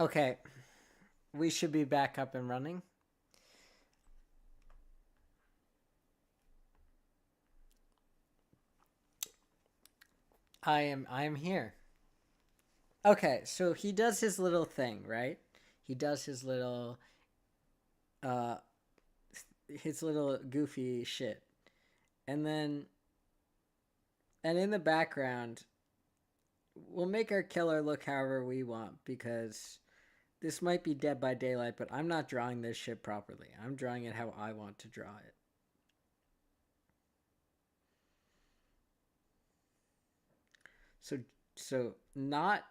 Okay, we should be back up and running. I am here. Okay, so he does his little thing, right? He does uh his little goofy shit. And then and in the background, we'll make our killer look however we want because this might be Dead by Daylight, but I'm not drawing this shit properly. I'm drawing it how I want to draw it. So so not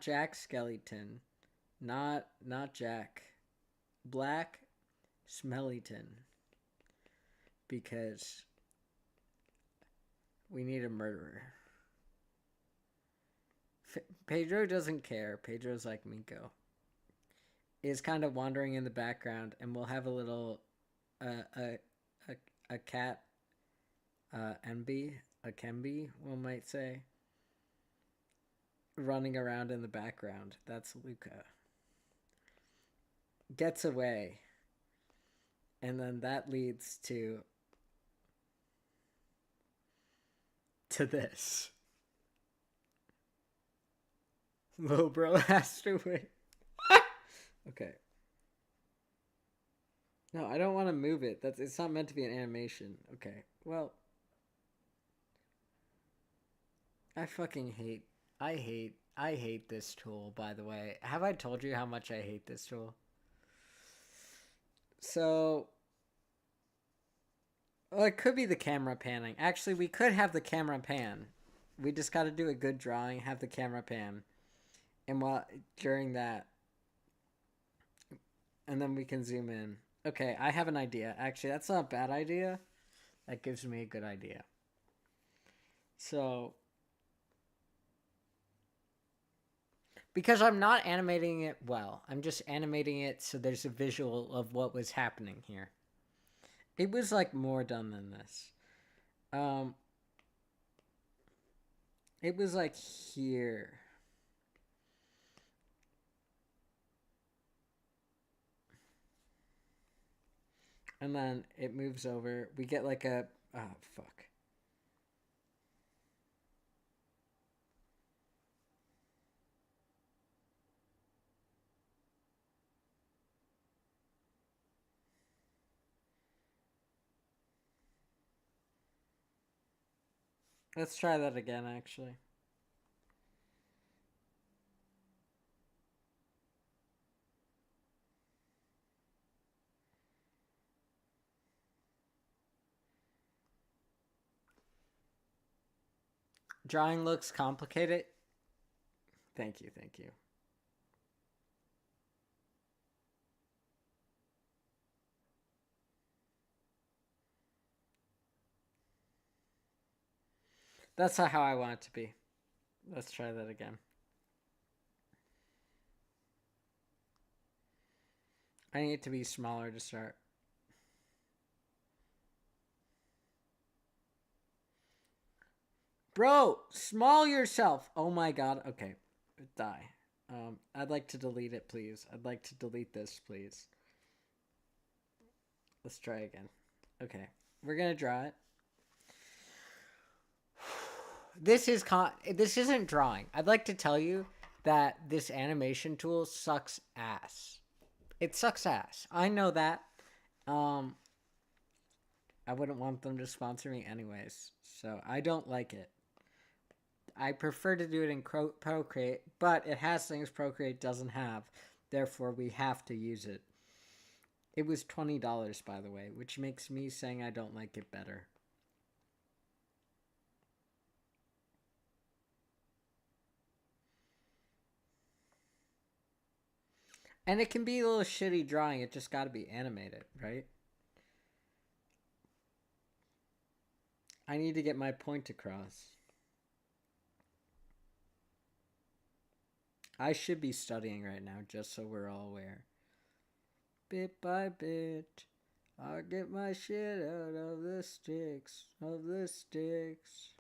Jack Skellington, not Jack, Black Smellyton, because we need a murderer. Pedro doesn't care. Pedro's like Minko. Is kind of wandering in the background, and we'll have a little a a cat MB, a Kemby, one might say, running around in the background. That's Luca. Gets away, and then that leads to this. Little bro has to wait. Okay. No, I don't want to move it. That's it's not meant to be an animation. Okay. Well, I fucking hate I hate this tool, by the way. Have I told you how much I hate this tool? So, well, it could be the camera panning. Actually, we could have the camera pan. We just got to do a good drawing, have the camera pan. And while during that, and then we can zoom in. Okay, I have an idea. Actually, that's not a bad idea. That gives me a good idea. So, because I'm not animating it well, I'm just animating it so there's a visual of what was happening here. It was like more done than this. Um, it was like here. And then it moves over. We get like a oh fuck. Let's try that again actually. Drawing looks complicated. Thank you, thank you. That's not how I want it to be. Let's try that again. I need it to be smaller to start. Bro, small yourself. Oh my god. Okay. Die. I'd like to delete it, please. I'd like to delete this, please. Let's try again. Okay. We're gonna draw it. This isn't drawing. I'd like to tell you that this animation tool sucks ass. It sucks ass. I know that. Um, I wouldn't want them to sponsor me anyways, so I don't like it. I prefer to do it in Procreate, but it has things Procreate doesn't have. Therefore, we have to use it. It was $20, by the way, which makes me saying I don't like it better. And it can be a little shitty drawing. It just got to be animated, right? I need to get my point across. I should be studying right now, just so we're all aware. Bit by bit, I get my shit out of the sticks, of the sticks.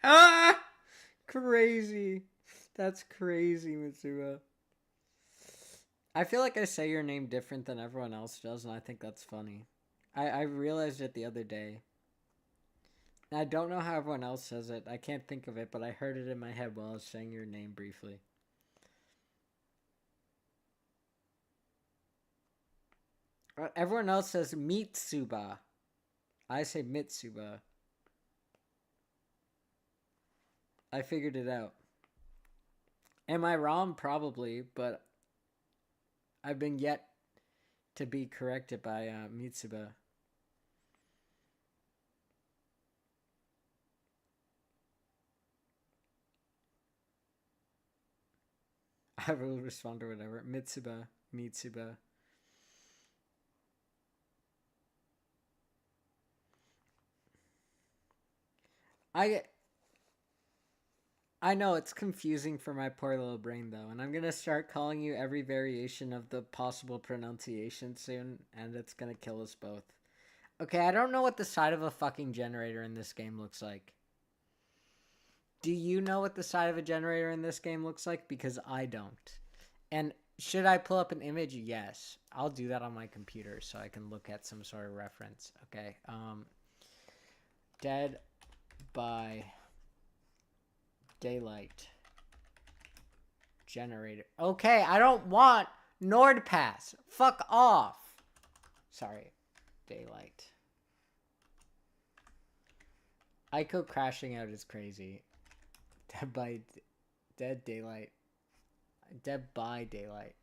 Ah, crazy. That's crazy, Mitsuba. I feel like I say your name different than everyone else does, and I think that's funny. I realized it the other day. I don't know how everyone else says it. I can't think of it, but I heard it in my head while I was saying your name briefly. Everyone else says Mitsuba. I say Mitsuba. I figured it out. Am I wrong? Probably, but I've been yet to be corrected by Mitsuba. I will respond or whatever. Mitsuba. Mitsuba. I I know it's confusing for my poor little brain though, and I'm gonna start calling you every variation of the possible pronunciation soon, and it's gonna kill us both. Okay, I don't know what the side of a fucking generator in this game looks like. Do you know what the side of a generator in this game looks like? Because I don't. And should I pull up an image? Yes. I'll do that on my computer so I can look at some sort of reference. Okay. Dead by Daylight generator. Okay, I don't want NordPass. Fuck off. Sorry. Daylight. Ico crashing out is crazy. Dead by Dead Daylight. Dead by Daylight.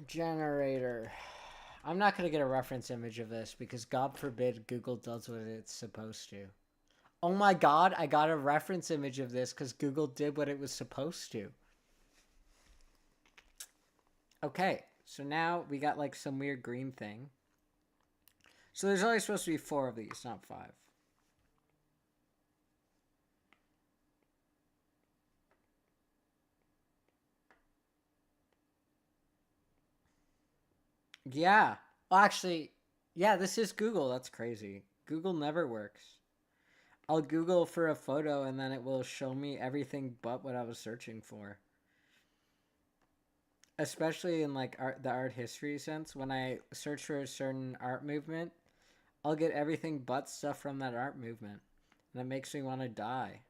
Generator. I'm not going to get a reference image of this because God forbid Google does what it's supposed to. Oh my god, I got a reference image of this because Google did what it was supposed to. Okay, so now we got like some weird green thing. So there's only supposed to be 4 of these, not 5. Yeah. Well, actually, yeah, this is Google. That's crazy. Google never works. I'll Google for a photo and then it will show me everything but what I was searching for. Especially in like the art history sense, when I search for a certain art movement, I'll get everything but stuff from that art movement. And it makes me want to die.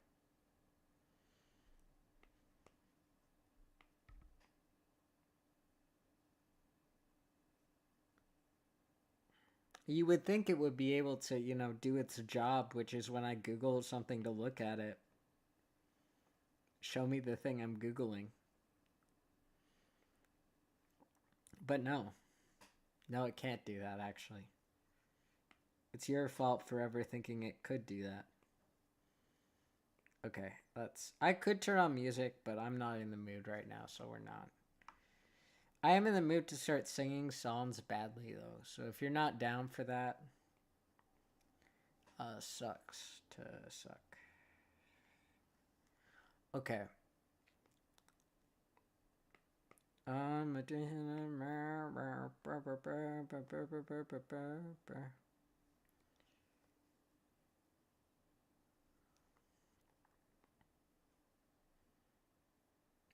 You would think it would be able to, do its job, which is when I Google something to look at it, show me the thing I'm Googling. But no. No, it can't do that, actually. It's your fault for ever thinking it could do that. Okay, I could turn on music, but I'm not in the mood right now, so we're not. I am in the mood to start singing songs badly, though, so if you're not down for that, sucks to suck. Okay.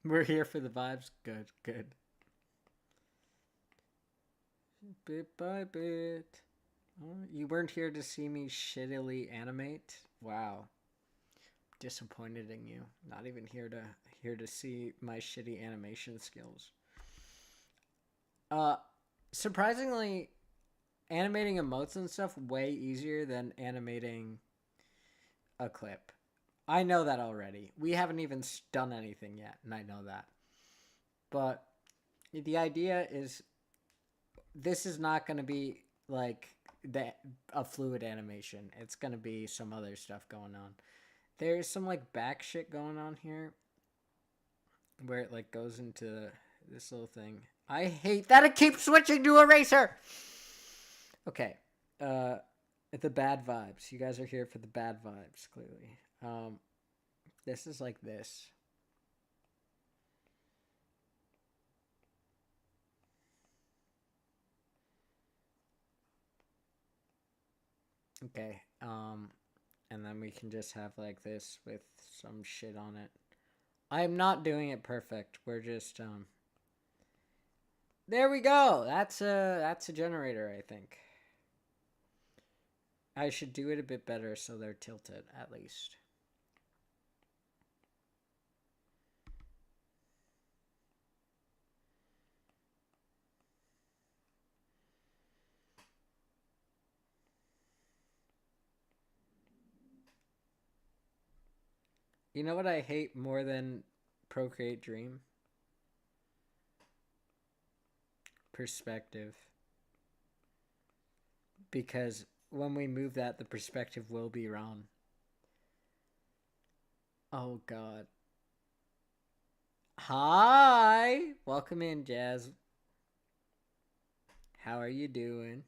We're here for the vibes. Good, good. Bit by bit. Oh, you weren't here to see me shittily animate? Wow. Disappointed in you. Not even here to see my shitty animation skills. Uh Surprisingly, animating emotes and stuff way easier than animating a clip. I know that already. We haven't even done anything yet, and I know that. But the idea is this is not going to be like a fluid animation. It's going to be some other stuff going on. There's some like back shit going on here where it like goes into this little thing. I hate that it keeps switching to eraser. Okay. The bad vibes. You guys are here for the bad vibes, clearly. This is like this. Okay. And then we can just have like this with some shit on it. I'm not doing it perfect. We're just there we go. That's a generator, I think. I should do it a bit better so they're tilted at least. You know what I hate more than Procreate Dream? Perspective. Because when we move that, the perspective will be wrong. Oh god. Hi! Welcome in, Jazz. How are you doing?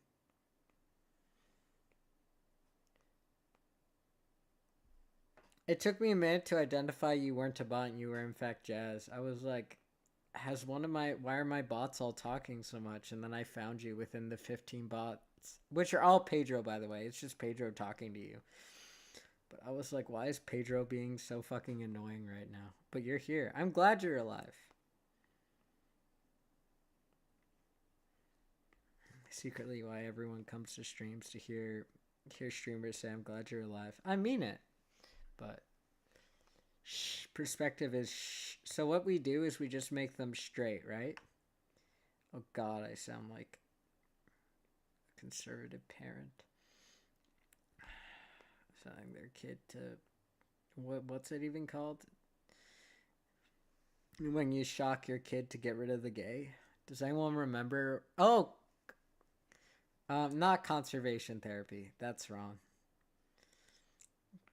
It took me a minute to identify you weren't a bot and you were in fact Jazz. I was like, why are my bots all talking so much? And then I found you within the 15 bots, which are all Pedro, by the way. It's just Pedro talking to you. But I was like, why is Pedro being so fucking annoying right now? But you're here. I'm glad you're alive. Secretly, why everyone comes to streams to hear streamers say, "I'm glad you're alive." I mean it, but perspective is so. What we do is we just make them straight, right? Oh God, I sound like a conservative parent telling their kid to what's it even called? When you shock your kid to get rid of the gay. Does anyone remember? Oh, not conservation therapy. That's wrong.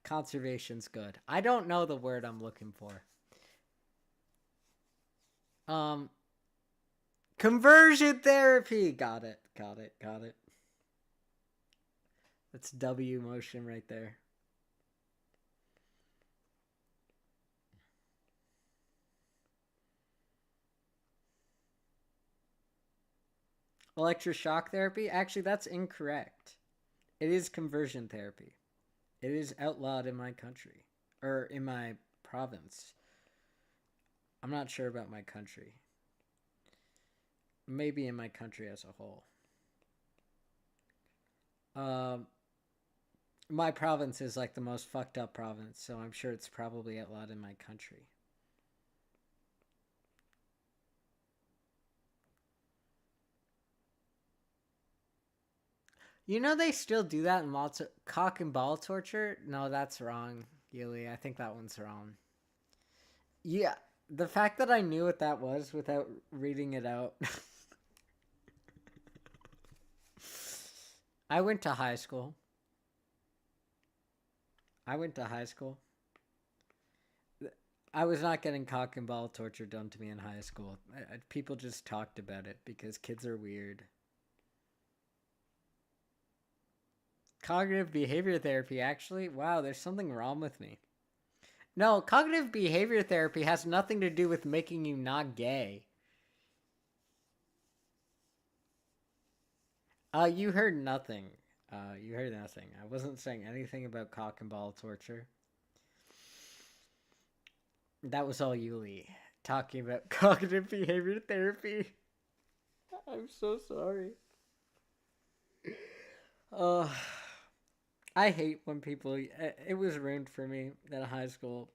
Conservation's good. I don't know the word I'm looking for. Um, Conversion therapy. Got it. Got it. Got it. That's W motion right there. Electroshock therapy? Actually, that's incorrect. It is conversion therapy. It is outlawed in my country. Or in my province. I'm not sure about my country. Maybe in my country as a whole. Um, my province is like the most fucked up province, so I'm sure it's probably outlawed in my country. You know they still do that in lots of cock and ball torture? No, that's wrong, Yuli. I think that one's wrong. Yeah, the fact that I knew what that was without reading it out. I went to high school. I went to high school. I was not getting cock and ball torture done to me in high school. People just talked about it because kids are weird. Cognitive behavior therapy, actually? Wow, there's something wrong with me. No, cognitive behavior therapy has nothing to do with making you not gay. You heard nothing. You heard nothing. I wasn't saying anything about cock and ball torture. That was all Yuli talking about cognitive behavior therapy. I'm so sorry. Uh, I hate when people. It was ruined for me at high school.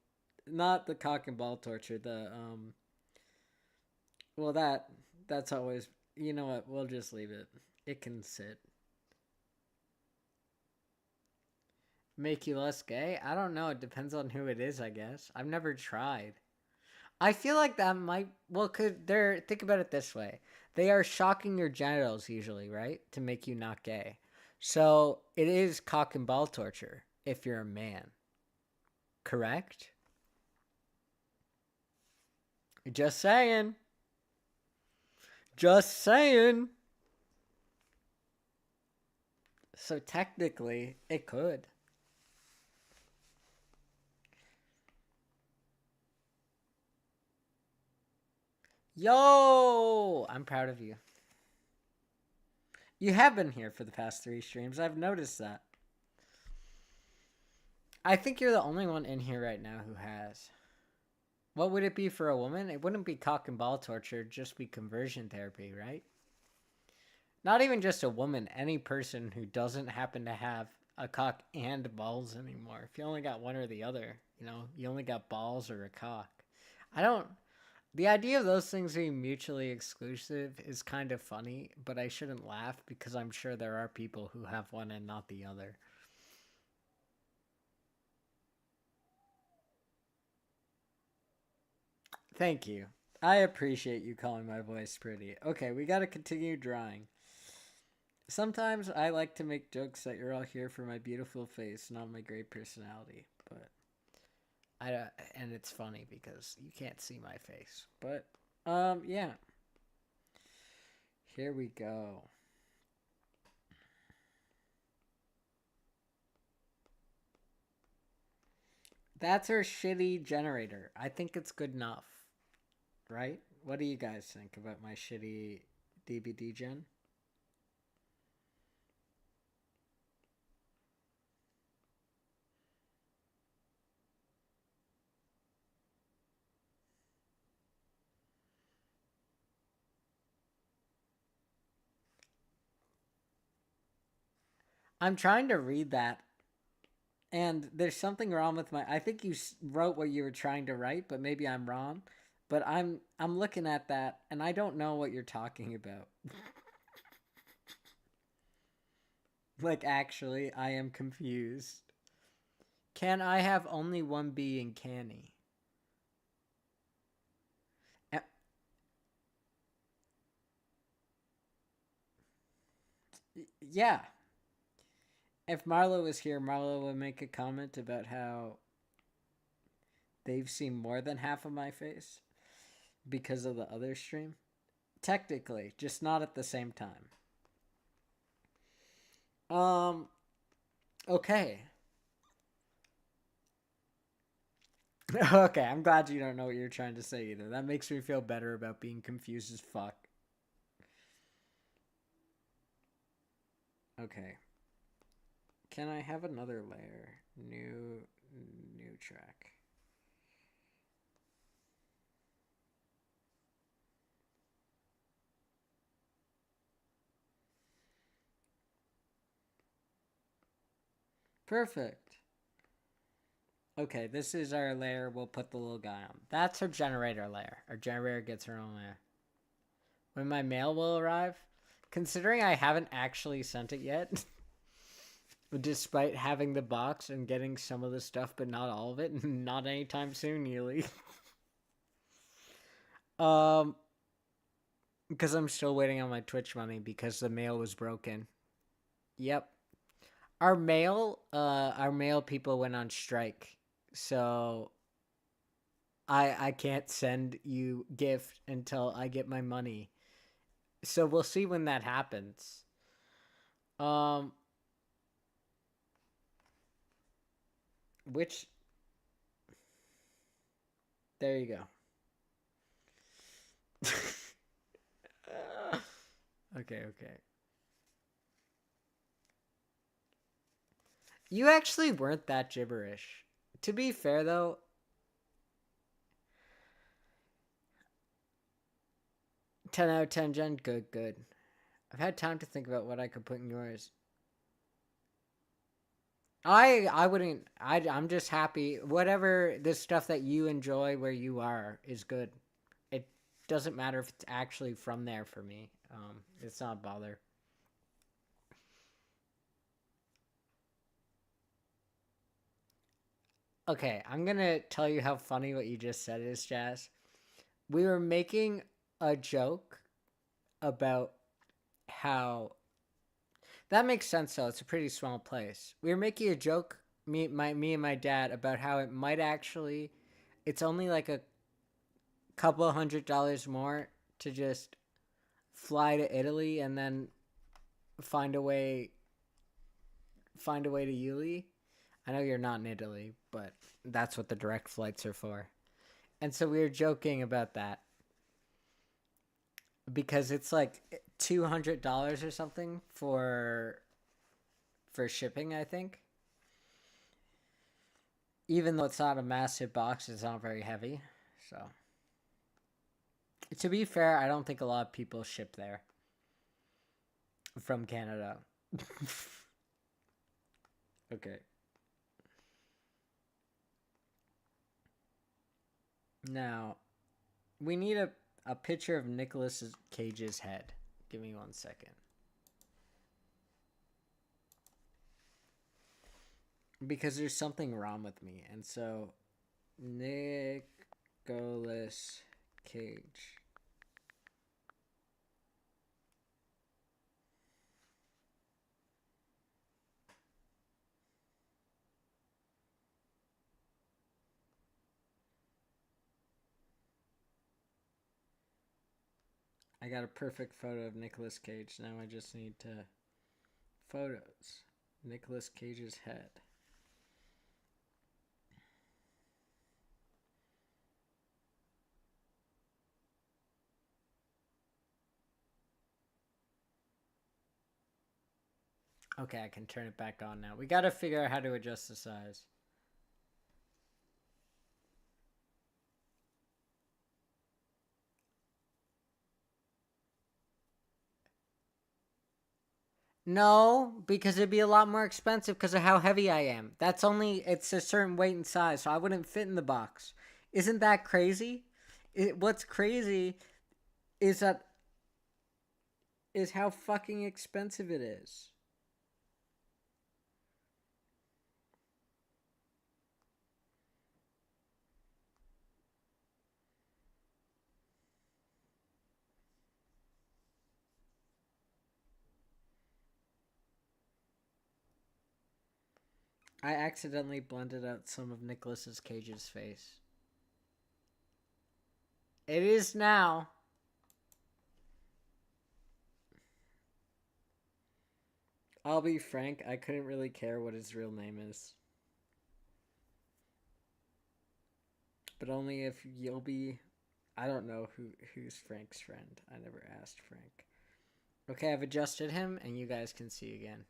Not the cock and ball torture. The. Well, that's always. You know what? We'll just leave it. It can sit. Make you less gay? I don't know. It depends on who it is, I guess. I've never tried. I feel like that might. Well, could they're think about it this way: they are shocking your genitals usually, right, to make you not gay. So it is cock and ball torture if you're a man, correct? Just saying. Just saying. So technically, it could. Yo, I'm proud of you. You have been here for the past 3 streams. I've noticed that. I think you're the only one in here right now who has. What would it be for a woman? It wouldn't be cock and ball torture, it'd just be conversion therapy, right? Not even just a woman, any person who doesn't happen to have a cock and balls anymore. If you only got one or the other, you only got balls or a cock. I don't. The idea of those things being mutually exclusive is kind of funny, but I shouldn't laugh because I'm sure there are people who have one and not the other. Thank you. I appreciate you calling my voice pretty. Okay, we gotta continue drawing. Sometimes I like to make jokes that you're all here for my beautiful face, not my great personality. But and it's funny because you can't see my face. But yeah. Here we go. That's our shitty generator. I think it's good enough, right? What do you guys think about my shitty DVD gen? I'm trying to read that, and there's something wrong with my. I think you wrote what you were trying to write, but maybe I'm wrong. But I'm looking at that, and I don't know what you're talking about. Like, actually, I am confused. Can I have only one B in canny? Uh, yeah. If Marlo was here, Marlo would make a comment about how they've seen more than half of my face because of the other stream. Technically, just not at the same time. Um, okay. Okay, I'm glad you don't know what you're trying to say either. That makes me feel better about being confused as fuck. Okay. Can I have another layer? New track. Perfect. Okay, this is our layer. We'll put the little guy on. That's her generator layer. Our generator gets her own layer. When my mail will arrive, considering I haven't actually sent it yet, despite having the box and getting some of the stuff, but not all of it, not anytime soon, Neely. um, because I'm still waiting on my Twitch money because the mail was broken. Yep, our mail people went on strike, so I can't send you gift until I get my money. So we'll see when that happens. Um, which there you go. Okay, okay. You actually weren't that gibberish. To be fair though, 10 out of 10 Gen, good, good. I've had time to think about what I could put in yours. I wouldn't I'm just happy whatever the stuff that you enjoy where you are is good. It doesn't matter if it's actually from there for me. It's not a bother. Okay, I'm gonna tell you how funny what you just said is, Jazz. We were making a joke about how that makes sense though. It's a pretty small place. We were making a joke, me and my dad, about how it might actually it's only like a couple $100 more to just fly to Italy and then find a way find a way to Uli. I know you're not in Italy, but that's what the direct flights are for. And so we were joking about that because it's like $200 or something for shipping, I think. Even though it's not a massive box, it's not very heavy. So, to be fair, I don't think a lot of people ship there from Canada. Okay. Now, we need a picture of Nicolas Cage's head. Give me 1 second. Because there's something wrong with me. And so, Nicolas Cage. I got a perfect photo of Nicolas Cage. Now I just need to photos. Nicolas Cage's head. Okay, I can turn it back on now. We gotta figure out how to adjust the size. No, because it'd be a lot more expensive because of how heavy I am. That's only, it's a certain weight and size, so I wouldn't fit in the box. Isn't that crazy? What's crazy is that is how fucking expensive it is. I accidentally blended out some of Nicolas Cage's face. It is now. I'll be frank, I couldn't really care what his real name is. But only if you'll be. I don't know who's Frank's friend. I never asked Frank. Okay, I've adjusted him, and you guys can see again.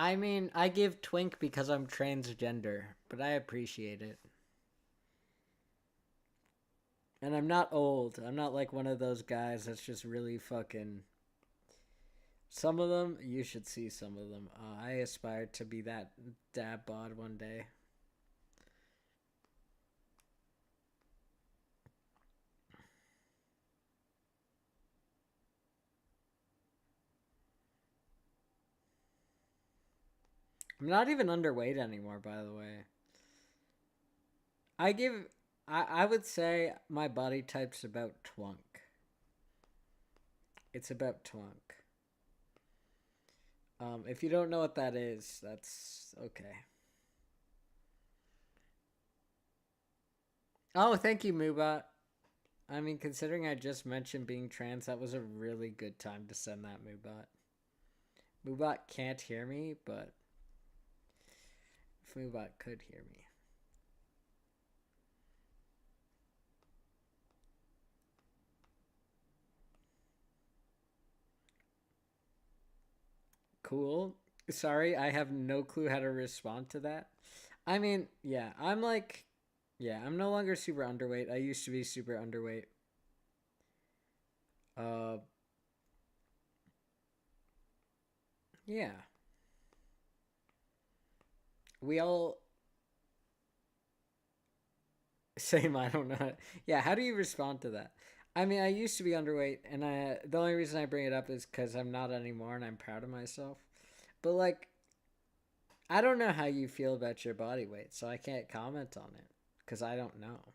I mean, I give twink because I'm transgender, but I appreciate it. And I'm not old. I'm not like one of those guys that's just really fucking. Some of them, you should see some of them. I aspire to be that dad bod one day. I'm not even underweight anymore, by the way. I give. I would say my body type's about twunk. It's about twunk. If you don't know what that is, that's okay. Oh, thank you, Moobot. I mean, considering I just mentioned being trans, that was a really good time to send that, Moobot. Moobot can't hear me, but if Moobot could hear me. Cool. Sorry, I have no clue how to respond to that. I mean, yeah, I'm like, yeah, I'm no longer super underweight. I used to be super underweight. Uh, yeah. We all same. I don't know. Yeah, how do you respond to that? I mean, I used to be underweight, and the only reason I bring it up is because I'm not anymore, and I'm proud of myself. But like, I don't know how you feel about your body weight, so I can't comment on it because I don't know.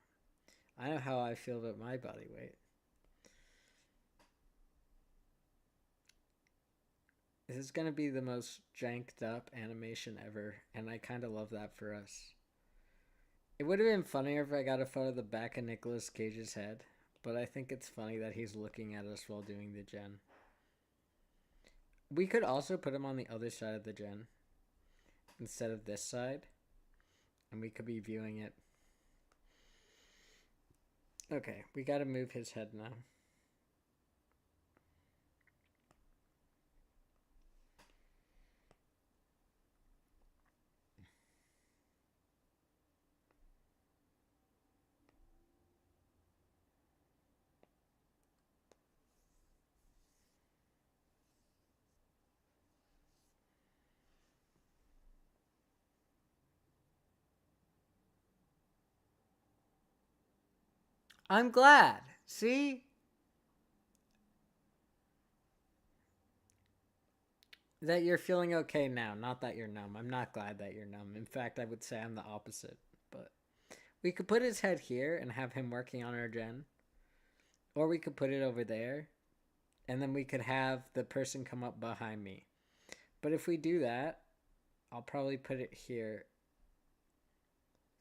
I know how I feel about my body weight. This is gonna be the most janked up animation ever, and I kind of love that for us. It would have been funnier if I got a photo of the back of Nicolas Cage's head, but I think it's funny that he's looking at us while doing the gen. We could also put him on the other side of the gen instead of this side, and we could be viewing it. Okay, we gotta move his head now. I'm glad. See? That you're feeling okay now, not that you're numb. I'm not glad that you're numb. In fact, I would say I'm the opposite. But we could put his head here and have him working on our gen. Or we could put it over there. And then we could have the person come up behind me. But if we do that, I'll probably put it here.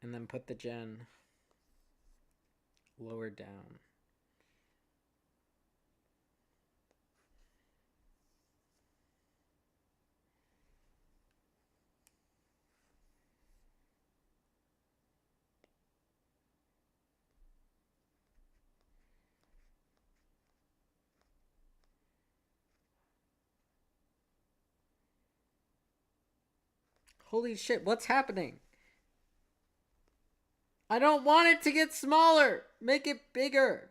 And then put the gen lower down. Holy shit, what's happening? I don't want it to get smaller. Make it bigger.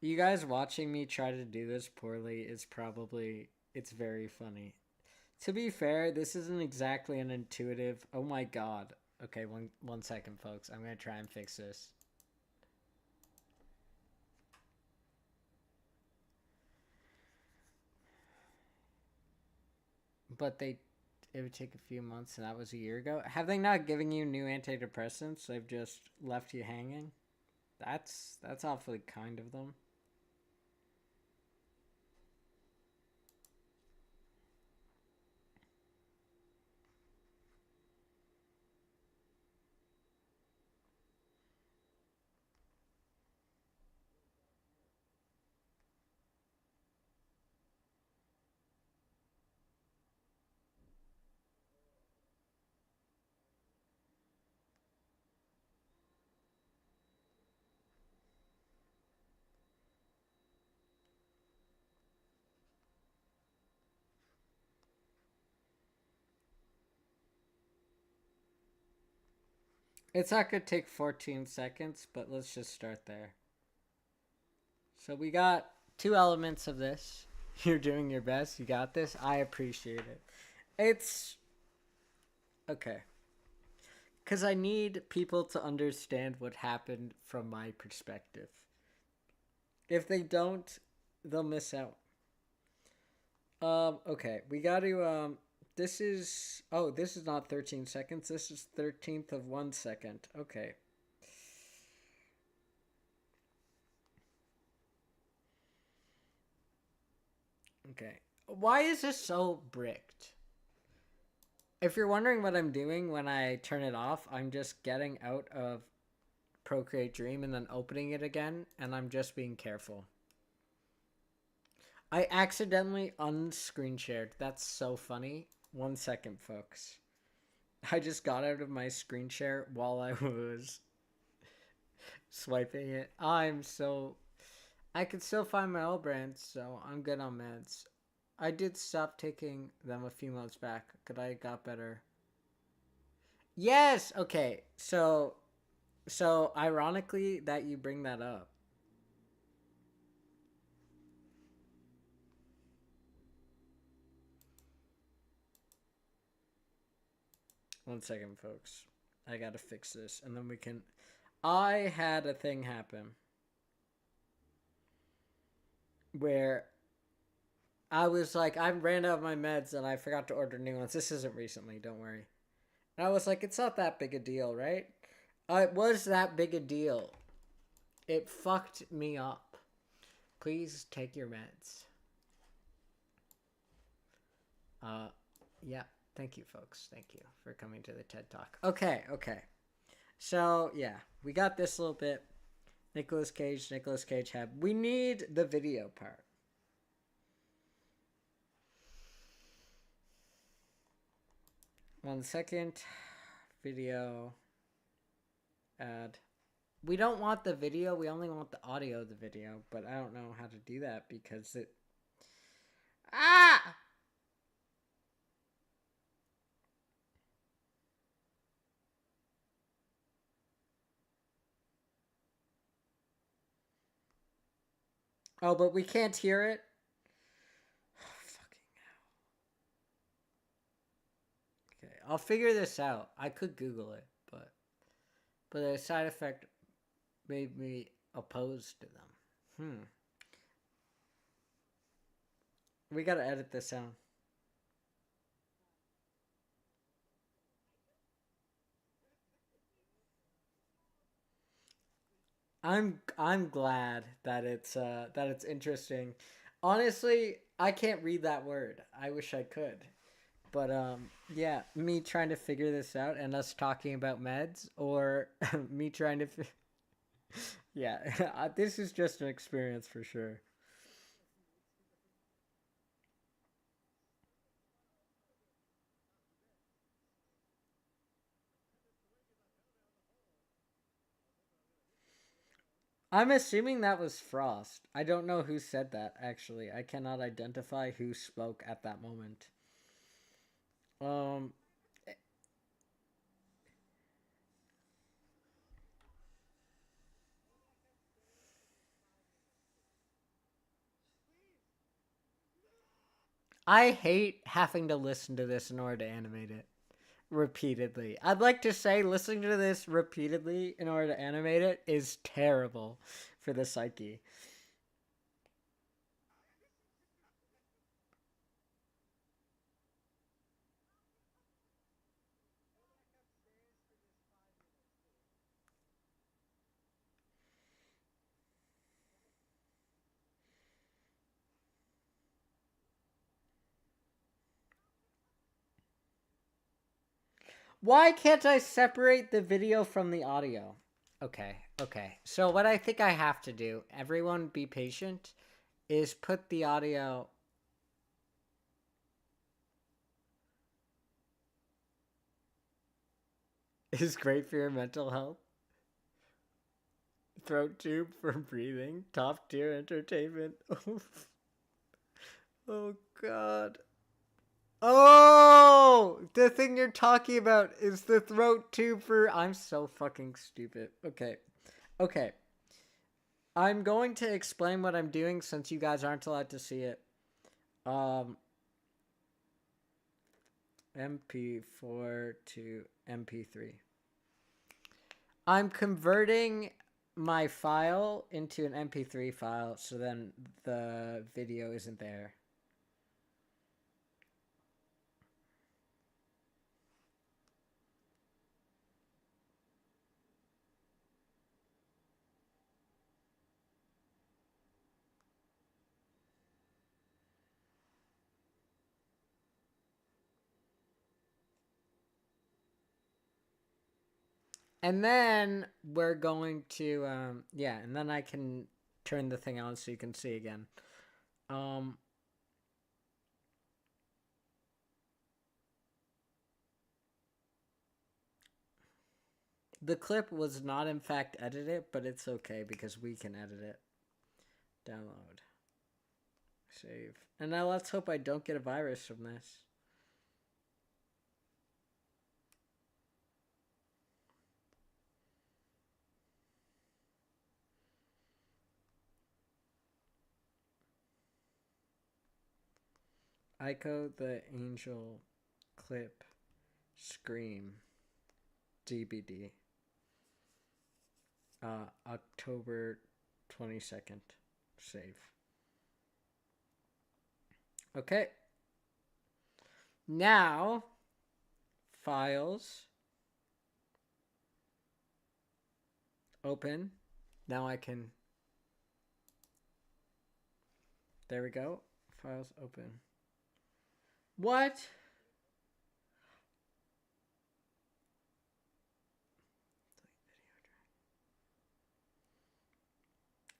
You guys watching me try to do this poorly is probably, it's very funny. To be fair, this isn't exactly an intuitive. Oh my god. Okay, one second, folks. I'm gonna try and fix this. But it would take a few months, and that was a year ago. Have they not given you new antidepressants? They've just left you hanging. That's awfully kind of them. It's not gonna take 14 seconds, but let's just start there. So we got two elements of this. You're doing your best. You got this. I appreciate it. It's okay. Because I need people to understand what happened from my perspective. If they don't, they'll miss out. Okay. We got to, this is, oh, this is not 13 seconds. This is 13th of 1 second. Okay. Okay. Why is this so bricked? If you're wondering what I'm doing when I turn it off, I'm just getting out of Procreate Dream and then opening it again, and I'm just being careful. I accidentally unscreen shared. That's so funny. 1 second, folks. I just got out of my screen share while I was swiping it. I could still find my old brands, so I'm good on meds. I did stop taking them a few months back because I got better. Yes. Okay. So ironically that you bring that up. 1 second, folks. I gotta fix this, and then we can. I had a thing happen where I was like, I ran out of my meds and I forgot to order new ones. This isn't recently, don't worry. And I was like, it's not that big a deal, right? It was that big a deal. It fucked me up. Please take your meds. Yeah. Thank you, folks. Thank you for coming to the TED Talk. Okay. So, yeah. We got this little bit. Nicolas Cage have. We need the video part. One second. Video. Add. We don't want the video. We only want the audio of the video. But I don't know how to do that because it... Ah! Oh, but we can't hear it. Fucking. Okay, I'll figure this out. I could Google it, but the side effect made me opposed to them. We gotta edit this sound. I'm glad that it's interesting. Honestly, I can't read that word. I wish I could. But yeah, me trying to figure this out and us talking about meds or me trying to yeah, this is just an experience for sure. I'm assuming that was Frost. I don't know who said that actually. I cannot identify who spoke at that moment. Um I hate having to listen to this in order to animate it repeatedly. I'd like to say listening to this repeatedly in order to animate it is terrible for the psyche. Why can't I separate the video from the audio? Okay, okay. So what I think I have to do, everyone be patient, is put the audio is great for your mental health. Throat tube for breathing. Top tier entertainment. Oh god. Oh, the thing you're talking about is the throat tube for. I'm so fucking stupid. Okay. Okay. I'm going to explain what I'm doing since you guys aren't allowed to see it. Um, MP4 to MP3. I'm converting my file into an MP3 file so then the video isn't there. And then we're going to, yeah, and then I can turn the thing on so you can see again. Um, the clip was not, in fact, edited, but it's okay because we can edit it. Download. Save. And now let's hope I don't get a virus from this. Ico the Angel clip Scream DBD. October 22nd. Save. Okay. Now, files, open. Now I can. There we go. Files open. What?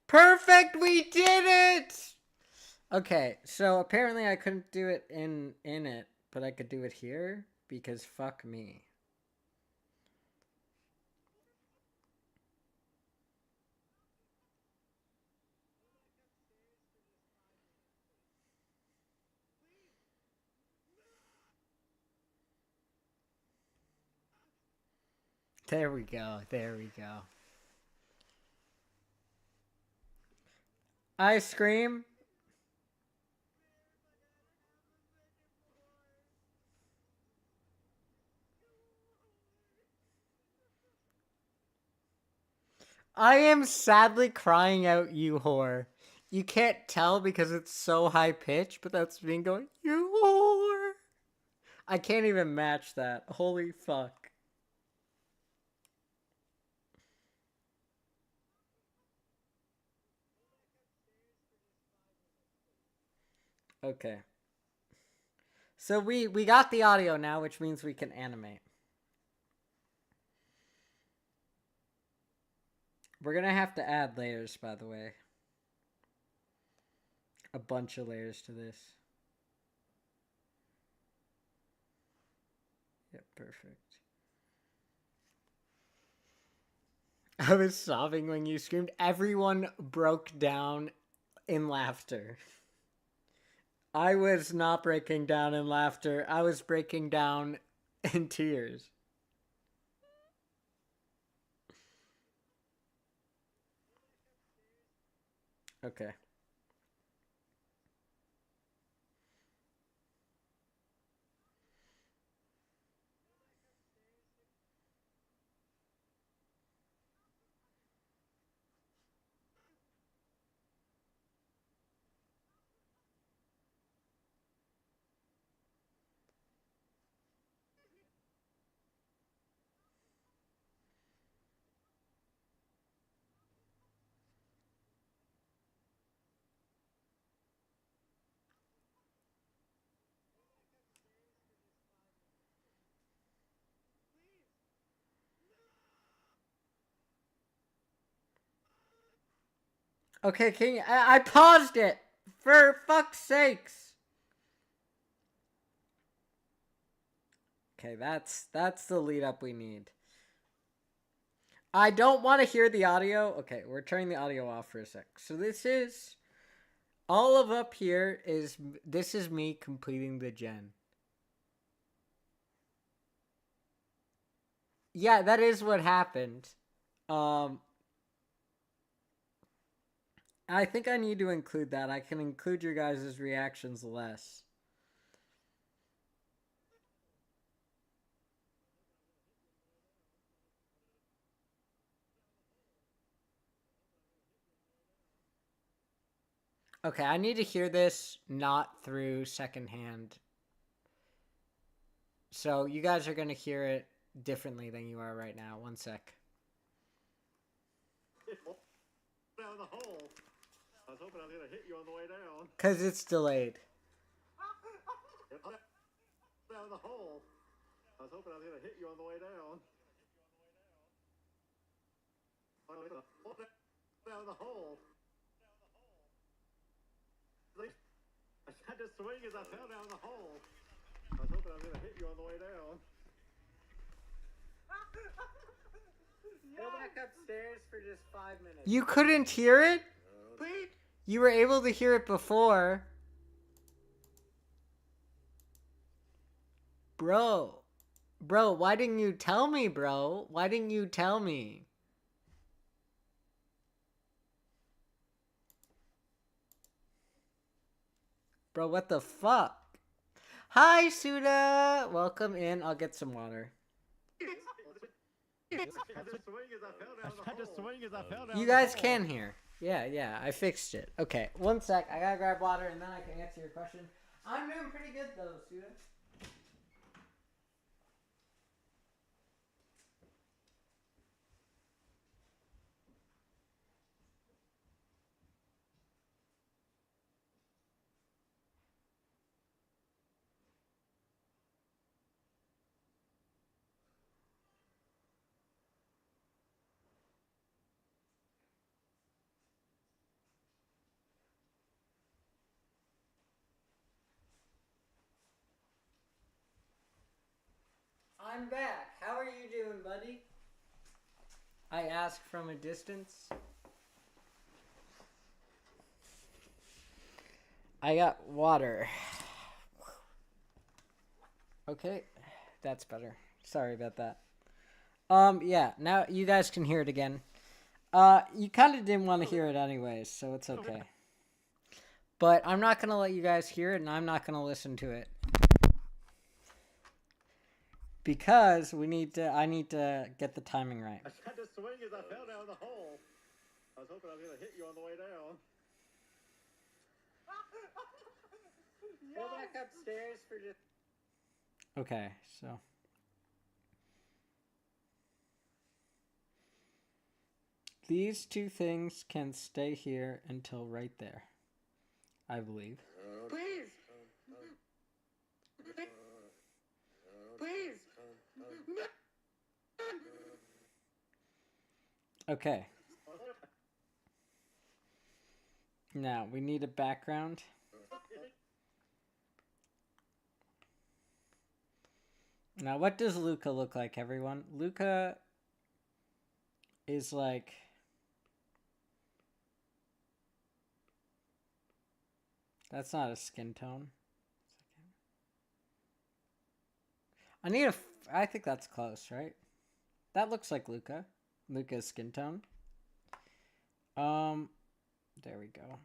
Perfect! We did it! Okay, so apparently I couldn't do it in it, but I could do it here because fuck me. There we go. There we go. I scream. I am sadly crying out, you whore. You can't tell because it's so high pitched, but that's me going, you whore. I can't even match that. Holy fuck. Okay. So we got the audio now, which means we can animate. We're gonna have to add layers, by the way. A bunch of layers to this. Yep, perfect. I was sobbing when you screamed. Everyone broke down in laughter. I was not breaking down in laughter. I was breaking down in tears. Okay. Okay, King, I paused it. For fuck's sakes. Okay, that's the lead up we need. I don't want to hear the audio. Okay, we're turning the audio off for a sec. So this is all of up here is this is me completing the gen. Yeah, that is what happened. Um I think I need to include that. I can include your guys' reactions less. Okay, I need to hear this not through secondhand. So you guys are gonna hear it differently than you are right now. One sec. Down the hole. I was hoping I was gonna hit you on the way down. Cause it's delayed. Down the hole. I was hoping I was gonna hit you on the way down. Down the hole. I tried to swing as I fell down the hole. I was hoping I was gonna hit you on the way down. Go back upstairs for just 5 minutes. You couldn't hear it? Wait. You were able to hear it before. Bro. Bro, why didn't you tell me, bro? Why didn't you tell me? Bro, what the fuck? Hi, Suda! Welcome in. I'll get some water. You guys can hear. Yeah, I fixed it. Okay, one sec. I gotta grab water and then I can answer your question. I'm doing pretty good though, Suda. I'm back. How are you doing, buddy? I ask from a distance. I got water. Okay, that's better. Sorry about that. Yeah, now you guys can hear it again. You kind of didn't want to hear it anyways, so it's okay. But I'm not going to let you guys hear it, and I'm not going to listen to it. Because I need to get the timing right. I tried to swing as I fell down the hole. I was hoping I was going to hit you on the way down. Go back upstairs for just... Okay, so... These two things can stay here until right there, I believe. Please! Please! Okay. Now, we need a background. Now, what does Luca look like, everyone? Luca is like... That's not a skin tone. I think that's close, right? That looks like Luca. Luca's skin tone. There we go.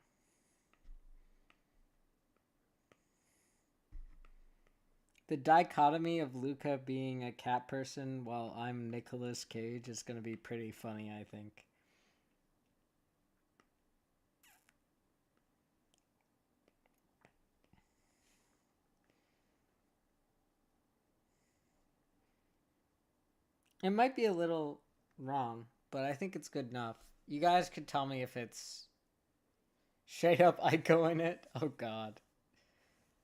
The dichotomy of Luca being a cat person while I'm Nicolas Cage is going to be pretty funny, I think. It might be a little wrong, but I think it's good enough. You guys could tell me if it's straight up Ico in it. Oh god.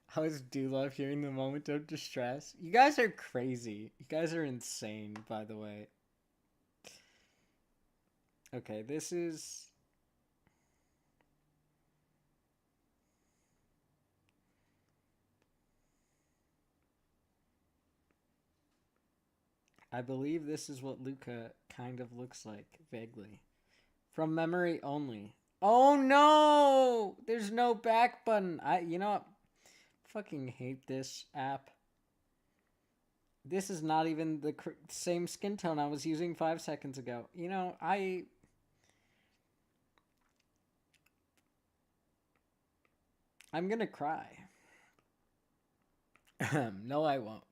I always do love hearing the moment of distress. You guys are crazy. You guys are insane, by the way. Okay, this is... I believe this is what Luca kind of looks like, vaguely. From memory only. Oh no! There's no back button. You know what? Fucking hate this app. This is not even the same skin tone I was using 5 seconds ago. You know, I'm gonna cry. No, I won't.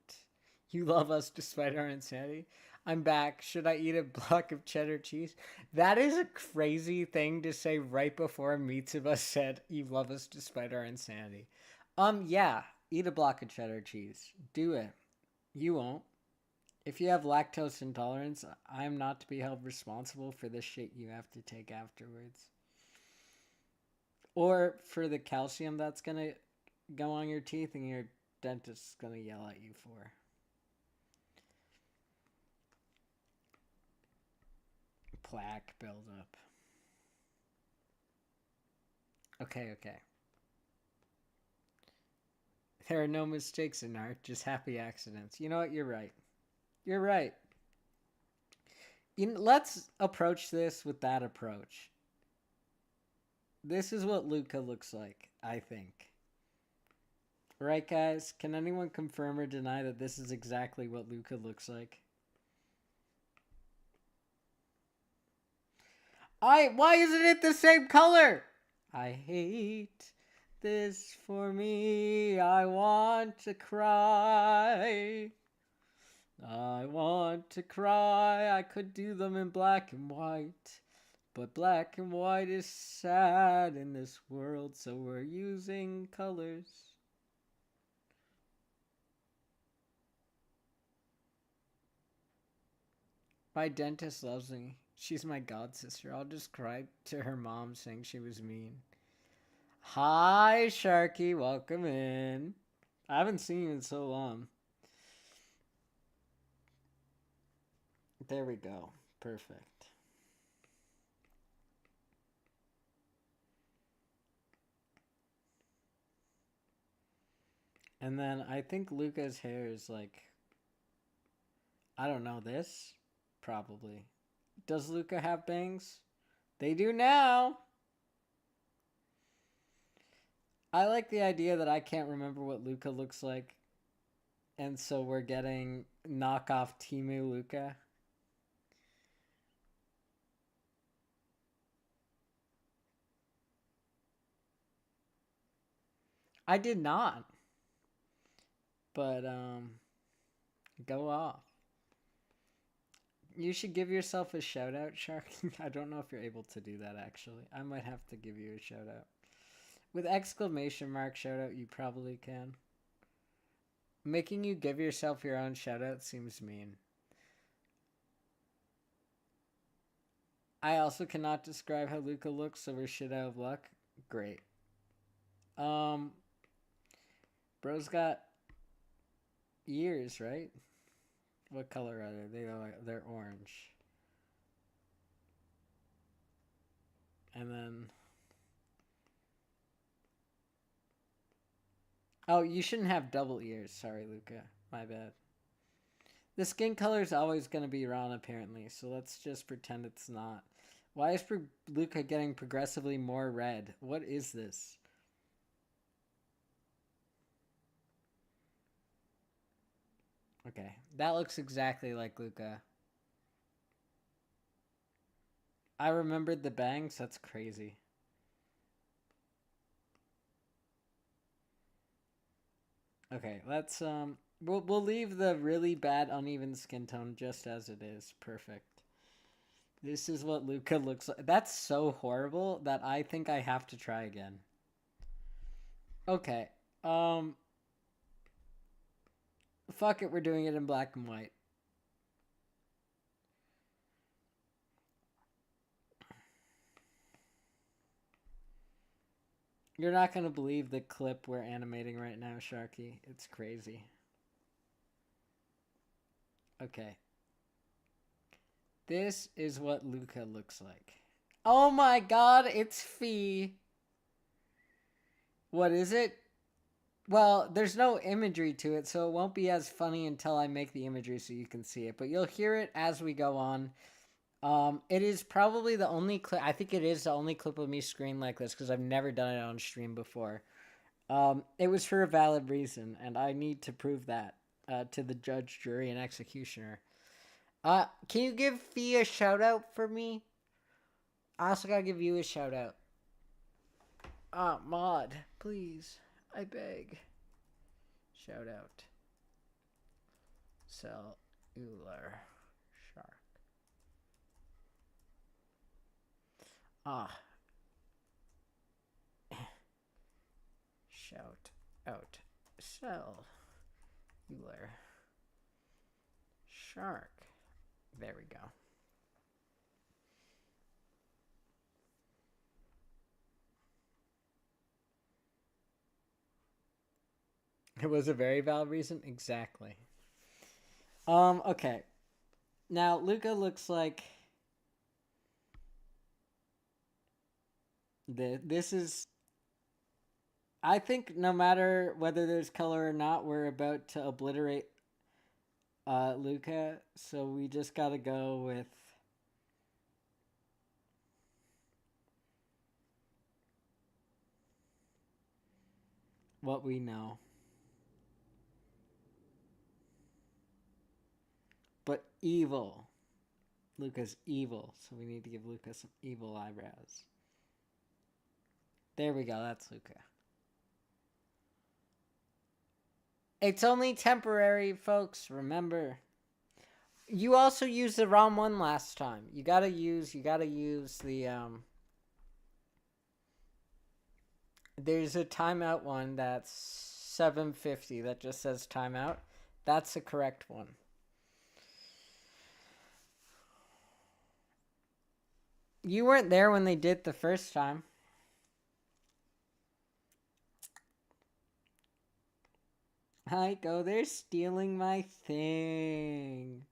You love us despite our insanity. I'm back. Should I eat a block of cheddar cheese? That is a crazy thing to say right before Mitsuba said, you love us despite our insanity. Yeah. Eat a block of cheddar cheese. Do it. You won't. If you have lactose intolerance, I'm not to be held responsible for the shit you have to take afterwards. Or for the calcium that's gonna go on your teeth and your dentist's gonna yell at you for. Plaque buildup. Okay. There are no mistakes in art, just happy accidents. You know what? You're right. You're right. Let's approach this with that approach. This is what Luca looks like, I think. Right, guys? Can anyone confirm or deny that this is exactly what Luca looks like? Why isn't it the same color? I hate this for me. I want to cry. I want to cry. I could do them in black and white. But black and white is sad in this world, so we're using colors. My dentist loves me. She's my god sister. I'll just cry to her mom saying she was mean. Hi, Sharky. Welcome in. I haven't seen you in so long. There we go. Perfect. And then I think Luca's hair is like... I don't know, this? Probably. Does Luca have bangs? They do now! I like the idea that I can't remember what Luca looks like. And so we're getting knockoff Timu Luca. I did not. But go off. You should give yourself a shout out, Shark. I don't know if you're able to do that actually. I might have to give you a shout out. With exclamation mark shout out, you probably can. Making you give yourself your own shout out seems mean. I also cannot describe how Luca looks, so we're shit out of luck. Great. Um, bro's got ears, right? What color are they? They're orange. And then, oh, you shouldn't have double ears. Sorry, Luca. My bad. The skin color is always going to be wrong, apparently, so let's just pretend it's not. Why is Luca getting progressively more red? What is this? Okay, that looks exactly like Luca. I remembered the bangs. That's crazy. Okay, let's we'll leave the really bad uneven skin tone just as it is. Perfect. This is what Luca looks like. That's so horrible that I think I have to try again. Okay. Fuck it, we're doing it in black and white. You're not gonna believe the clip we're animating right now, Sharky. It's crazy. Okay. This is what Luca looks like. Oh my god, it's Fee. What is it? Well, there's no imagery to it, so it won't be as funny until I make the imagery so you can see it. But you'll hear it as we go on. It is probably the only clip. I think it is the only clip of me scream like this because I've never done it on stream before. It was for a valid reason, and I need to prove that to the judge, jury, and executioner. Can you give Fee a shout out for me? I also gotta give you a shout out. Mod, please, I beg. Shout out. Cellular shark. Ah. Shout out. Cellular shark. There we go. It was a very valid reason? Exactly. Okay. Now, Luca looks like... This is... I think no matter whether there's color or not, we're about to obliterate Luca. So we just gotta go with... what we know. But evil. Luca's evil, so we need to give Luca some evil eyebrows. There we go, that's Luca. It's only temporary, folks, remember. You also used the wrong one last time. You gotta use the there's a timeout one that's 750 that just says timeout. That's the correct one. You weren't there when they did the first time. Heiko, they're stealing my thing.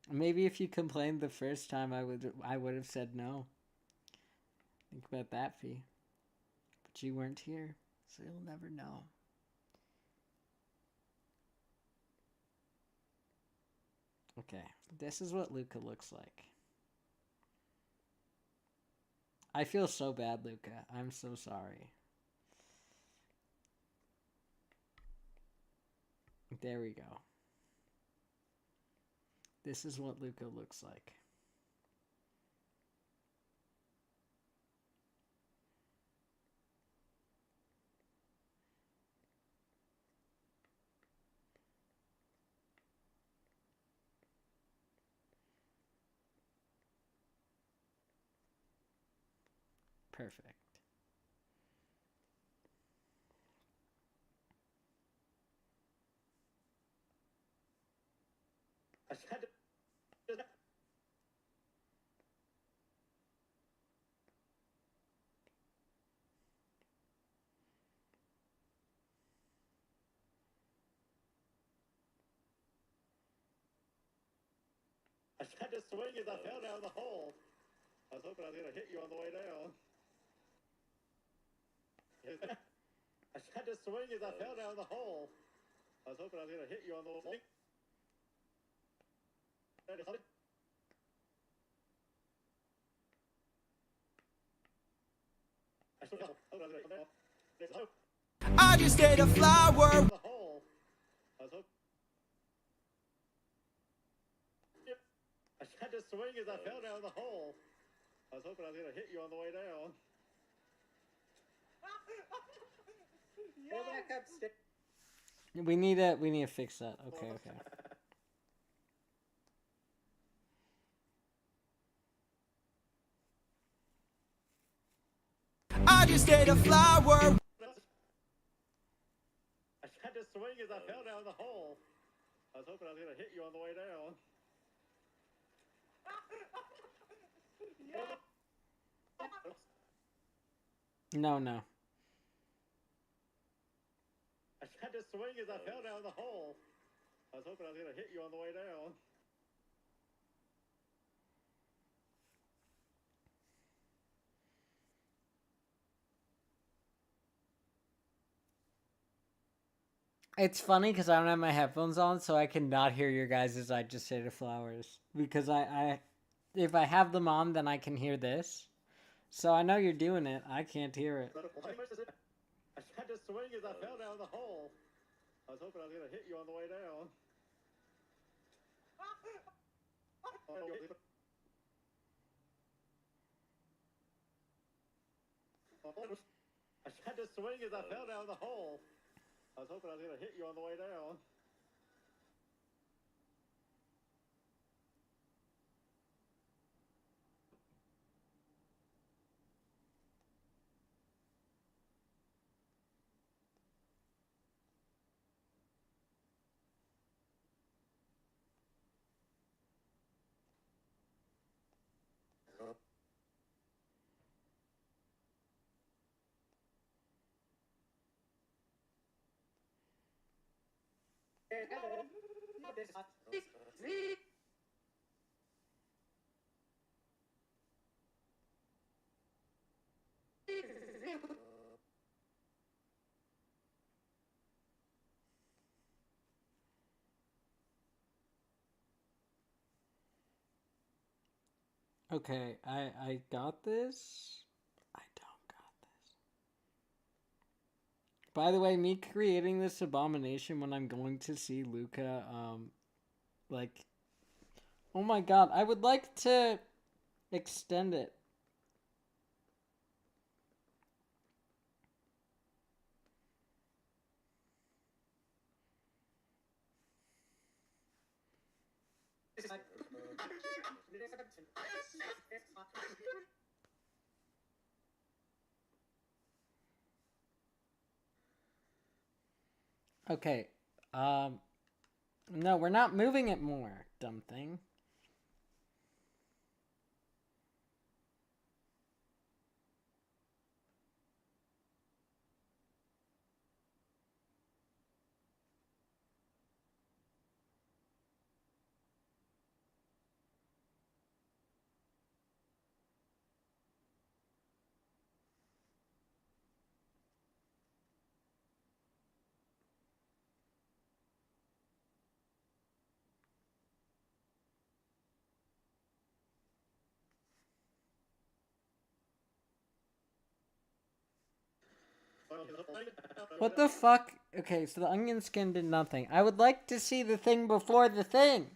Maybe if you complained the first time, I would have said no. Think about that, Fee. But you weren't here, so you'll never know. Okay, this is what Luca looks like. I feel so bad, Luca. I'm so sorry. There we go. This is what Luca looks like. Perfect. I had to. I had to swing as I fell down the hole. I was hoping I was going to hit you on the way down. I had to swing as I fell down the hole. I was hoping I was going to hit you on the way. I just ate a flower. The hole. I was hoping. I had to swing as I fell down the hole. I was hoping I was going to hit you on the way down. We need to fix that. Okay. I just ate a flower. I had to swing as I fell down the hole. I was hoping I was going to hit you on the way down. No. I had to swing as I fell down the hole. I was hoping I was going to hit you on the way down. It's funny because I don't have my headphones on, so I cannot hear your guys' as I just say the flowers. Because if I have them on, then I can hear this. So I know you're doing it. I can't hear it. I had to swing as I fell down the hole. I was hoping I was going to hit you on the way down. I had to swing as I fell down the hole. I was hoping I was going to hit you on the way down. Okay, I got this. I don't got this. By the way, me creating this abomination when I'm going to see Luca, like, oh my god, I would like to extend it. Okay, no, we're not moving it more, dumb thing. What the fuck? Okay, so the onion skin did nothing. I would like to see the thing before the thing.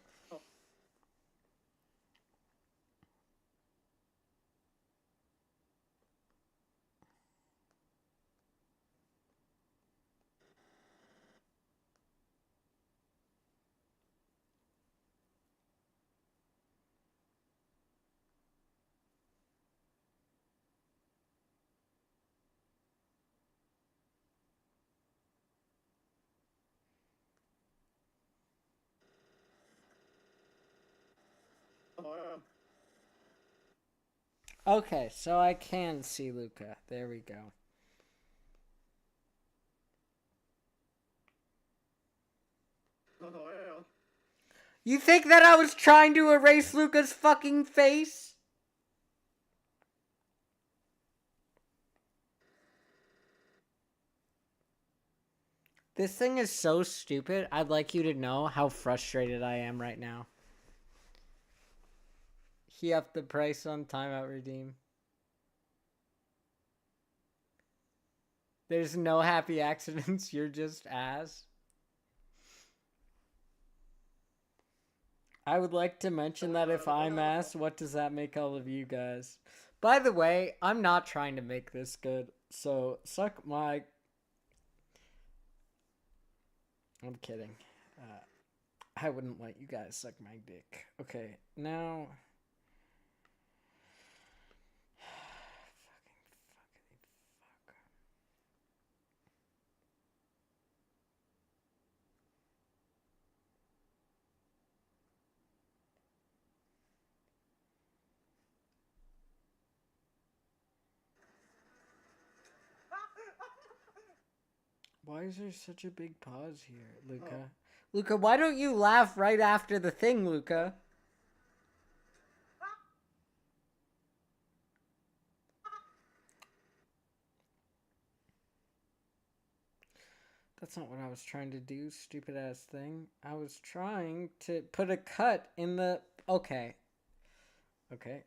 Okay, so I can see Luca. There we go. You think that I was trying to erase Luca's fucking face? This thing is so stupid. I'd like you to know how frustrated I am right now. He upped the price on timeout redeem. There's no happy accidents. You're just ass. I would like to mention that if I'm ass, what does that make all of you guys? By the way, I'm not trying to make this good. So, suck my... I'm kidding. I wouldn't let you guys suck my dick. Okay, now... Why is there such a big pause here, Luca? Luca, why don't you laugh right after the thing, Luca? That's not what I was trying to do, stupid ass thing. I was trying to put a cut in the... Okay. Okay.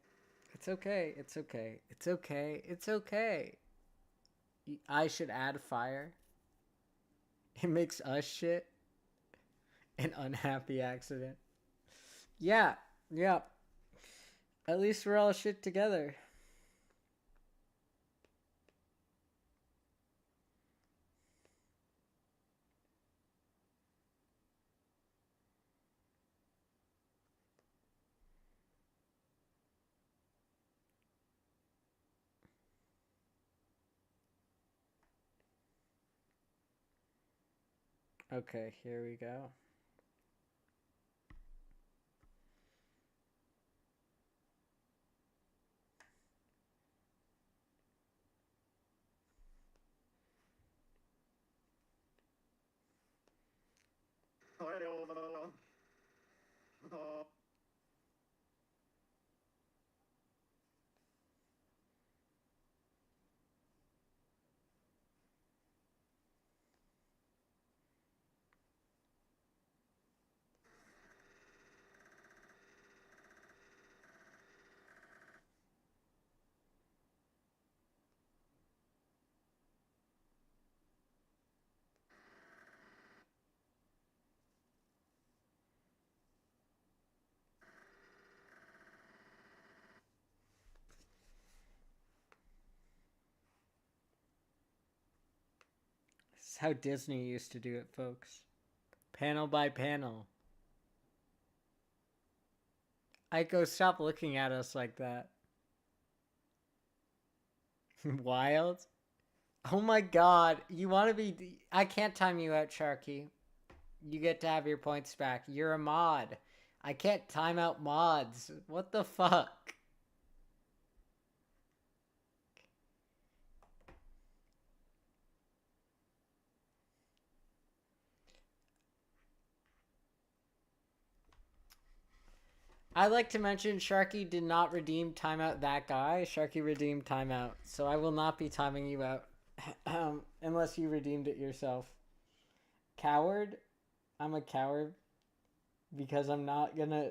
It's okay. It's okay. It's okay. It's okay. I should add fire. It makes us shit. An unhappy accident. Yeah. Yeah. At least we're all shit together. Okay, here we go. This is how Disney used to do it, folks. Panel by panel. Aiko, stop looking at us like that. Wild? Oh my god. You want to be... I can't time you out, Sharky. You get to have your points back. You're a mod. I can't time out mods. What the fuck? I'd like to mention Sharky did not redeem timeout that guy. Sharky redeemed timeout. So I will not be timing you out. Unless you redeemed it yourself. Coward? I'm a coward because I'm not gonna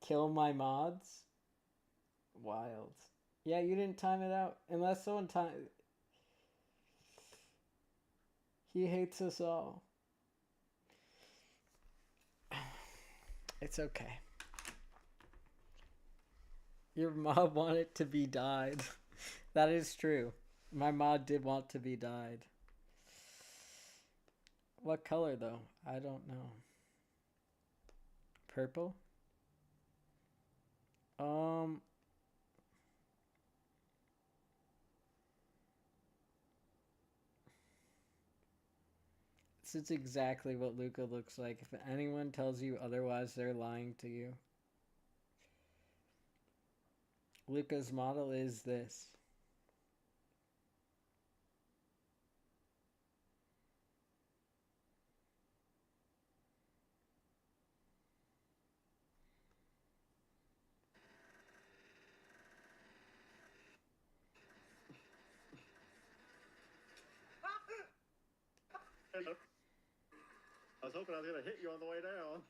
kill my mods. Wild. Yeah, you didn't time it out. Unless someone time... He hates us all. It's okay. Your mod wanted to be died. That is true. My mod did want to be died. What color though? I don't know. Purple? This is exactly what Luca looks like. If anyone tells you otherwise, they're lying to you. Luca's model is this. I was hoping I was going to hit you on the way down.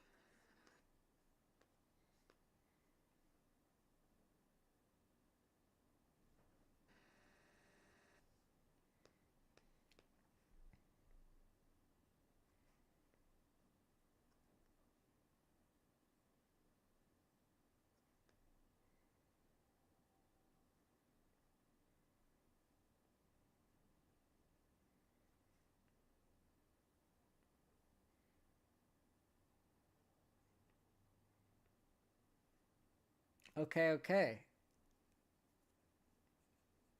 Okay, okay.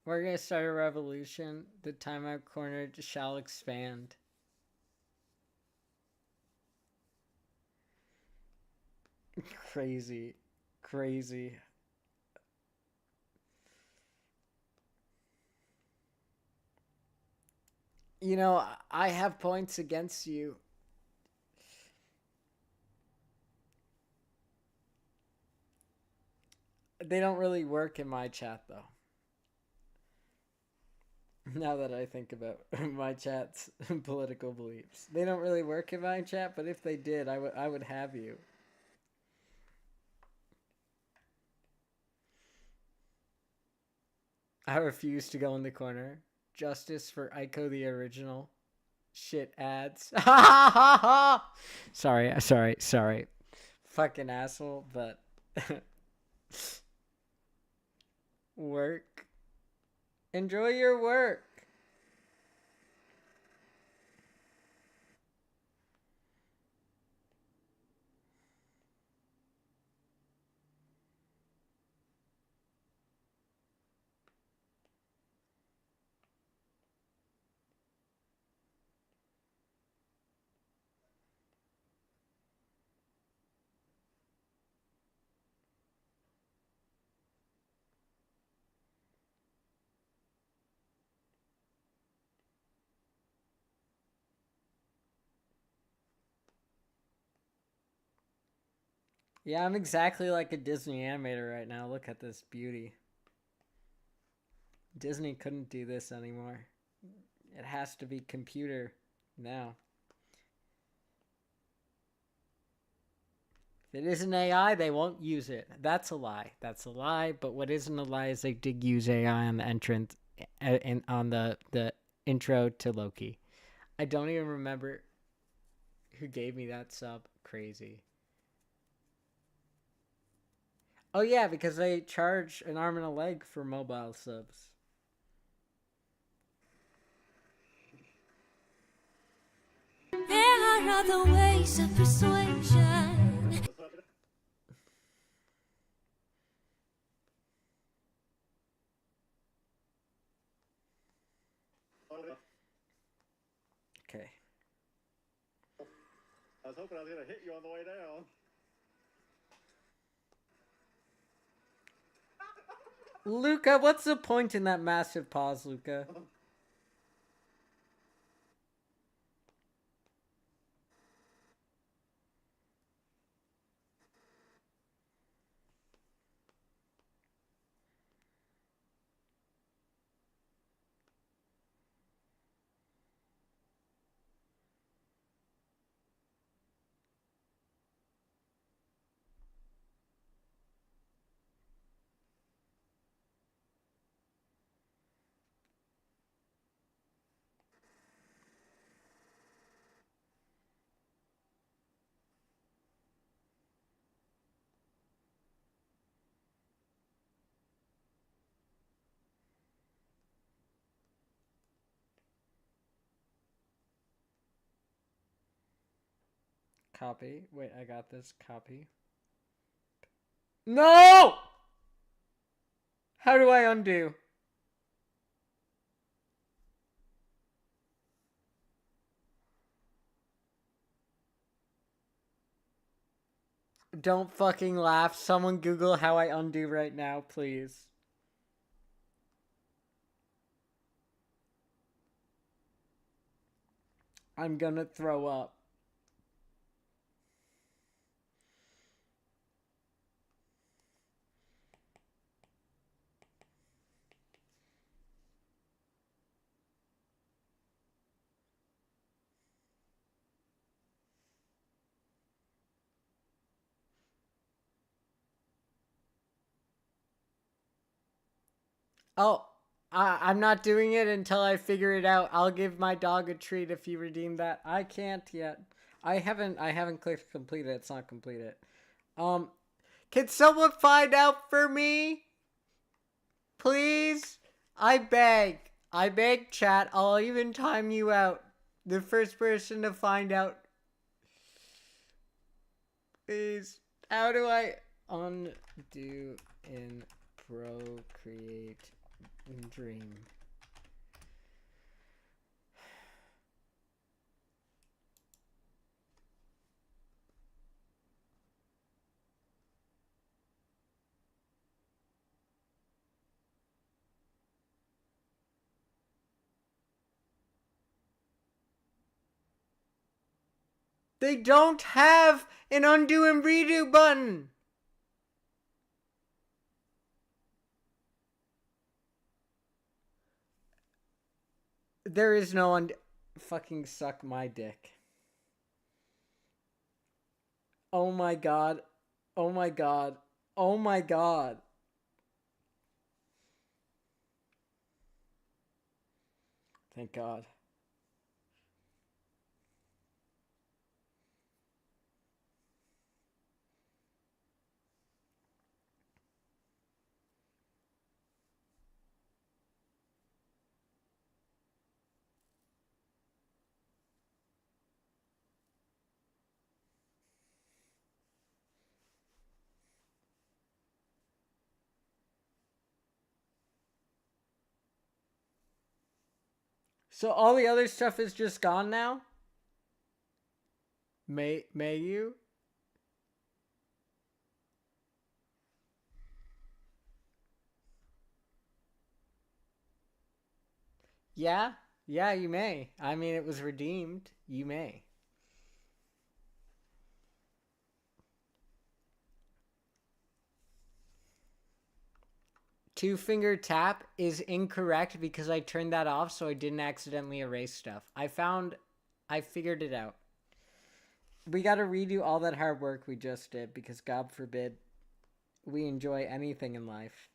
We're gonna start a revolution. The timeout corner shall expand. Crazy. Crazy. You know, I have points against you. They don't really work in my chat, though. Now that I think about my chat's political beliefs, they don't really work in my chat. But if they did, I would have you. I refuse to go in the corner. Justice for Ico the original. Shit ads. Sorry. Fucking asshole, but work. Enjoy your work. Yeah, I'm exactly like a Disney animator right now. Look at this beauty. Disney couldn't do this anymore. It has to be computer now. If it isn't AI, they won't use it. That's a lie. That's a lie. But what isn't a lie is they did use AI on the entrance and on the intro to Loki. I don't even remember who gave me that sub. Crazy. Oh yeah, because they charge an arm and a leg for mobile subs. There are other ways of persuasion. Okay. I was hoping I was going to hit you on the way down. Luca, what's the point in that massive pause, Luca? Copy. Wait, I got this. Copy. No! How do I undo? Don't fucking laugh. Someone Google how I undo right now, please. I'm gonna throw up. Oh, I'm not doing it until I figure it out. I'll give my dog a treat if you redeem that. I can't yet. I haven't clicked complete it. It's not completed. Um, can someone find out for me? Please? I beg. I beg, chat. I'll even time you out. The first person to find out. Please. How do I undo in Procreate Dream? They don't have an undo and redo button. There is no undo. Fucking suck my dick. Oh my god. Oh my god. Oh my god. Thank God. So all the other stuff is just gone now? May you? Yeah? Yeah, you may. I mean, it was redeemed. You may. Two finger tap is incorrect because I turned that off so I didn't accidentally erase stuff. I figured it out. We gotta redo all that hard work we just did because God forbid we enjoy anything in life.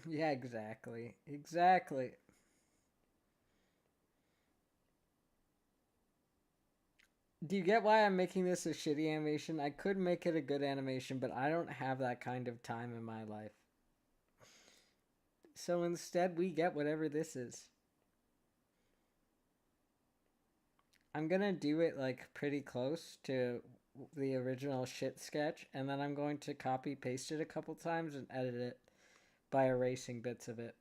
Yeah, exactly. Exactly. Do you get why I'm making this a shitty animation? I could make it a good animation, but I don't have that kind of time in my life. So instead, we get whatever this is. I'm gonna do it like pretty close to the original shit sketch, and then I'm going to copy paste it a couple times and edit it by erasing bits of it.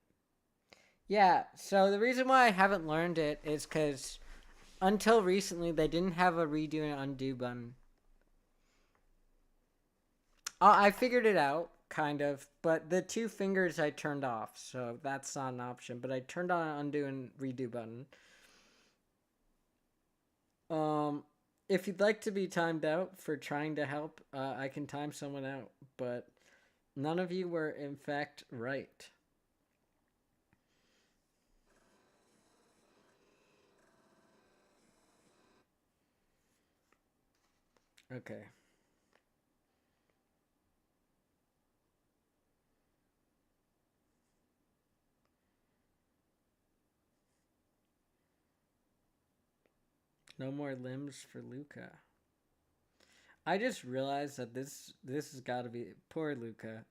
Yeah, so the reason why I haven't learned it is because until recently they didn't have a redo and undo button. I figured it out, kind of, but the two fingers I turned off, so that's not an option. But I turned on an undo and redo button. Um, if you'd like to be timed out for trying to help, I can time someone out, but none of you were, in fact, right. Okay. No more limbs for Luca. I just realized that this has got to be poor Luca.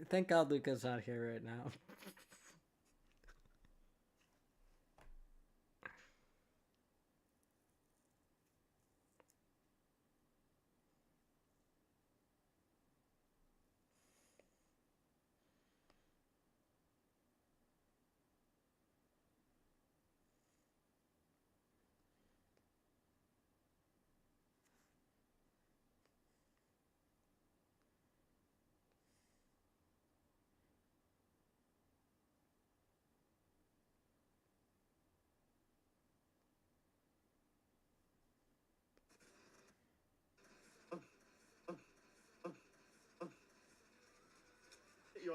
Thank God Luca's not here right now.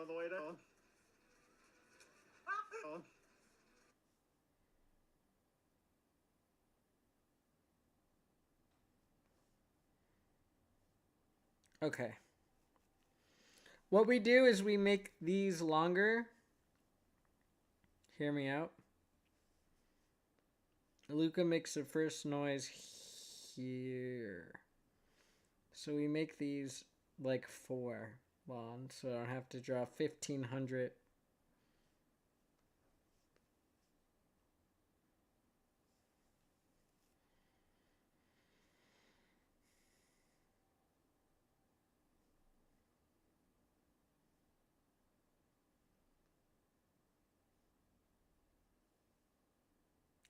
on the way down. Okay. What we do is we make these longer. Hear me out. Luca makes the first noise here. So we make these like 4 long, so I don't have to draw 1500.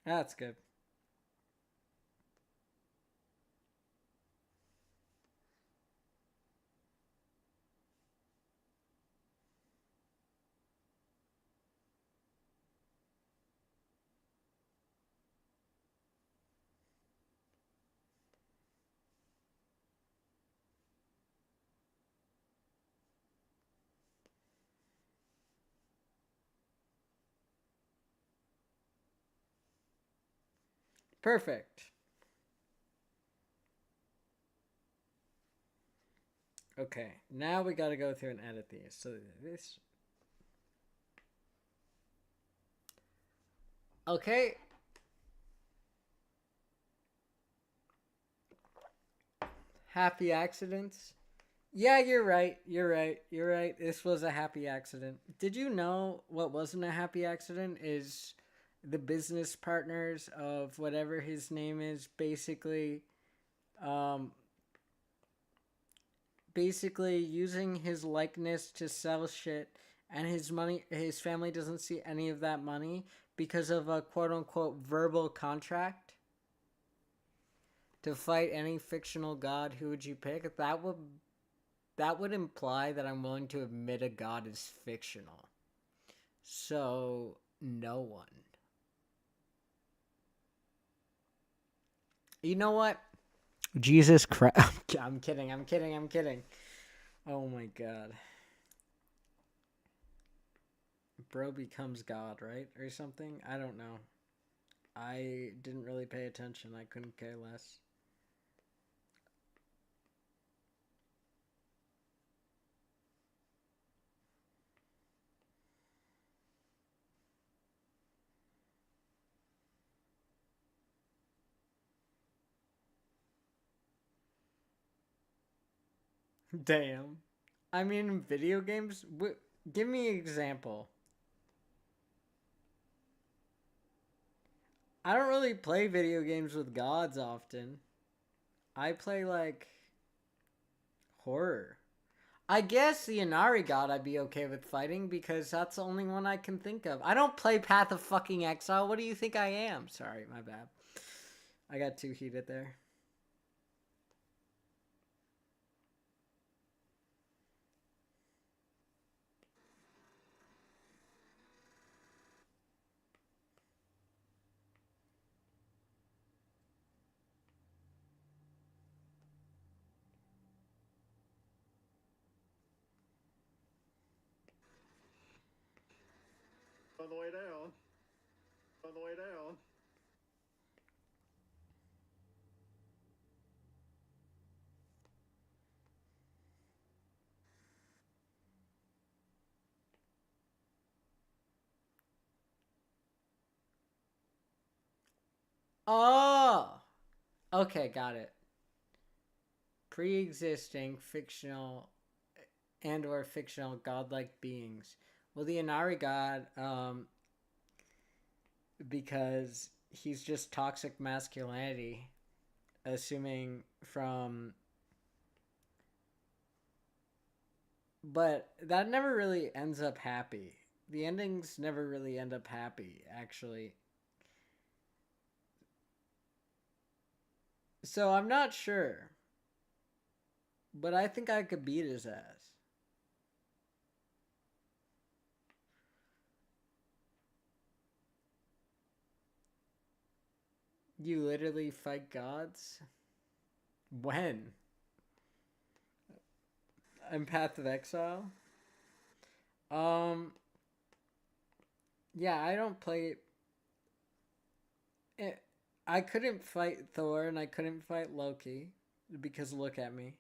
That's good. Perfect. Okay, now we gotta go through and edit these. So this. Okay. Happy accidents. Yeah, you're right. You're right. You're right. This was a happy accident. Did you know what wasn't a happy accident is the business partners of whatever his name is um basically using his likeness to sell shit, and his family doesn't see any of that money because of a quote unquote verbal contract to fight any fictional god. Who would you pick? That would imply that I'm willing to admit a god is fictional. So, no one. You know what? Jesus Christ. I'm kidding. I'm kidding. I'm kidding. Oh my god. Bro becomes God, right? Or something? I don't know. I didn't really pay attention. I couldn't care less. Damn. I mean, in video games, give me an example. I don't really play video games with gods often. I play like horror. I guess the Inari god I'd be okay with fighting because that's the only one I can think of. I don't play Path of fucking Exile. What do you think I am? Sorry, my bad. I got too heated there. On the way down. On the way down. Oh! Okay, got it. Pre-existing fictional and or fictional godlike beings. Well, the Inari god, because he's just toxic masculinity, assuming from. But that never really ends up happy. The endings never really end up happy, actually. So I'm not sure. But I think I could beat his ass. You literally fight gods? When? In Path of Exile? Um, yeah, I don't play. It, I couldn't fight Thor and I couldn't fight Loki because look at me.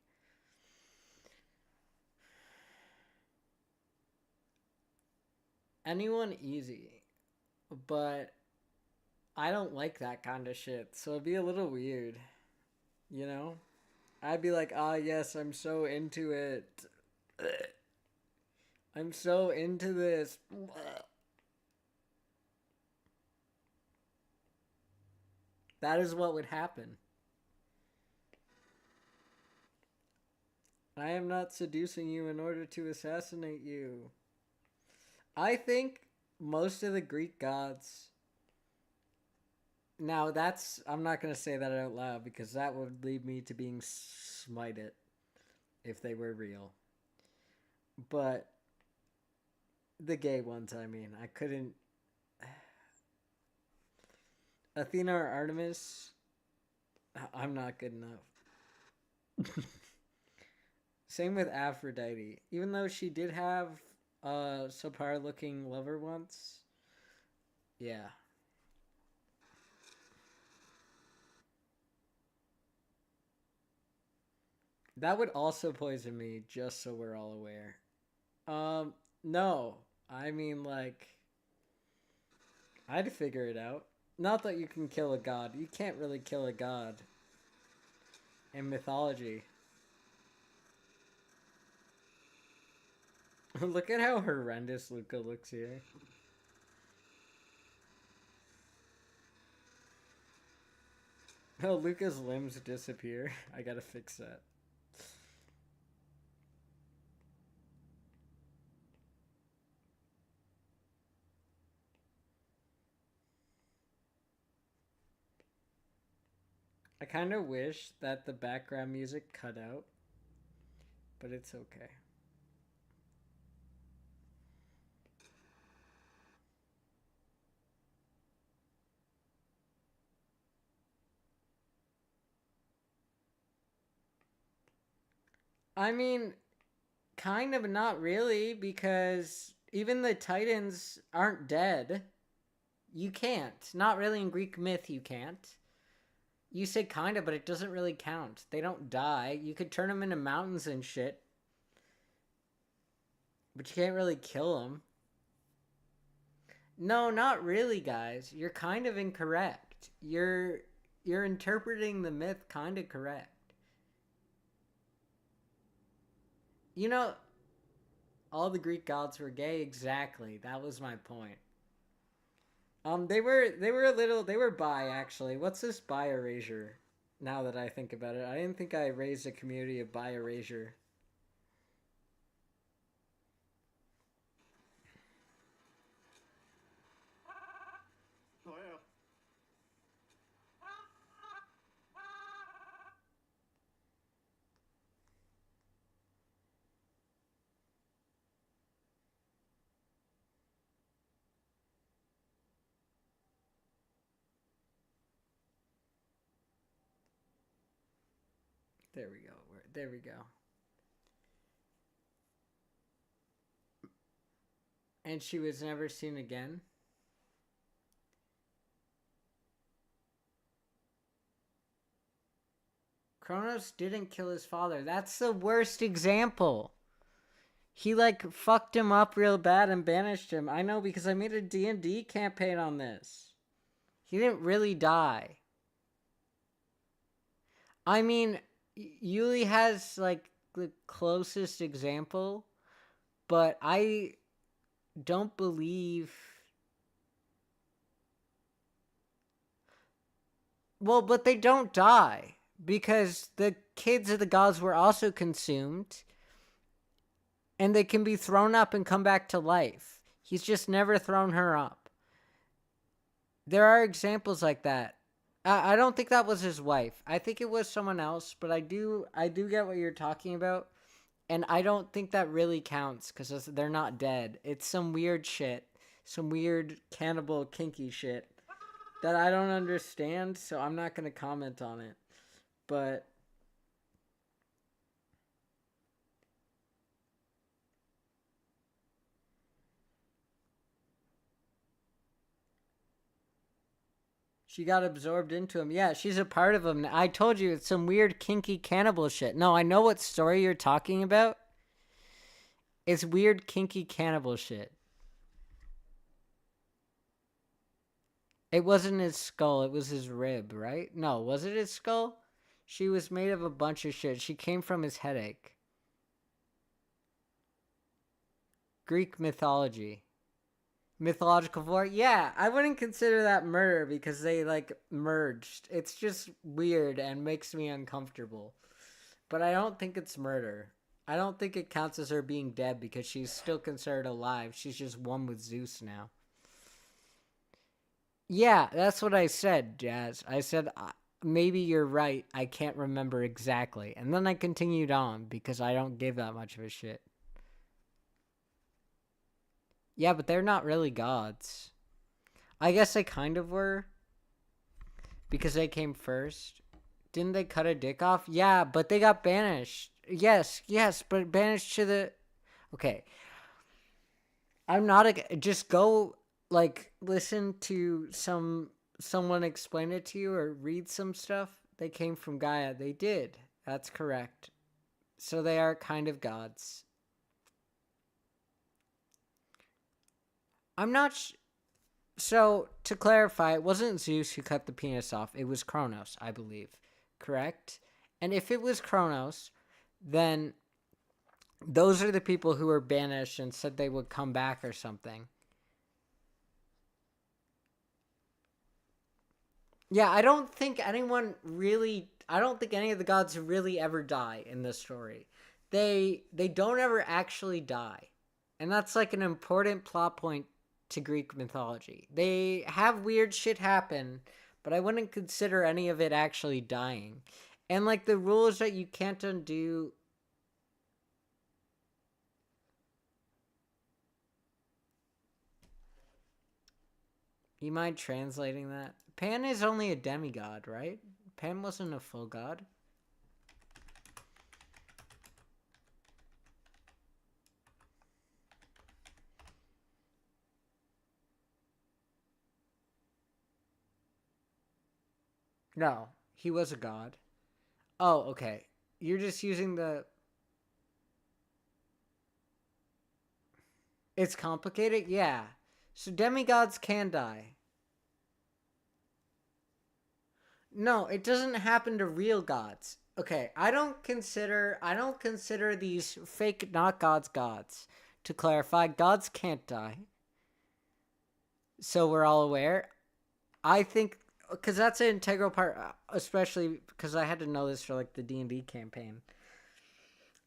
Anyone easy, but I don't like that kind of shit, so it'd be a little weird, you know? I'd be like, ah, yes, I'm so into it. I'm so into this. That is what would happen. I am not seducing you in order to assassinate you. I think most of the Greek gods. Now, that's. I'm not going to say that out loud because that would lead me to being smited if they were real. But the gay ones, I mean, I couldn't. Athena or Artemis, I'm not good enough. Same with Aphrodite. Even though she did have a subpar looking lover once. Yeah. That would also poison me, just so we're all aware. No. I mean, like, I'd figure it out. Not that you can kill a god. You can't really kill a god in mythology. Look at how horrendous Luca looks here. Oh, Luca's limbs disappear. I gotta fix that. I kind of wish that the background music cut out, but it's okay. I mean, kind of not really, because even the Titans aren't dead. You can't. Not really in Greek myth, you can't. You say kind of, but it doesn't really count. They don't die. You could turn them into mountains and shit, but you can't really kill them. No, not really, guys. You're kind of incorrect. You're interpreting the myth kind of correct. You know, all the Greek gods were gay. Exactly. That was my point. They were a little they were bi actually. What's this bi erasure? Now that I think about it, I didn't think I raised a community of bi erasure. Oh, yeah. There we go. There we go. And she was never seen again. Kronos didn't kill his father. That's the worst example. He like fucked him up real bad and banished him. I know because I made a D&D campaign on this. He didn't really die. I mean, Yuli has like the closest example, but I don't believe. Well, but they don't die because the kids of the gods were also consumed and they can be thrown up and come back to life. He's just never thrown her up. There are examples like that. I don't think that was his wife. I think it was someone else, but I do get what you're talking about. And I don't think that really counts because they're not dead. It's some weird shit. Some weird cannibal kinky shit that I don't understand, so I'm not going to comment on it. But She got absorbed into him. Yeah, she's a part of him. I told you it's some weird kinky cannibal shit. No, I know what story you're talking about. It's weird kinky cannibal shit. It wasn't his skull, it was his rib, right? No, was it his skull? She was made of a bunch of shit. She came from his headache. Greek mythology. Mythological war? Yeah, I wouldn't consider that murder because they like merged. It's just weird and makes me uncomfortable. But I don't think it's murder. I don't think it counts as her being dead because she's still considered alive. She's just one with Zeus now. Yeah, that's what I said, Jazz. I said, maybe you're right. I can't remember exactly. And then I continued on because I don't give that much of a shit. Yeah, but they're not really gods. I guess they kind of were because they came first. Didn't they cut a dick off? Yeah, but they got banished. Yes, but banished to the... Okay. I'm not a... Just go... Like, listen to someone explain it to you or read some stuff. They came from Gaia. They did. That's correct. So they are kind of gods. I'm not... So, to clarify, it wasn't Zeus who cut the penis off. It was Kronos, I believe. Correct? And if it was Kronos, then those are the people who were banished and said they would come back or something. Yeah, I don't think any of the gods really ever die in this story. They don't ever actually die. And that's like an important plot point to Greek mythology. They have weird shit happen, but I wouldn't consider any of it actually dying. And like the rules that you can't undo. You mind translating that? Pan is only a demigod, right? Pan wasn't a full god. No, he was a god. Oh, okay. You're just using the... It's complicated? Yeah. So demigods can die. No, it doesn't happen to real gods. Okay, I don't consider these fake not gods gods. To clarify, gods can't die. So we're all aware. I think because that's an integral part, especially because I had to know this for like the D&D campaign.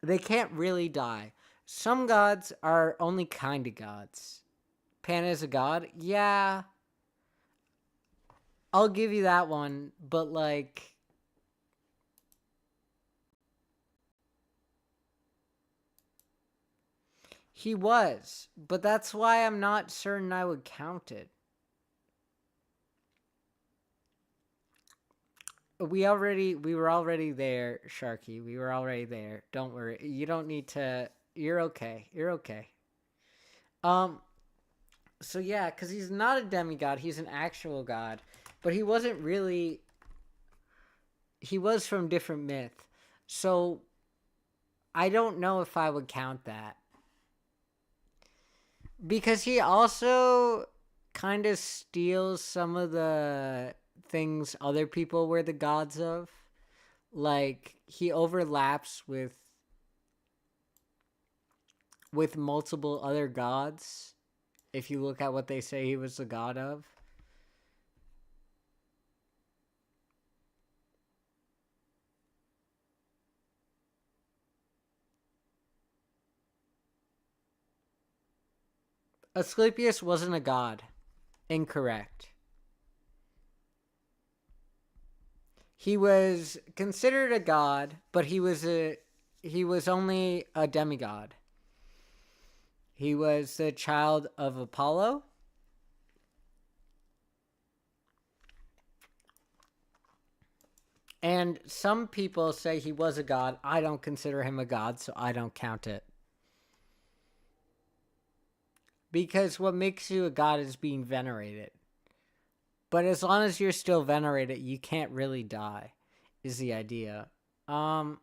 They can't really die. Some gods are only kind of gods. Pan is a god? Yeah. I'll give you that one, but like... He was, but that's why I'm not certain I would count it. We were already there, Sharky. We were already there. Don't worry. You don't need to... You're okay. You're okay. So yeah, because he's not a demigod. He's an actual god. But he wasn't really... He was from different myth. So I don't know if I would count that. Because he also kind of steals some of the things other people were the gods of. Like, he overlaps with multiple other gods. If you look at what they say he was the god of. Asclepius wasn't a god. Incorrect. He was considered a god, but he was only a demigod. He was the child of Apollo. And some people say he was a god. I don't consider him a god, so I don't count it. Because what makes you a god is being venerated. But as long as you're still venerated, you can't really die, is the idea. Um,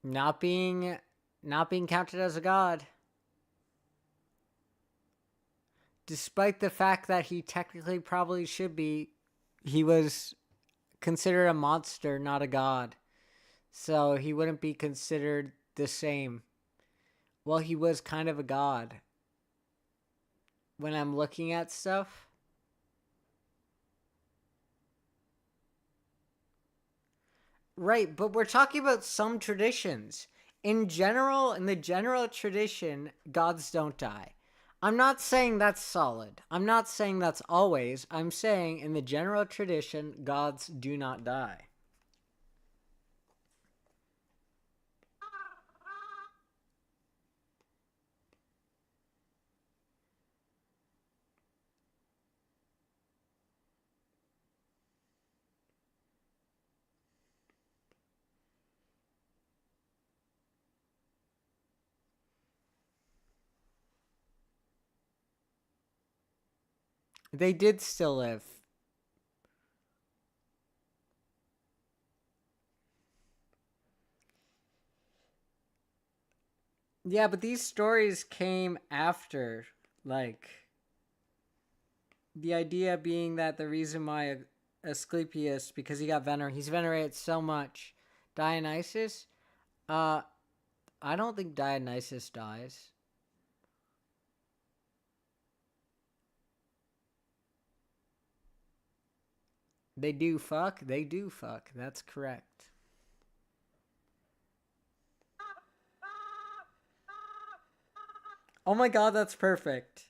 not being not being counted as a god, despite the fact that he technically probably should be. He was considered a monster, not a god, so he wouldn't be considered the same. Well, he was kind of a god when I'm looking at stuff. Right, but we're talking about some traditions. In general, in the general tradition, gods don't die. I'm not saying that's solid. I'm not saying that's always. I'm saying in the general tradition, gods do not die. They did still live. Yeah, but these stories came after. Like, the idea being that the reason why Asclepius, because he got he's venerated so much. Dionysus, uh, I don't think Dionysus dies. They do fuck. They do fuck. That's correct. Oh my god, that's perfect.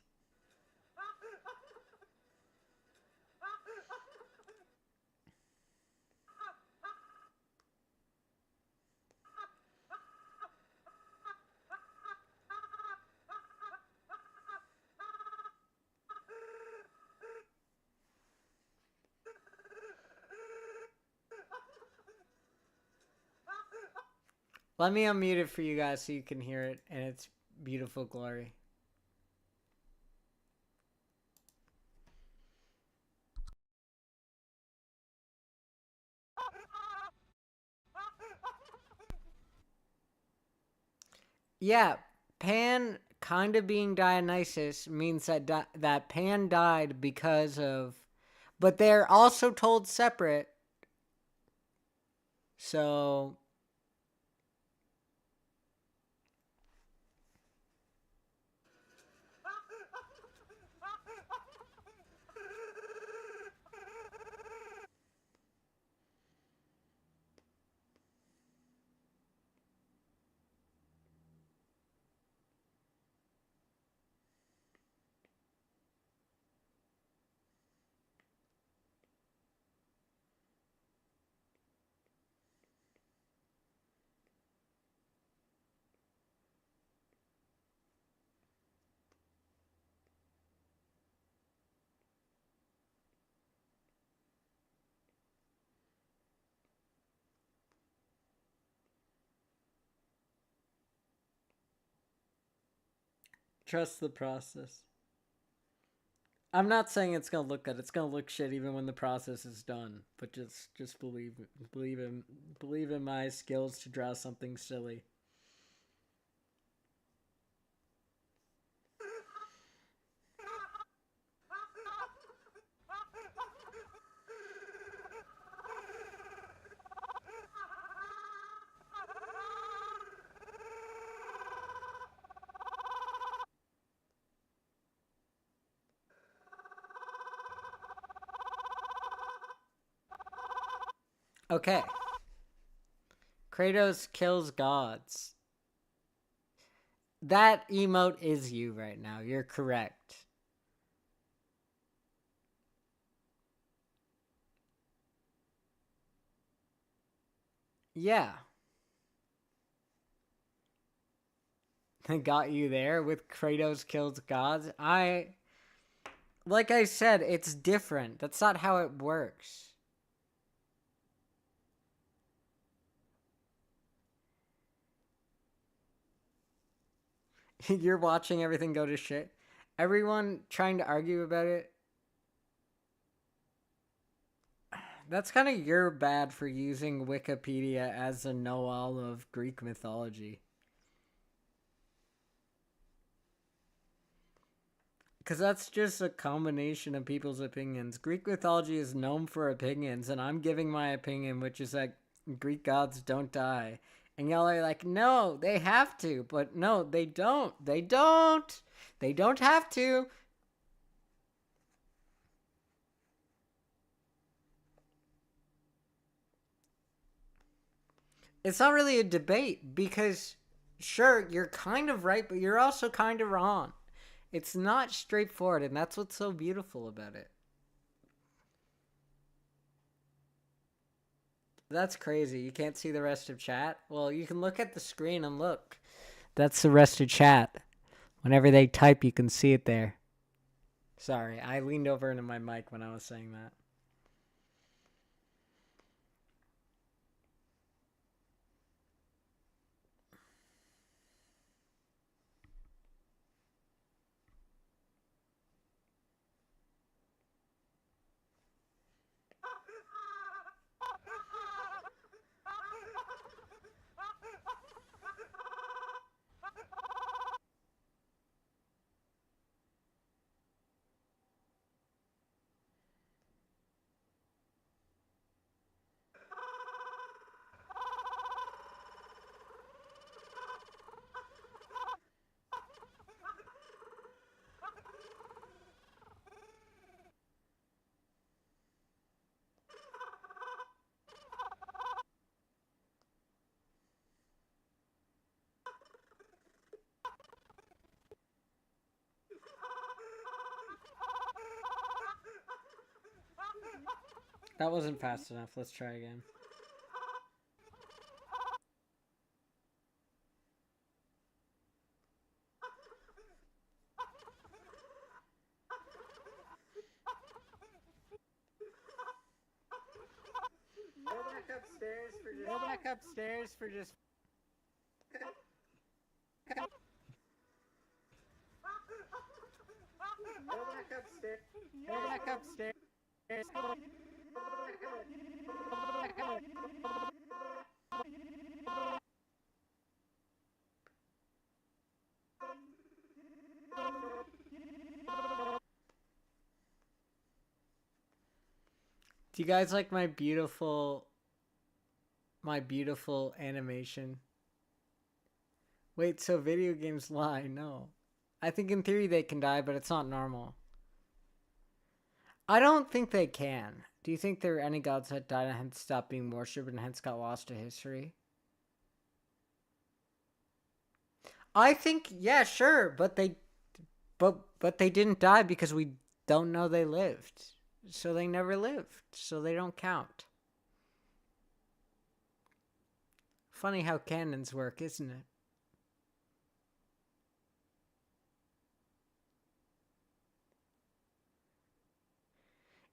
Let me unmute it for you guys so you can hear it in its beautiful glory. Yeah, Pan kind of being Dionysus means that that Pan died because of, but they're also told separate. So trust the process. I'm not saying it's gonna look good. It's gonna look shit even when the process is done. But just believe in my skills to draw something silly. Okay. Kratos kills gods. That emote is you right now. You're correct. Yeah. I got you there with Kratos kills gods. Like I said, it's different. That's not how it works. You're watching everything go to shit. Everyone trying to argue about it. That's kind of your bad for using Wikipedia as a know-all of Greek mythology. Because that's just a combination of people's opinions. Greek mythology is known for opinions, and I'm giving my opinion, which is that Greek gods don't die. And y'all are like, no, they have to. But no, they don't. They don't. They don't have to. It's not really a debate because, sure, you're kind of right, but you're also kind of wrong. It's not straightforward, and that's what's so beautiful about it. That's crazy. You can't see the rest of chat? Well, you can look at the screen and look. That's the rest of chat. Whenever they type, you can see it there. Sorry, I leaned over into my mic when I was saying that. That wasn't fast enough. Let's try again. Go back upstairs for just. Go back upstairs for just. Go back upstairs. Go back upstairs. Do you guys like my beautiful animation? Wait, so video games lie? No. I think in theory they can die, but it's not normal. I don't think they can. Do you think there are any gods that died and hence stopped being worshipped and hence got lost to history? I think yeah, sure, but they didn't die because we don't know they lived. So they never lived. So they don't count. Funny how canons work, isn't it?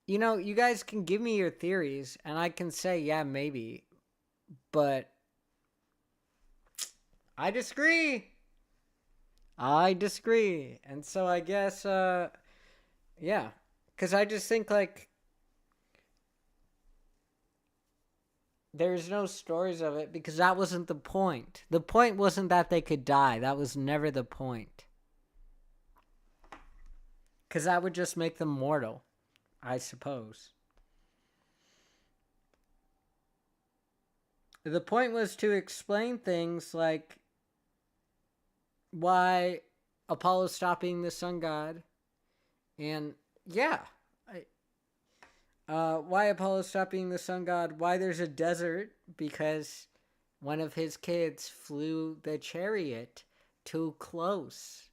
You know, you guys can give me your theories and I can say, yeah, maybe. But I disagree. I disagree. And so I guess, yeah. Because I just think, like, there's no stories of it because that wasn't the point. The point wasn't that they could die. That was never the point. Because that would just make them mortal, I suppose. The point was to explain things like why Apollo stopped being the sun god, and yeah, why Apollo stopped being the sun god, why there's a desert, because one of his kids flew the chariot too close,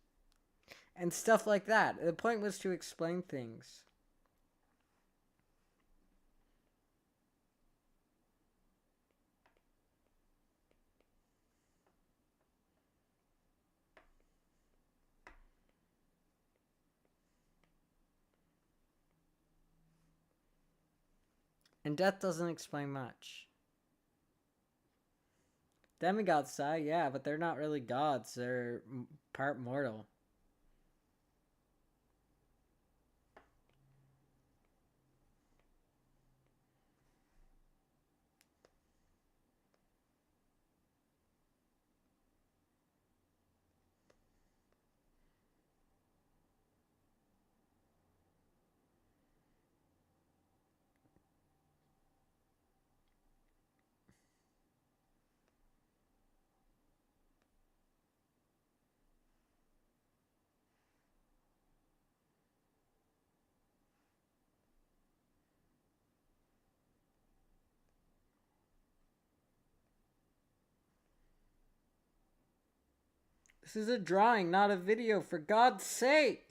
and stuff like that. The point was to explain things. And death doesn't explain much. Demigods die, yeah, but they're not really gods. They're part mortal. This is a drawing, not a video, for God's sake!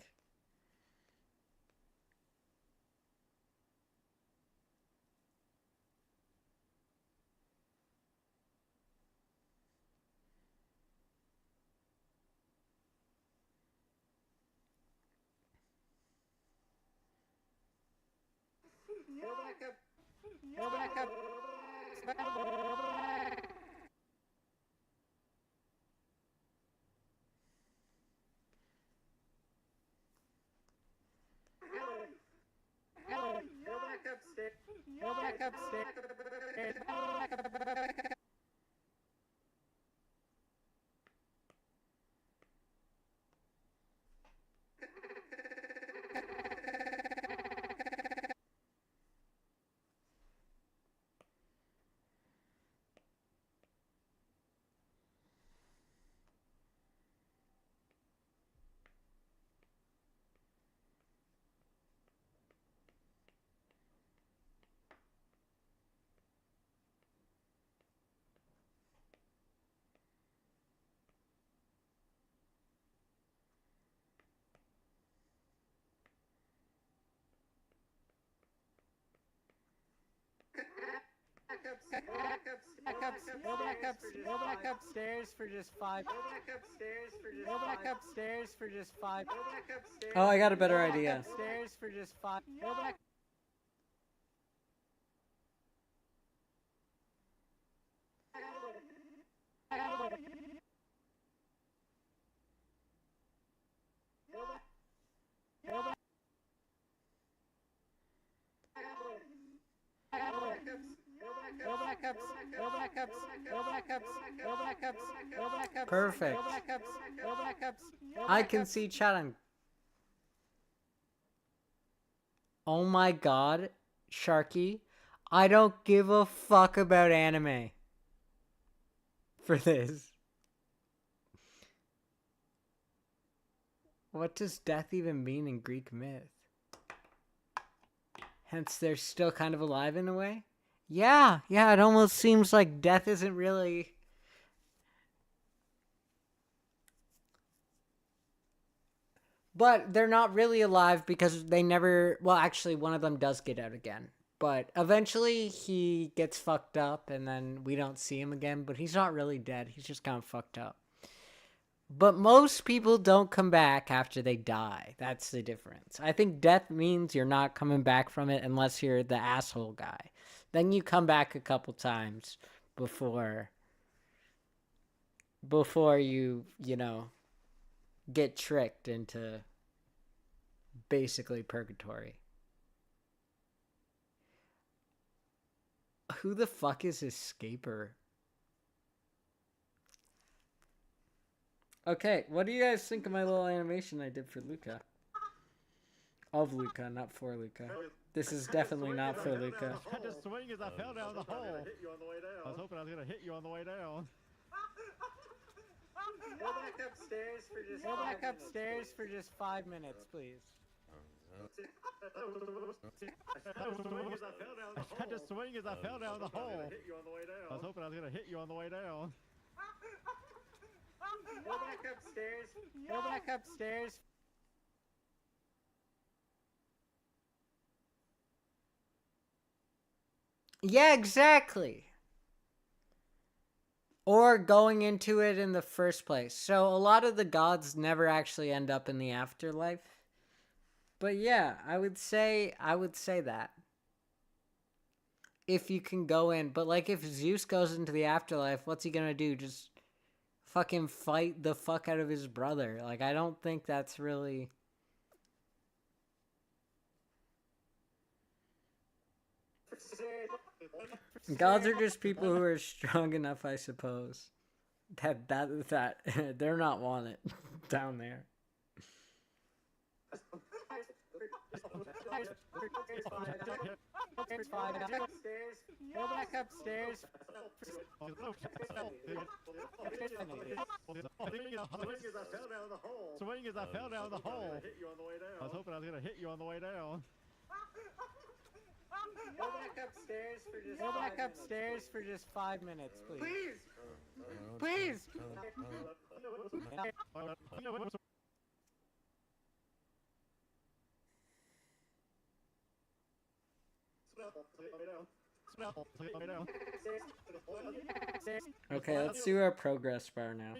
Go back up! Go back upstairs! Go back upstairs! Go back upstairs for just 5. Go back upstairs for just 5. Go back upstairs for just 5. Go back upstairs. Oh, I got a better idea. Upstairs for just 5. Go back. Perfect. I can see chat. Oh my god, Sharky. I don't give a fuck about anime for this. What does death even mean in Greek myth? Hence, they're still kind of alive in a way? Yeah, it almost seems like death isn't really... But they're not really alive because they never... Well, actually, one of them does get out again. But eventually, he gets fucked up, and then we don't see him again. But he's not really dead. He's just kind of fucked up. But most people don't come back after they die. That's the difference. I think death means you're not coming back from it unless you're the asshole guy. Then you come back a couple times before you get tricked into basically purgatory. Who the fuck is Escaper? Okay, what do you guys think of my little animation I did for Luca? Of Luca, not for Luca. This is definitely not for Luca. I had to swing as I fell down the hole. I was hoping I was going to hit you on the way down. Go back upstairs for just 5 minutes, please. I had to swing as I fell down the hole. I was hoping I was going to hit you on the way down. Go back upstairs. Go back upstairs. Yeah, exactly. Or going into it in the first place. So a lot of the gods never actually end up in the afterlife. But yeah, I would say that. if you can go in. But like if Zeus goes into the afterlife, what's he gonna do? Just fucking fight the fuck out of his brother. Like I don't think that's really gods are just people who are strong enough, I suppose. That they're not wanted down there. Go back upstairs. Swing as I fell down the hole. I was hoping I was gonna hit you on the way down. Go back upstairs for just 5 minutes, please. Please. Okay, let's do our progress bar now.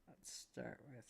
Let's start with.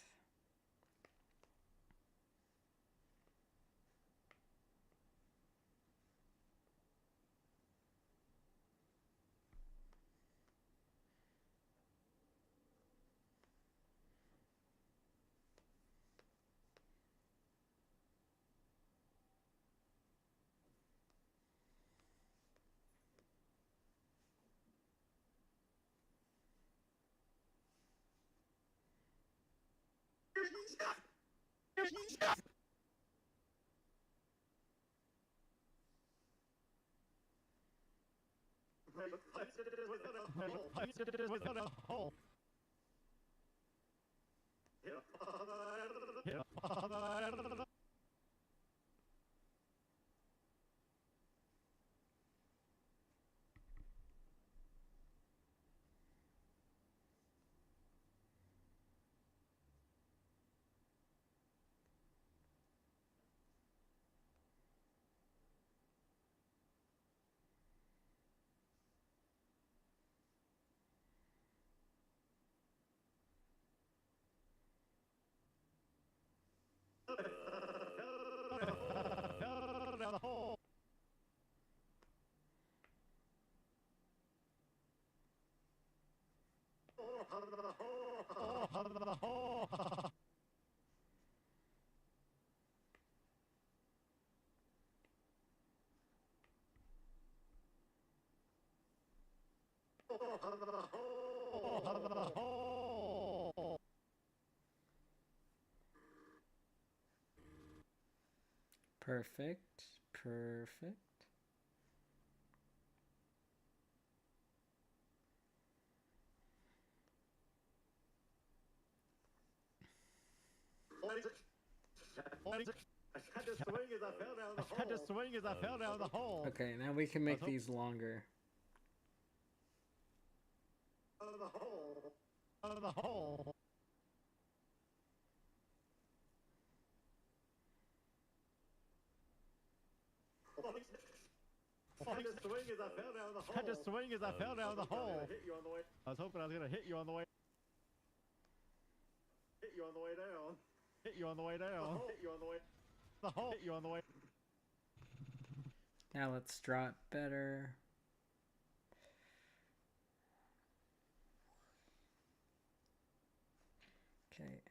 Perfect. Perfect. I had to swing as I fell down the hole. Okay, now we can make these longer. Out of the hole. I had to swing as I fell down the hole. I had to swing as I fell down the hole. I was hoping I was gonna hit you on the way. Hit you on the way down. Hit you on the way down. Hit you on the way. The hole. Hit you on the way. Now let's draw it better. Okay.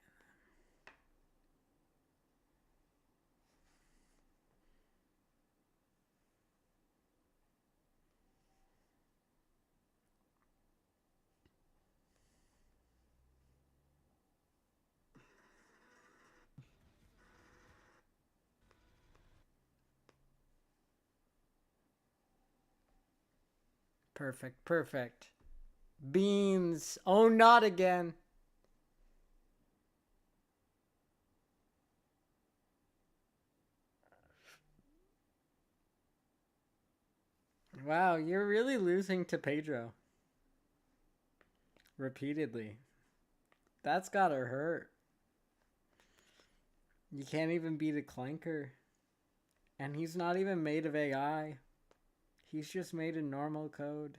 Perfect, perfect. Beans. Oh, not again. Wow, you're really losing to Pedro. Repeatedly. That's gotta hurt. You can't even beat a clanker. And he's not even made of AI. He's just made in normal code.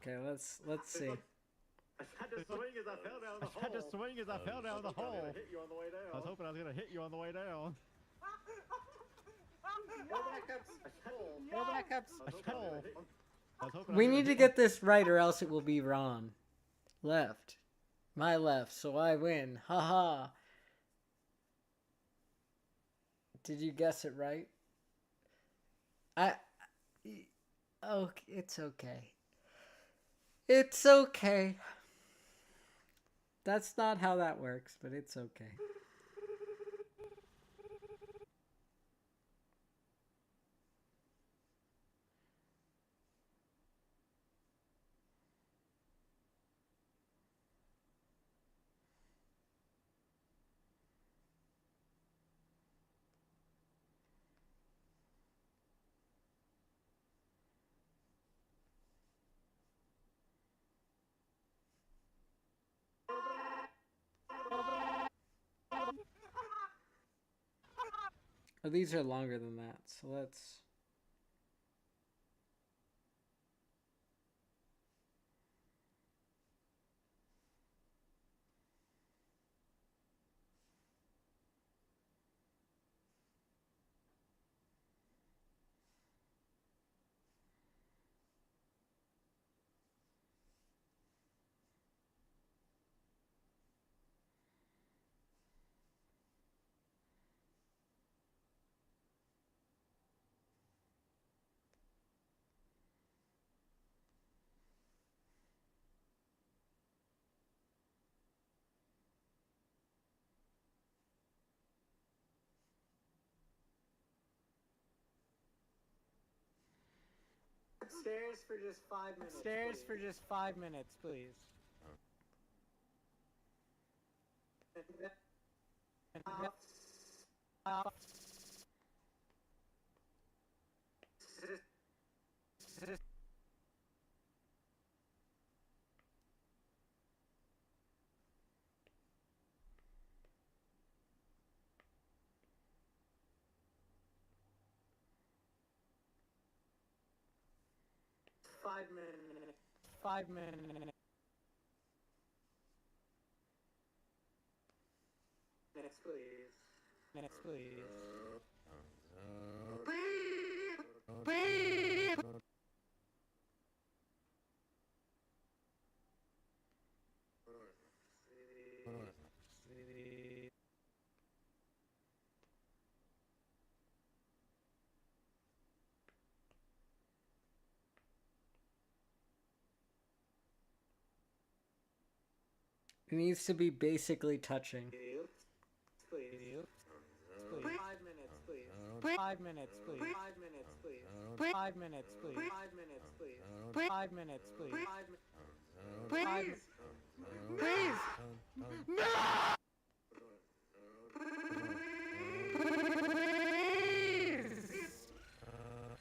Okay, let's see. I had to swing as I fell down the hole. I had to swing as I fell down the hole. Hit you on the way down. I was hoping I was gonna hit you on the way down. Go back up. Go back up. I We need to get this right, or else it will be wrong. Left, my left, so I win. Haha. Did you guess it right? Oh, it's okay. It's okay. That's not how that works, but it's okay. Oh, these are longer than that, so let's... Stairs for just 5 minutes. Stairs for just 5 minutes, please. Five minutes. 5 minutes. Minutes, please. Minutes, please. It needs to be basically touching. Please. 5 minutes, please. 5 minutes, please. 5 minutes, please. 5 minutes, please. 5 minutes, please. 5 minutes, please. 5 minutes,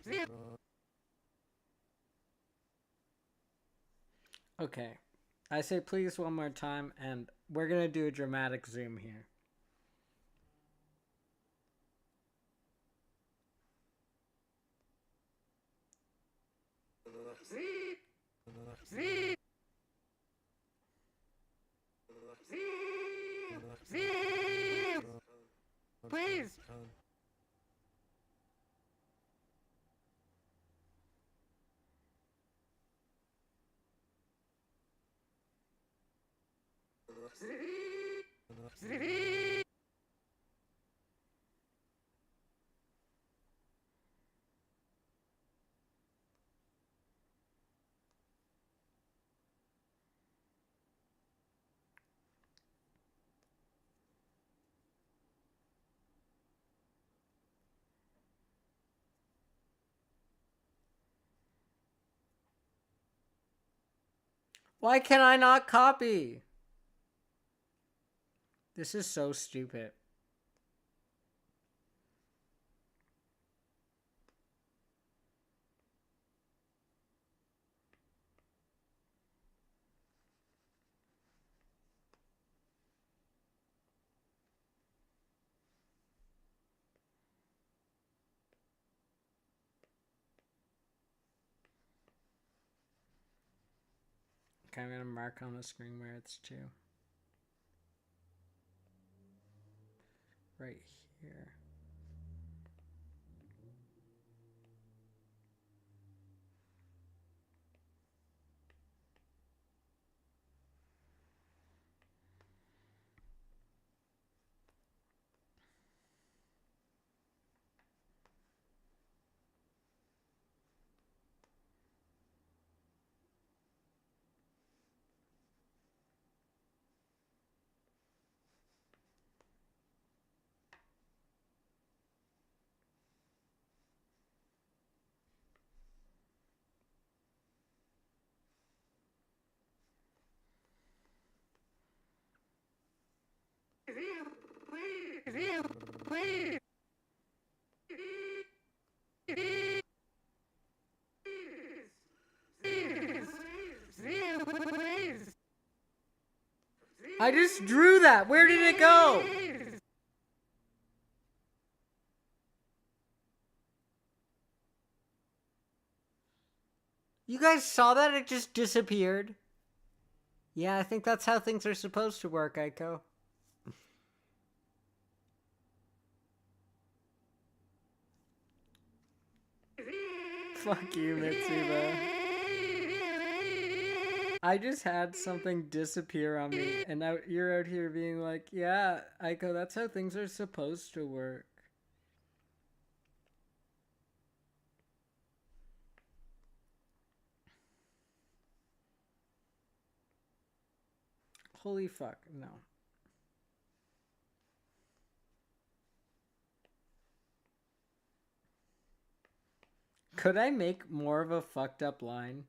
please. Okay. I say please one more time, and we're gonna do a dramatic zoom here. Please. Why can I not copy? This is so stupid. Okay, I'm gonna mark on the screen where it's to. Right here. I just drew that. Where did it go? You guys saw that? It just disappeared. Yeah, I think that's how things are supposed to work, Aiko. Fuck you, Mitsuba. I just had something disappear on me, and now you're out here being like, yeah, Aiko, that's how things are supposed to work. Holy fuck, no. Could I make more of a fucked up line?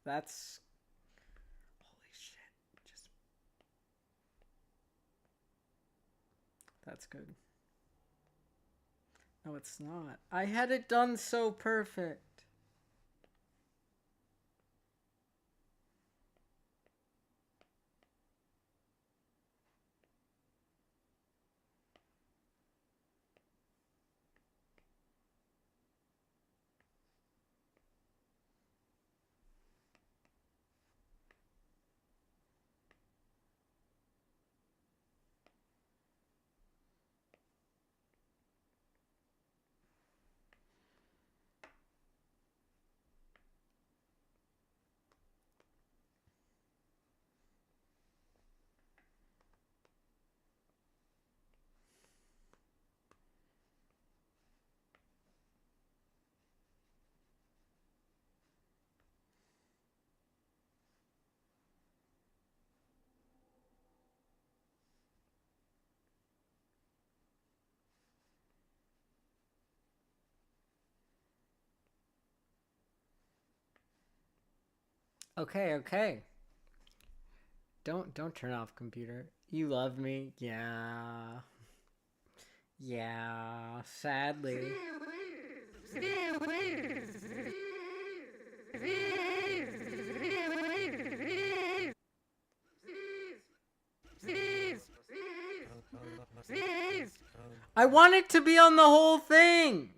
That's... Holy shit. Just... That's good. No, it's not. I had it done so perfect. Okay, okay. Don't turn off, computer. You love me? Yeah. Yeah, sadly. I want it to be on the whole thing.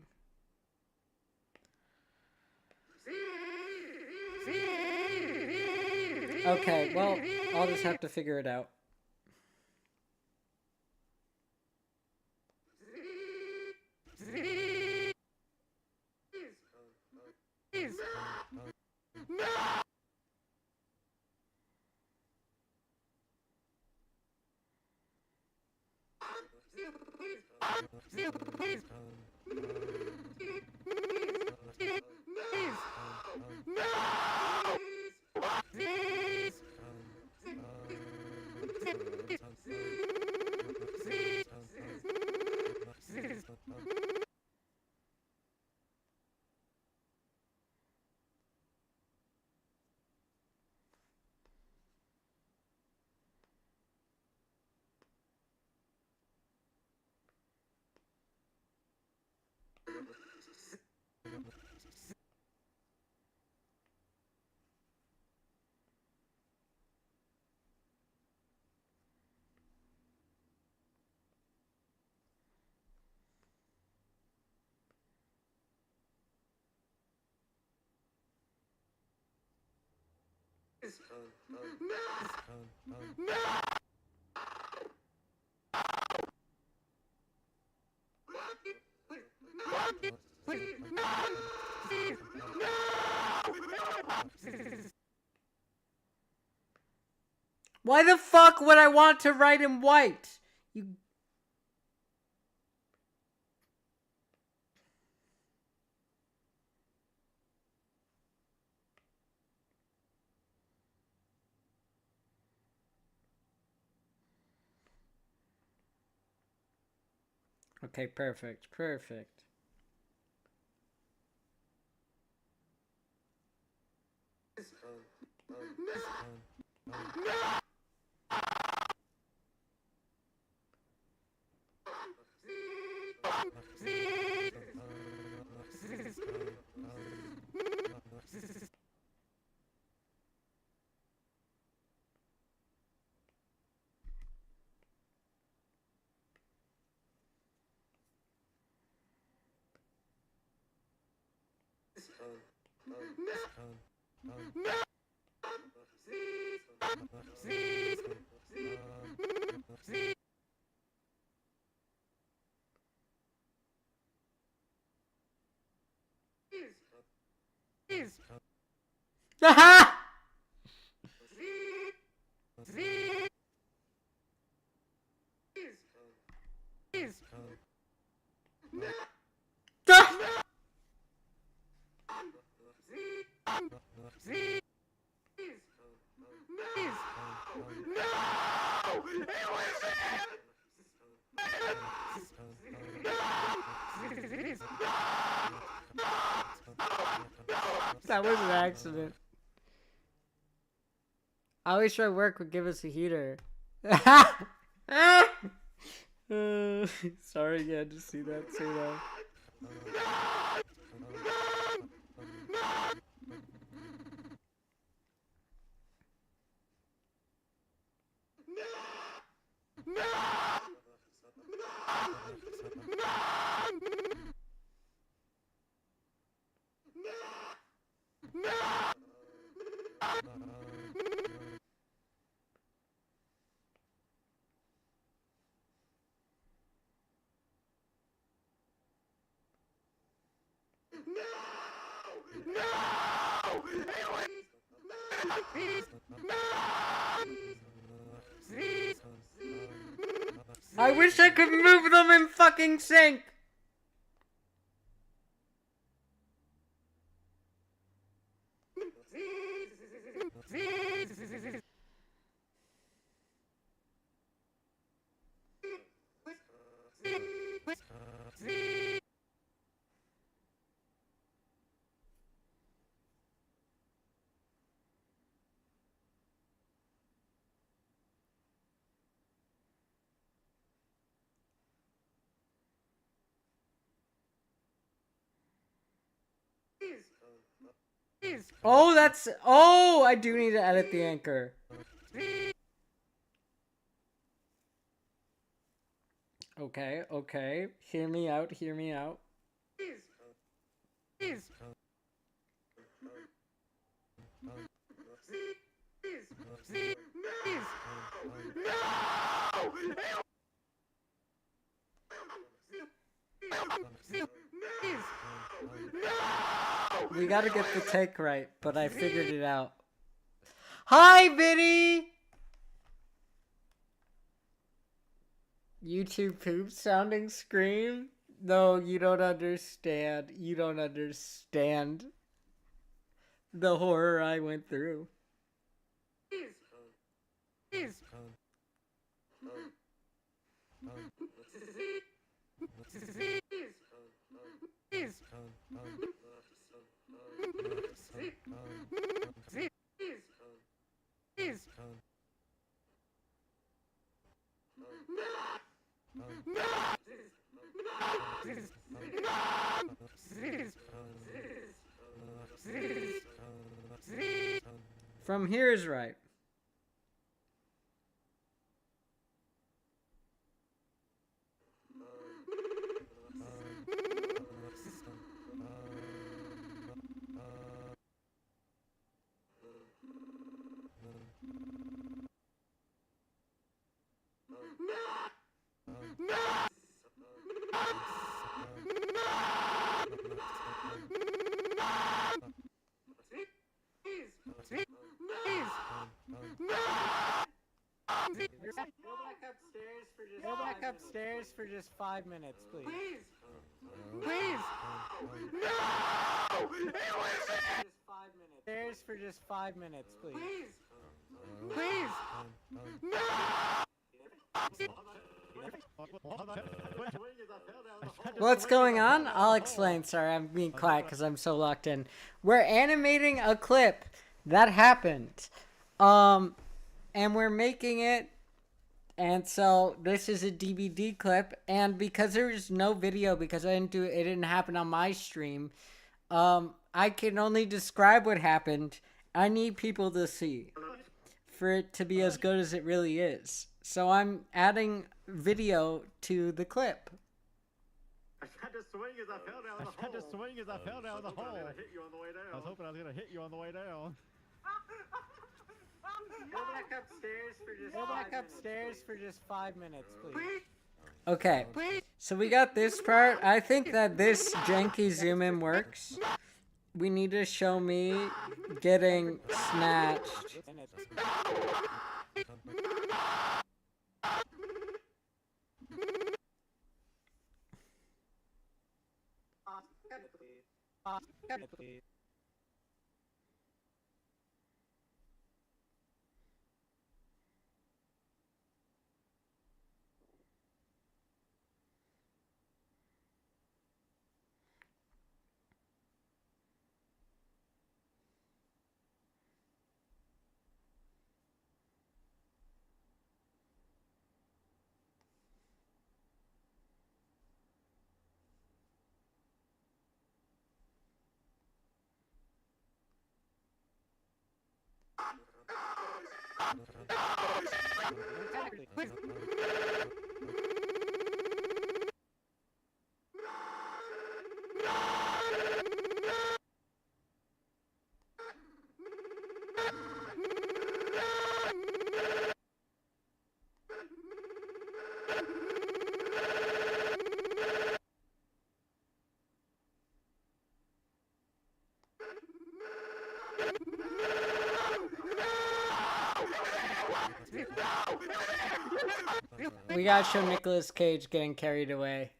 Okay, well, I'll just have to figure it out. Why the fuck would I want to write in white? You. Okay, perfect. Perfect. Aha! That was an accident. I always try work would give us a heater. Sorry, yeah, to see that too, though. I wish I could move them in fucking sync. Oh, that's. Oh, I do need to edit the anchor. Okay, okay. Hear me out, hear me out. We gotta get the take right, but I figured it out. Hi, Biddy! YouTube poop sounding scream? No, you don't understand. You don't understand the horror I went through. From here is right. Go back upstairs for just 5 minutes, please. Please! No! It was there! Just 5 minutes. Stairs for just 5 minutes, please. Please! No! What's going on? I'll explain. Sorry, I'm being quiet because I'm so locked in. We're animating a clip that happened. And we're making it. And so this is a DVD clip. And because there's no video, because I didn't do it, it didn't happen on my stream. I can only describe what happened. I need people to see for it to be as good as it really is. So I'm adding video to the clip. I tried to swing as I fell down the hole. I was hoping I was going to hit you on the way down. Go back upstairs for just 5 minutes, please. Okay, so we got this part. I think that this janky zoom in works. We need to show me getting snatched. We gotta show Nicolas Cage getting carried away.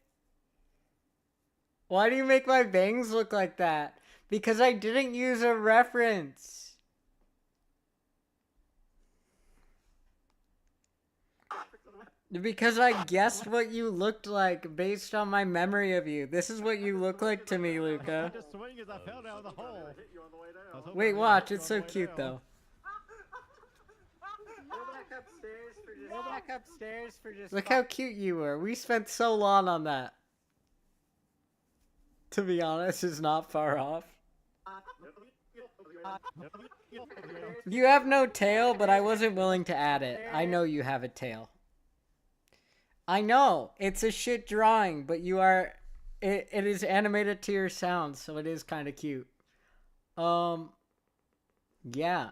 Why do you make my bangs look like that? Because I didn't use a reference. Because I guessed what you looked like based on my memory of you. This is what you look like to me, Luca. Wait, watch. It's so cute, though. Go back upstairs for just... Look how cute you were. We spent so long on that. To be honest, it's not far off. You have no tail, but I wasn't willing to add it. I know you have a tail. I know. It's a shit drawing, but you are... It is animated to your sound, so it is kind of cute. Yeah.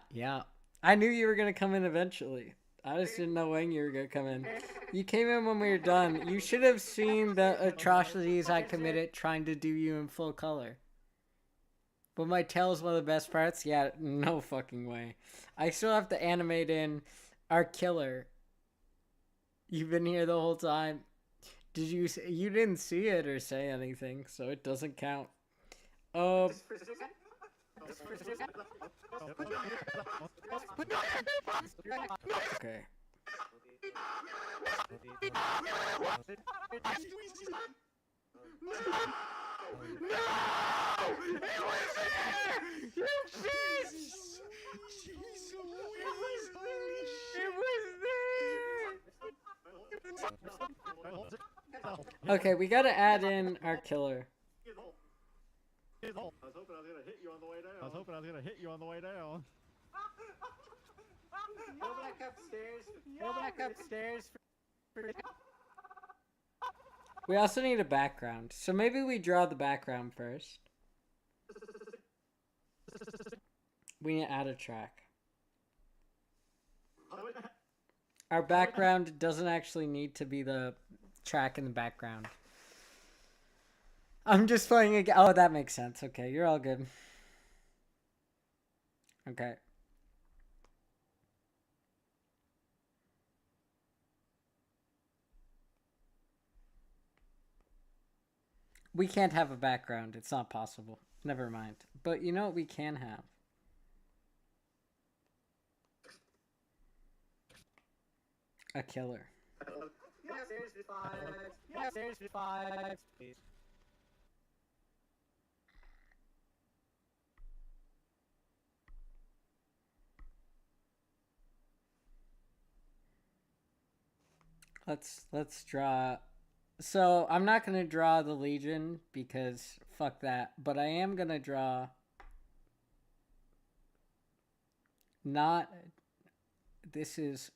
I knew you were going to come in eventually. I just didn't know when you were going to come in. You came in when we were done. You should have seen the atrocities I committed trying to do you in full color. But my tail is one of the best parts? Yeah, no fucking way. I still have to animate in our killer. You've been here the whole time. You didn't see it or say anything, so it doesn't count. Okay. Okay, we gotta add in our killer. I was hoping I was going to hit you on the way down. Go back upstairs. We also need a background, so maybe we draw the background first. We need to add a track. Our background doesn't actually need to be the track in the background. I'm just playing again. Oh, that makes sense. Okay, you're all good. Okay. We can't have a background. It's not possible. Never mind. But you know what we can have? A killer. Yes, there's the five. Yes, there's the five. Please. Let's draw. So I'm not gonna draw the Legion because fuck that. But I am gonna draw. Not. This is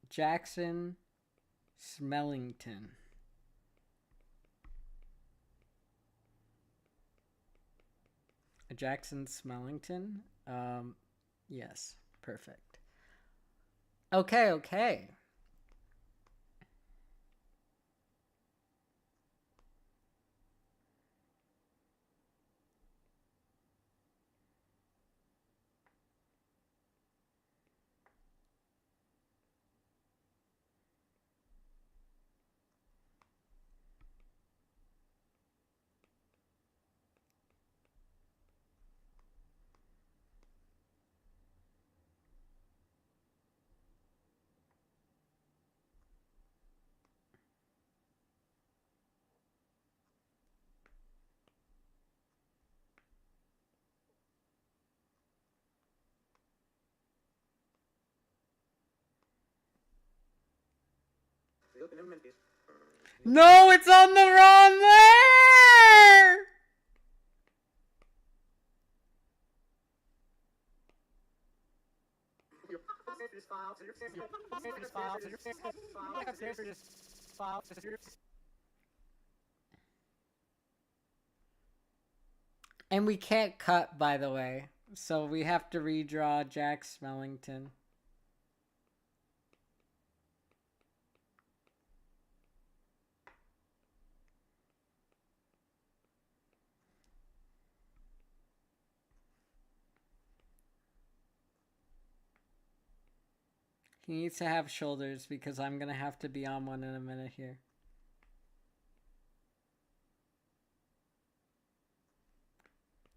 Jackson Smellington. Jackson Smellington. Yes, perfect. Okay. No, it's on the wrong layer! And we can't cut, by the way. So we have to redraw Jack Smellington. He needs to have shoulders because I'm going to have to be on one in a minute here.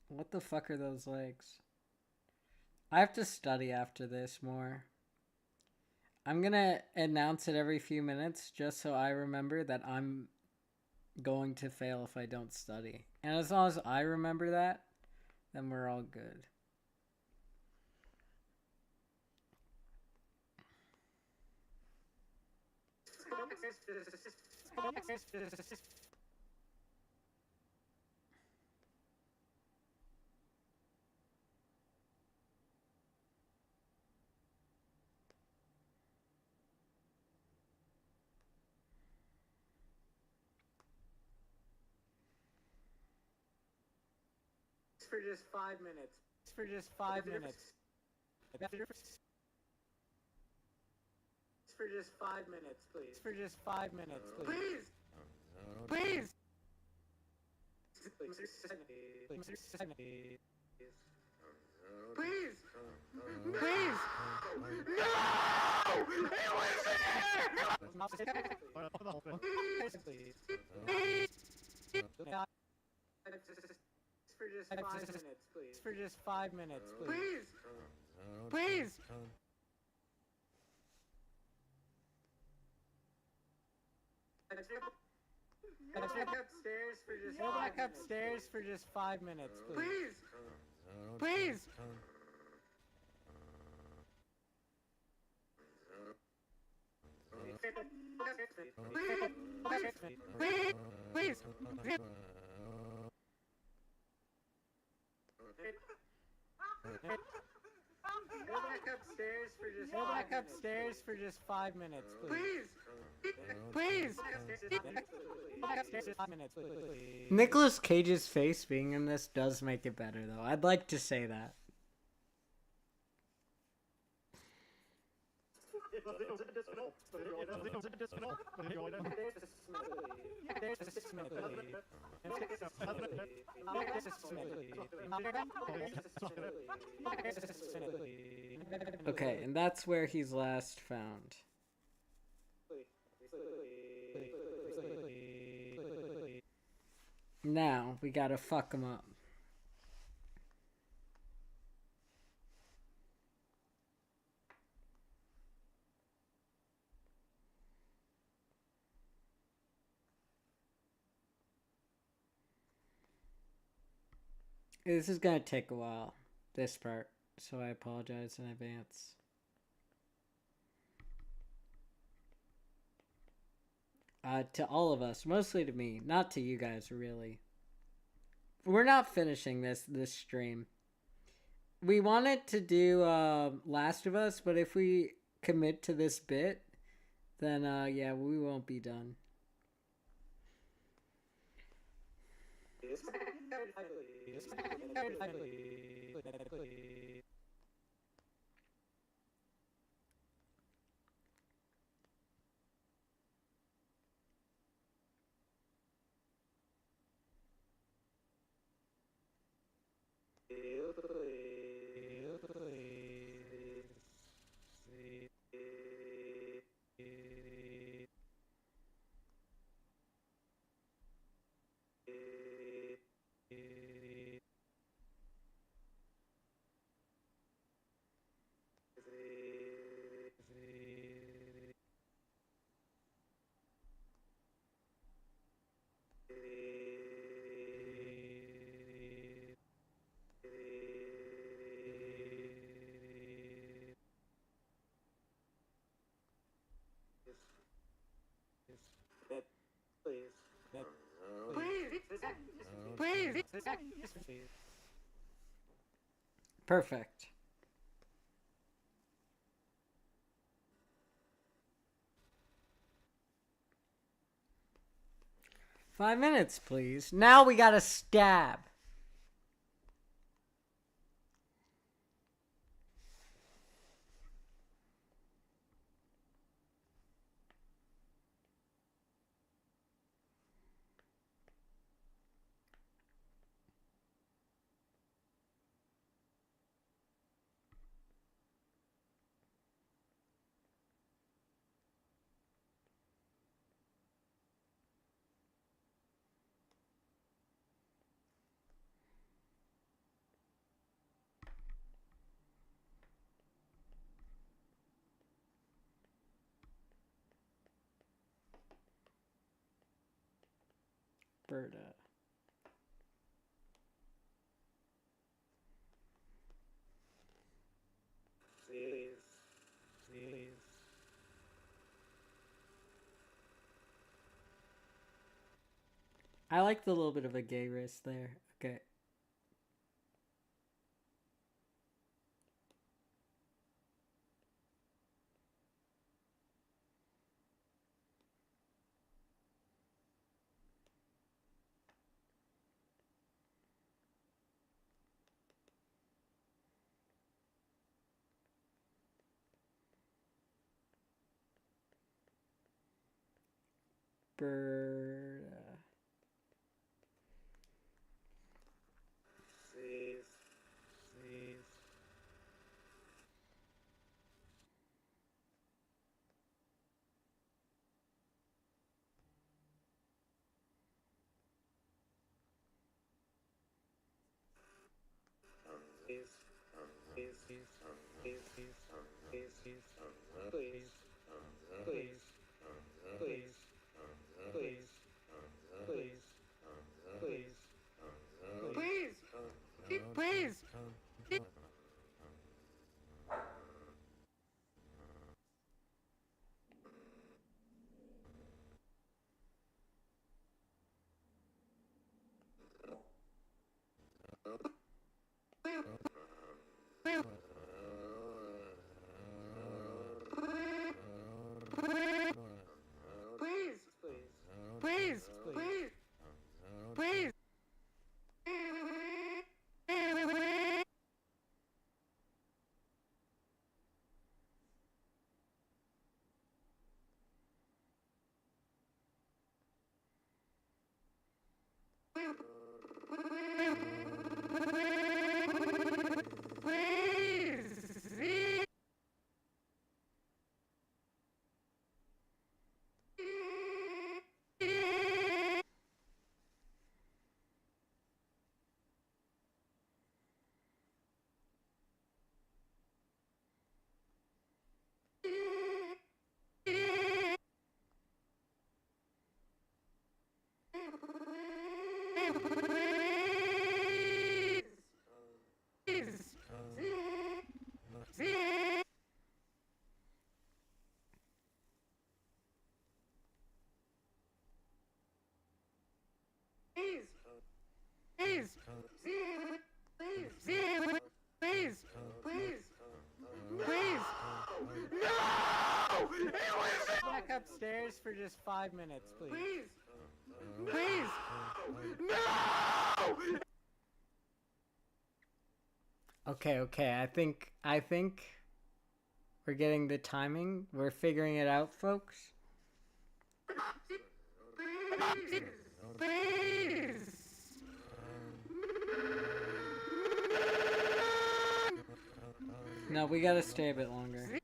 What the fuck are those legs? I have to study after this more. I'm going to announce it every few minutes just so I remember that I'm going to fail if I don't study. And as long as I remember that, then we're all good. For just 5 minutes. For just 5 minutes. For just 5 minutes, please. For just 5 minutes, please. Please! Please! Please! Please! No! It was there! Please! For just 5 minutes, please. For just 5 minutes, please. Please! Go back upstairs for just Go back upstairs for just 5 minutes, please. Please! Please! Go back upstairs for just Go back upstairs for just 5 minutes, please. Please! Nicolas Cage's face being in this does make it better, though. I'd like to say that. Okay, and that's where he's last found. Now we gotta fuck them up. This is gonna take a while, this part, so I apologize in advance. To all of us, mostly to me, not to you guys, really. We're not finishing this stream. We wanted to do Last of Us, but if we commit to this bit, then yeah, we won't be done. Perfect. Five minutes, please. Now we gotta stab. Berta. I like the little bit of a gay wrist there. Okay. Berta. Back upstairs for just 5 minutes, please. Okay. I think we're getting the timing. We're figuring it out, folks. No, we gotta stay a bit longer.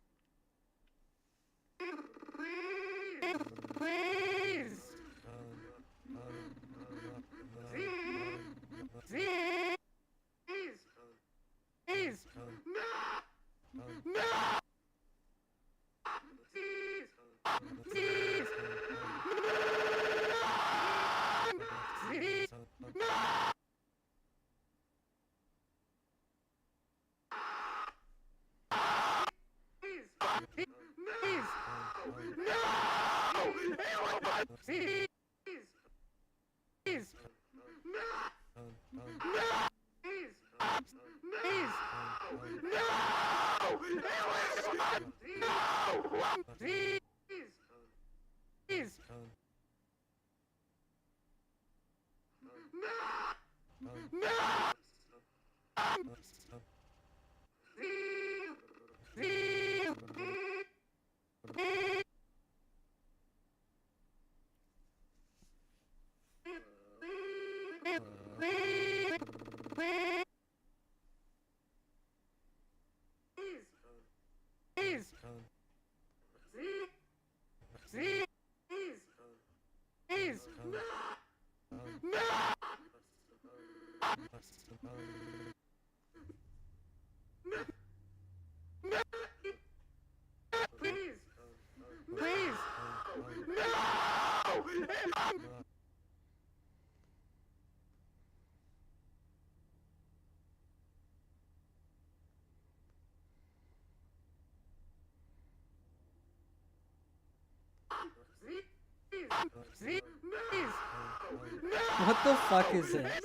What the fuck is this?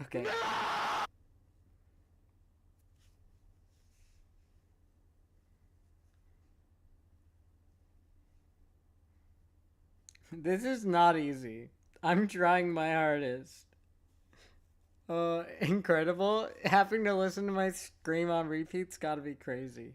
Okay. This is not easy. I'm trying my hardest. Incredible. Having to listen to my scream on repeat's gotta be crazy.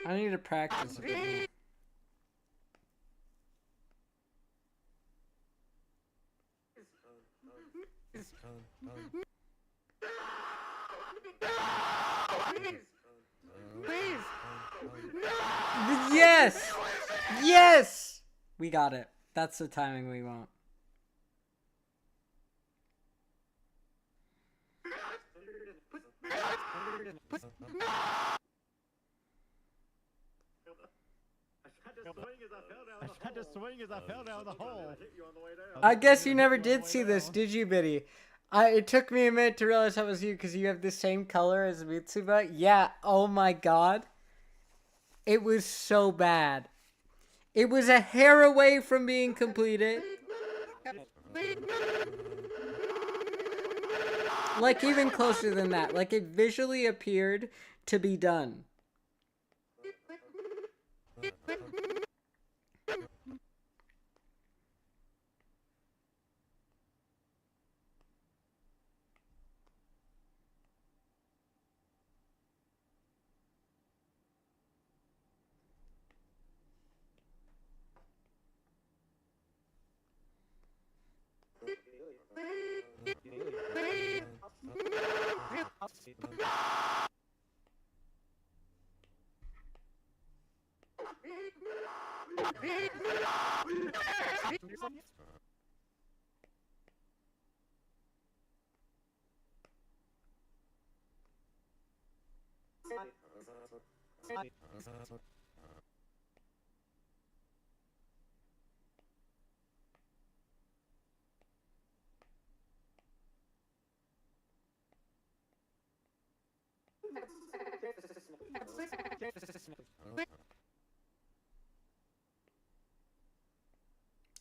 I need to practice a bit more. Yes! Yes! We got it. That's the timing we want. I tried to swing as I fell down the hole. I guess you never did see this, did you, Biddy? It took me a minute to realize that was you because you have the same color as Mitsuba. Yeah, oh my god. It was so bad. It was a hair away from being completed. Like, even closer than that. Like, it visually appeared to be done.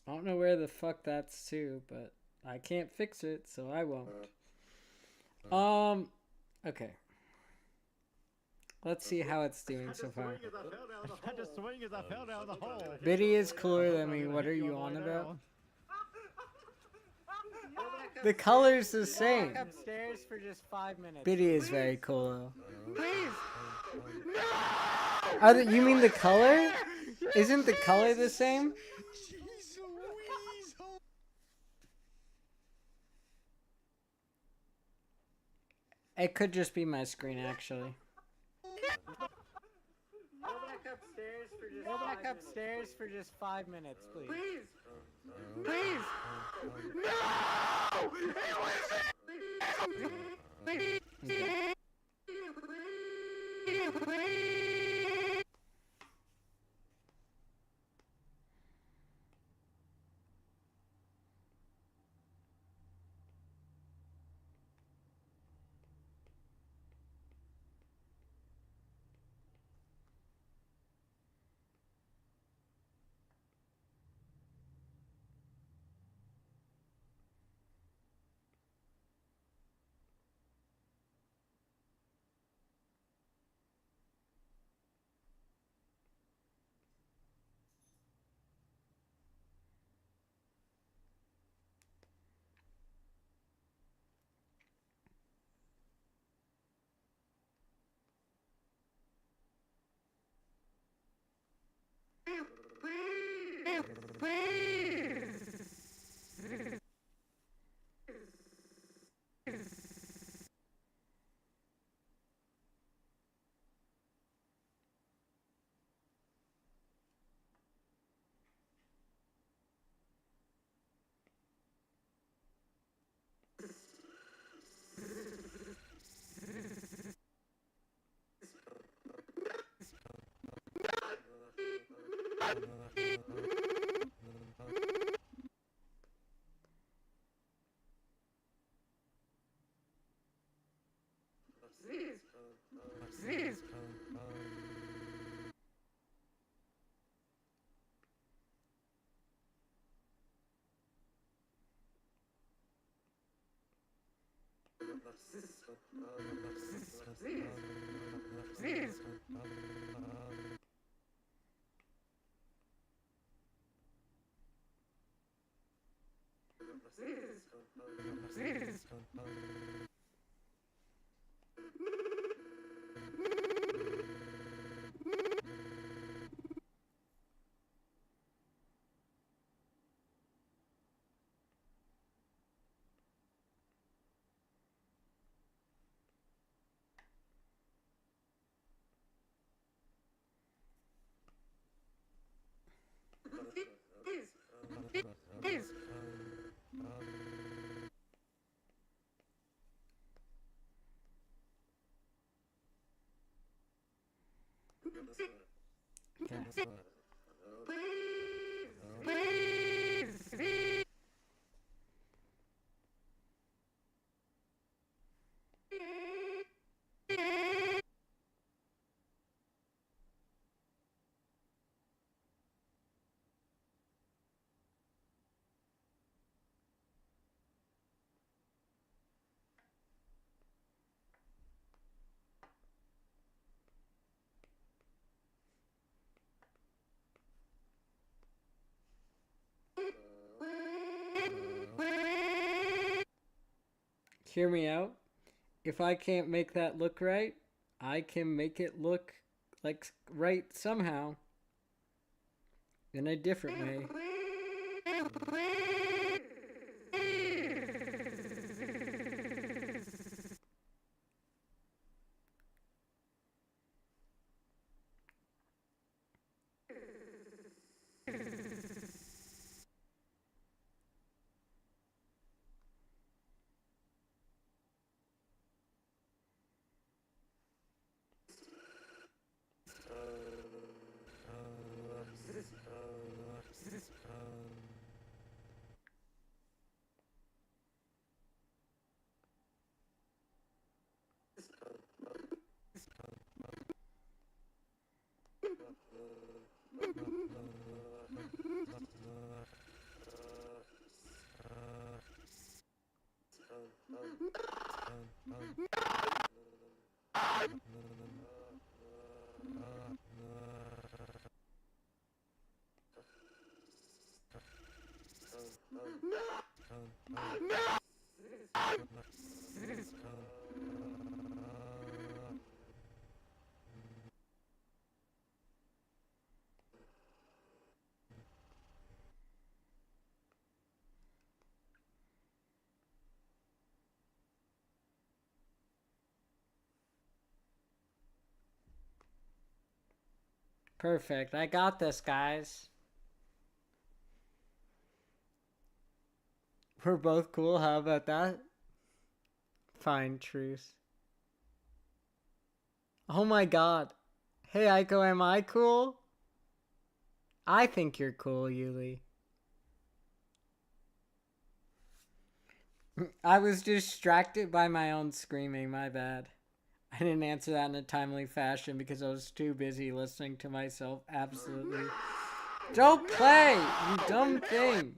I don't know where the fuck that's to, but I can't fix it, so I won't. Okay. Let's see how it's doing so far. I had to swing as I fell down the hole. Biddy is cooler than me. What are you on about? The color's the same. Upstairs for just 5 minutes. Biddy is very cool though. Please. You mean the color? Isn't the color the same? It could just be my screen, actually. Go back upstairs for just 5 minutes, please. Please! No! Okay. Hear me out. If I can't make that look right, I can make it look like right somehow. In a different way. Perfect. I got this, guys. We're both cool. How about that? Fine, truce. Oh my god. Hey, Aiko, am I cool? I think you're cool, Yuli. I was distracted by my own screaming, my bad. I didn't answer that in a timely fashion because I was too busy listening to myself absolutely. Don't play, you dumb thing.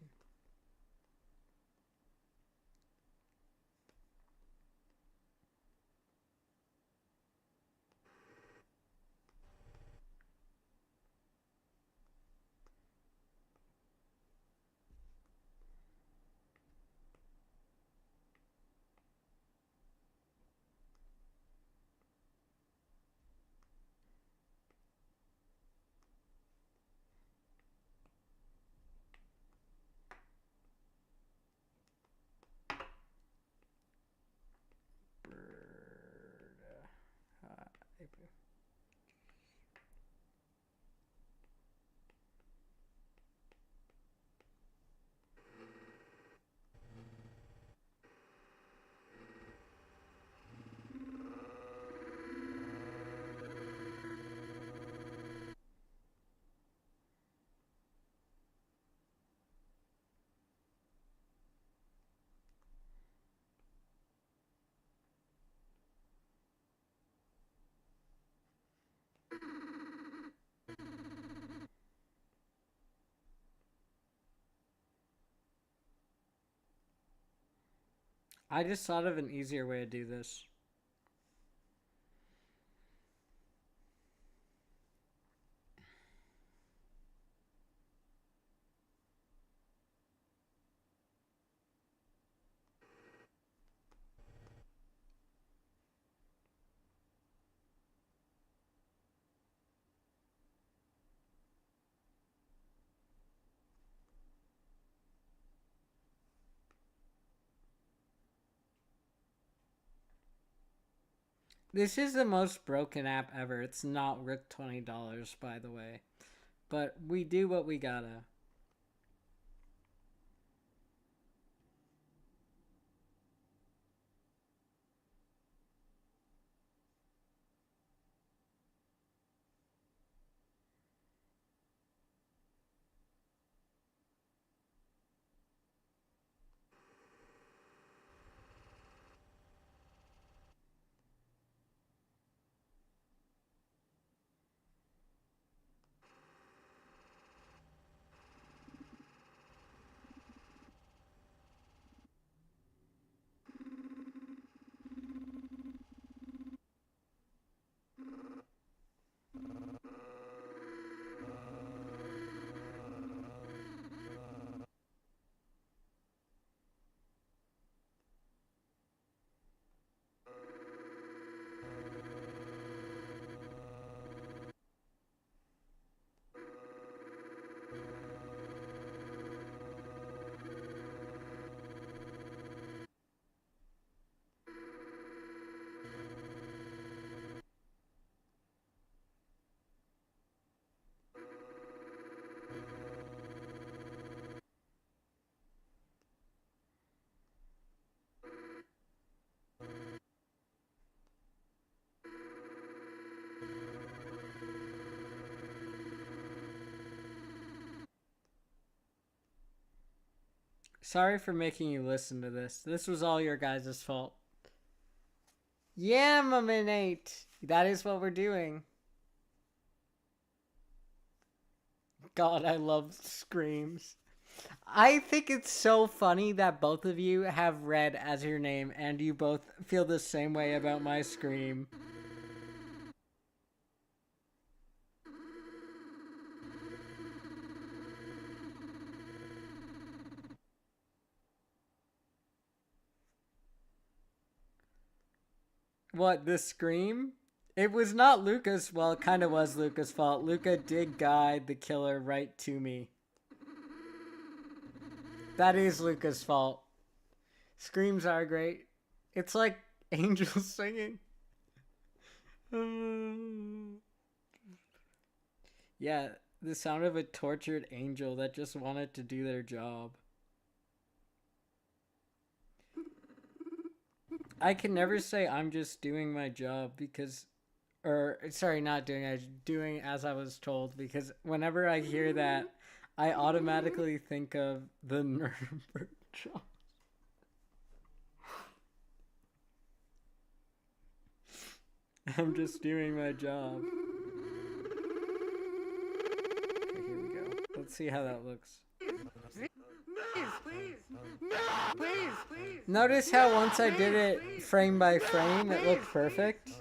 I just thought of an easier way to do this. This is the most broken app ever. It's not worth $20, by the way. But we do what we gotta. Sorry for making you listen to this. This was all your guys' fault. Yeah, Maminate. That is what we're doing. God, I love screams. I think it's so funny that both of you have red as your name and you both feel the same way about my scream. What, the scream? It was not Luca's, well, it kind of was Luca's fault. Luca did guide the killer right to me. That is Luca's fault. Screams are great. It's like angels singing. Yeah, the sound of a tortured angel that just wanted to do their job. I can never say I'm just doing my job because, or sorry, not doing, I doing as I was told, because whenever I hear that, I automatically think of the Nuremberg trial. I'm just doing my job. Okay, here we go. Let's see how that looks. Notice how once I did it frame by frame, it looked perfect.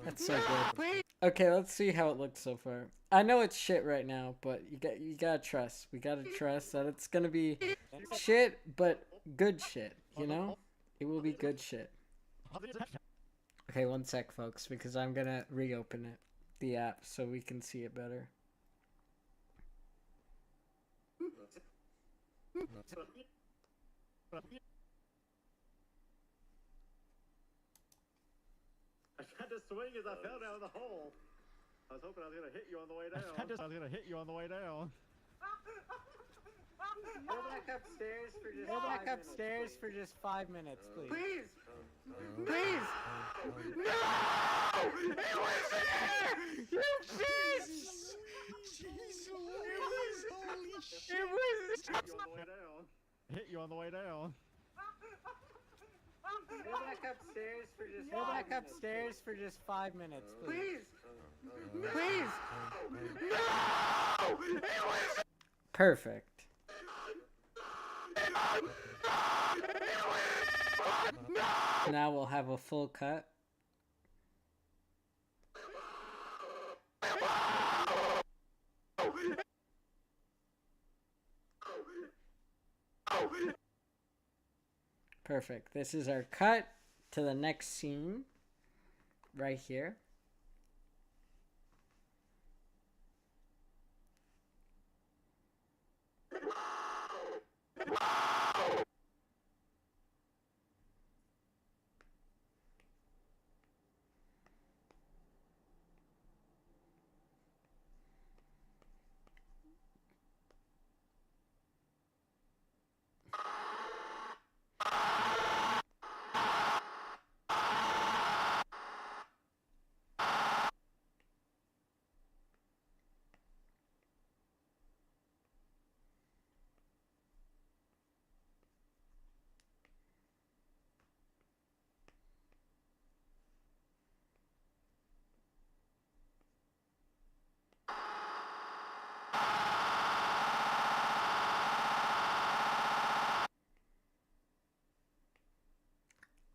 That's so good. Okay, let's see how it looks so far. I know it's shit right now, but you gotta trust. We gotta trust that it's gonna be shit, but good shit. You know, it will be good shit. Okay, one sec, folks, because I'm gonna reopen it, the app, so we can see it better. I tried to swing as I fell down the hole. I was hoping I was going to hit you on the way down. I was going to hit you on the way down. Go back upstairs for just 5 minutes, please. Please! Please! No! It was there! You Jesus! Jesus! Holy shit! It was Hit you on the way down. Hit you on the way down. Go back upstairs for just 5 minutes, please. Please! Please! No! It was Perfect. Now we'll have a full cut. Perfect. This is our cut to the next scene right here.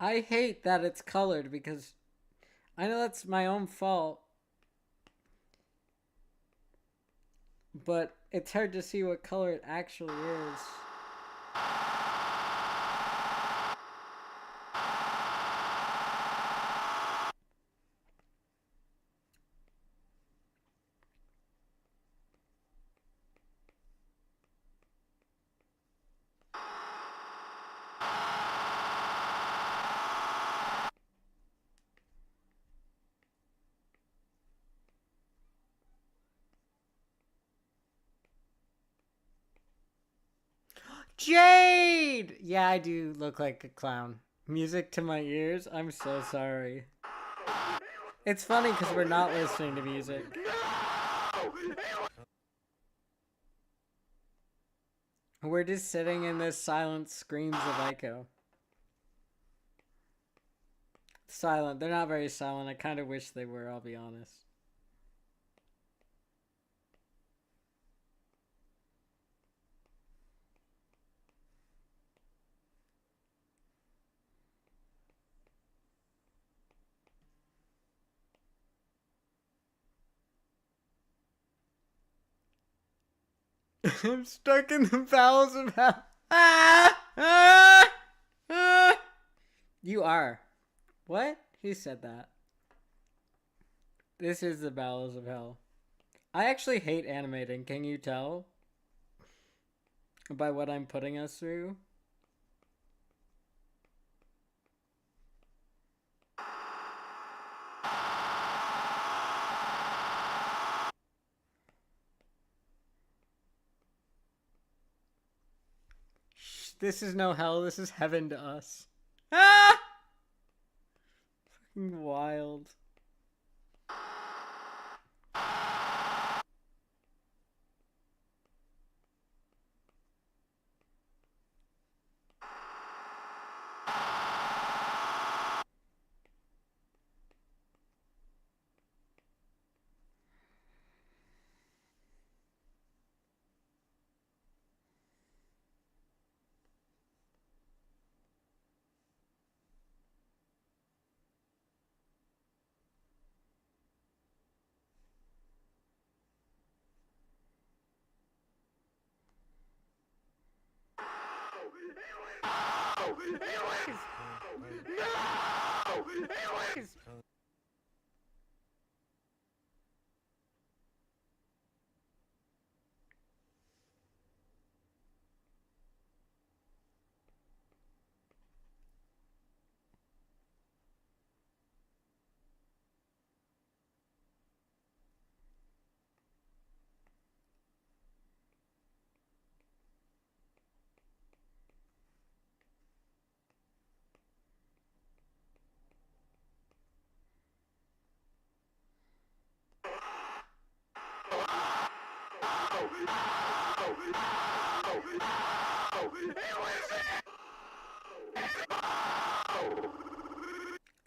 I hate that it's colored because I know that's my own fault, but it's hard to see what color it actually is. Jade! Yeah, I do look like a clown. Music to my ears? I'm so sorry. It's funny because we're not listening to music. We're just sitting in this silent screams of echo. Silent. They're not very silent. I kind of wish they were, I'll be honest. I'm stuck in the bowels of hell. Ah! Ah! Ah! You are. What? Who said that? This is the bowels of hell. I actually hate animating. Can you tell? By what I'm putting us through? Shh, this is no hell. This is heaven to us. Ah! Fucking wild. Anyways! No! Anyways!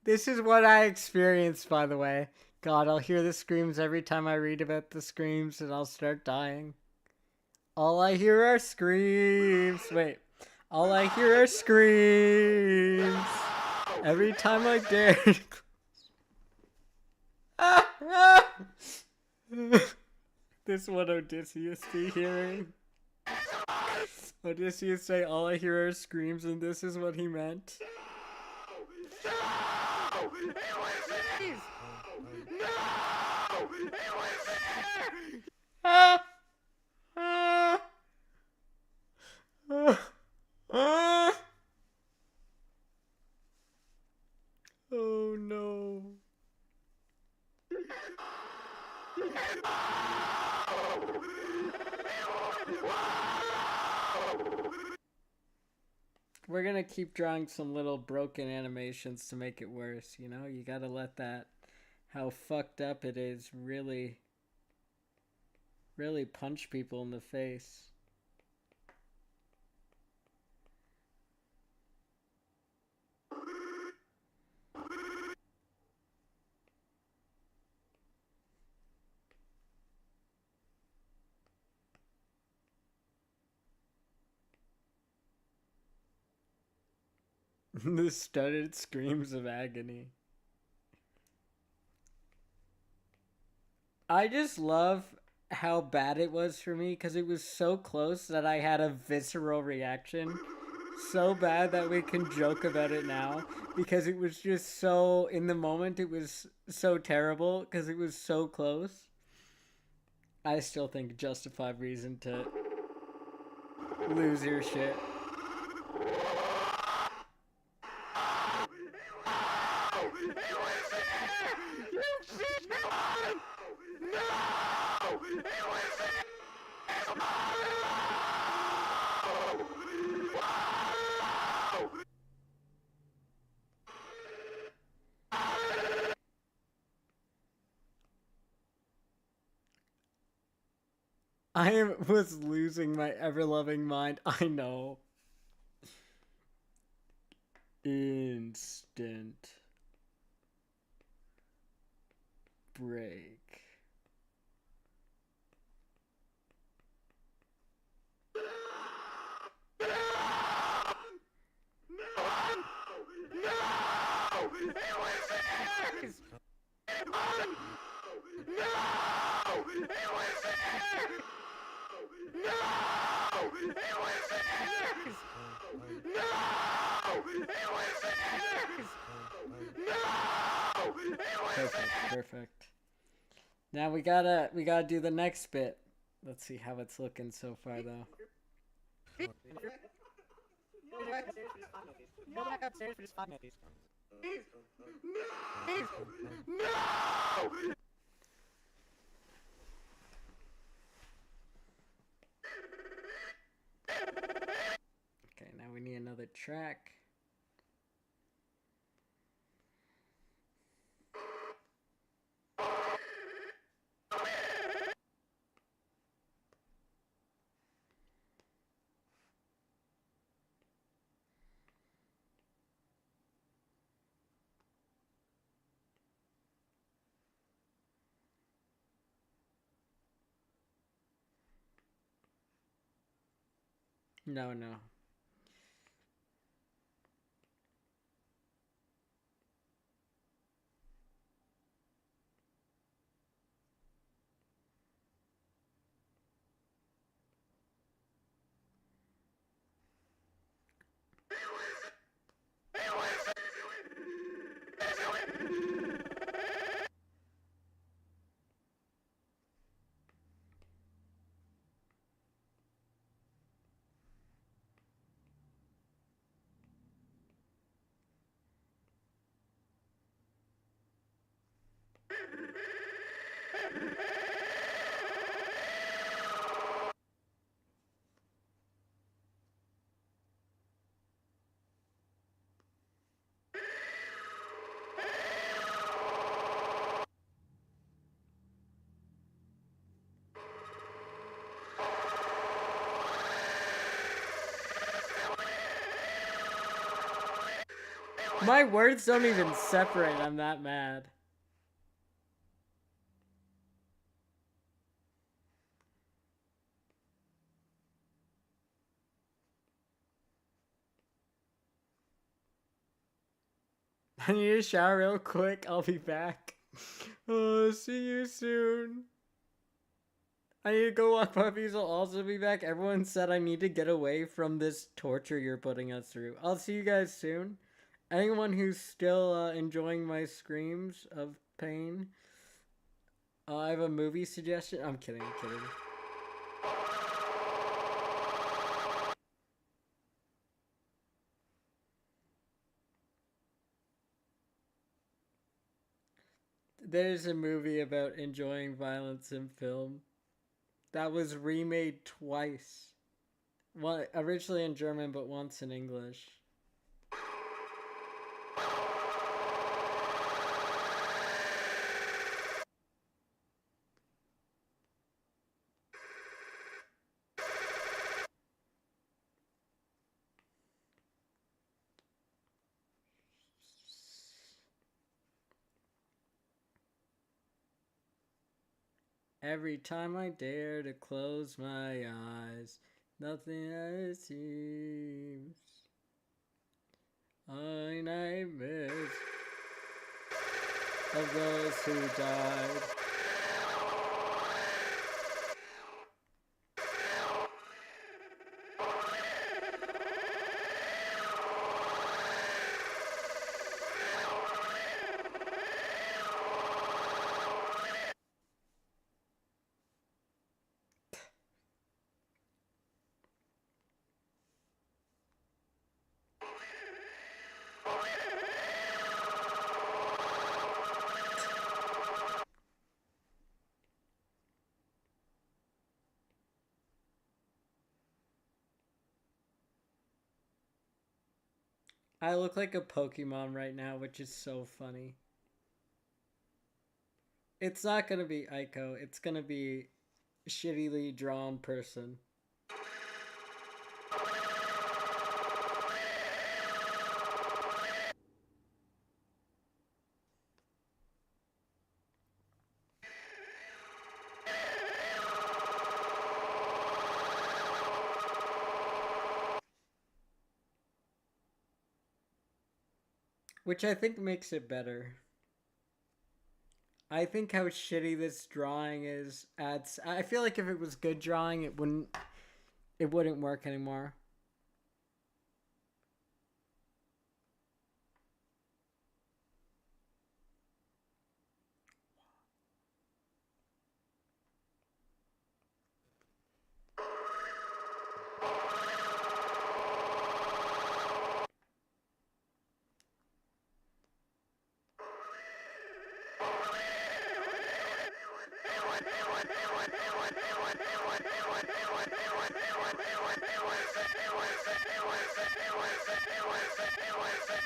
This is what I experienced, by the way. God, I'll hear the screams every time I read about the screams and I'll start dying. All I hear are screams. Wait. All I hear are screams. Every time I dare. This what Odysseus be hearing. Odysseus say, all I hear are screams, and this is what he meant. Ah! Ah! Ah! Ah! Oh no. We're gonna keep drawing some little broken animations to make it worse, you know? You gotta let that, how fucked up it is, really punch people in the face. The stuttered screams of agony. I just love how bad it was for me because it was so close that I had a visceral reaction. So bad that we can joke about it now because it was just so, in the moment, it was so terrible because it was so close. I still think justified reason to lose your shit. was losing my ever loving mind. I know. Instant break. Perfect. Now we gotta do the next bit. Let's see how it's looking so far though. Go back upstairs for just 5 minutes. Okay, now we need another track. No, no. My words don't even separate. I'm that mad. I need a shower real quick. I'll be back. Oh, see you soon. I need to go walk puppies. I'll also be back. Everyone said I need to get away from this torture you're putting us through. I'll see you guys soon. Anyone who's still enjoying my screams of pain, I have a movie suggestion. I'm kidding. I'm kidding. There's a movie about enjoying violence in film that was remade twice. One originally in German, but once in English. Every time I dare to close my eyes, nothing else seems. Nightmares of those who died. I look like a Pokemon right now, which is so funny. It's not gonna be Aiko. It's gonna be shittily drawn person. Which I think makes it better. I think how shitty this drawing is adds. I feel like if it was good drawing, it wouldn't work anymore.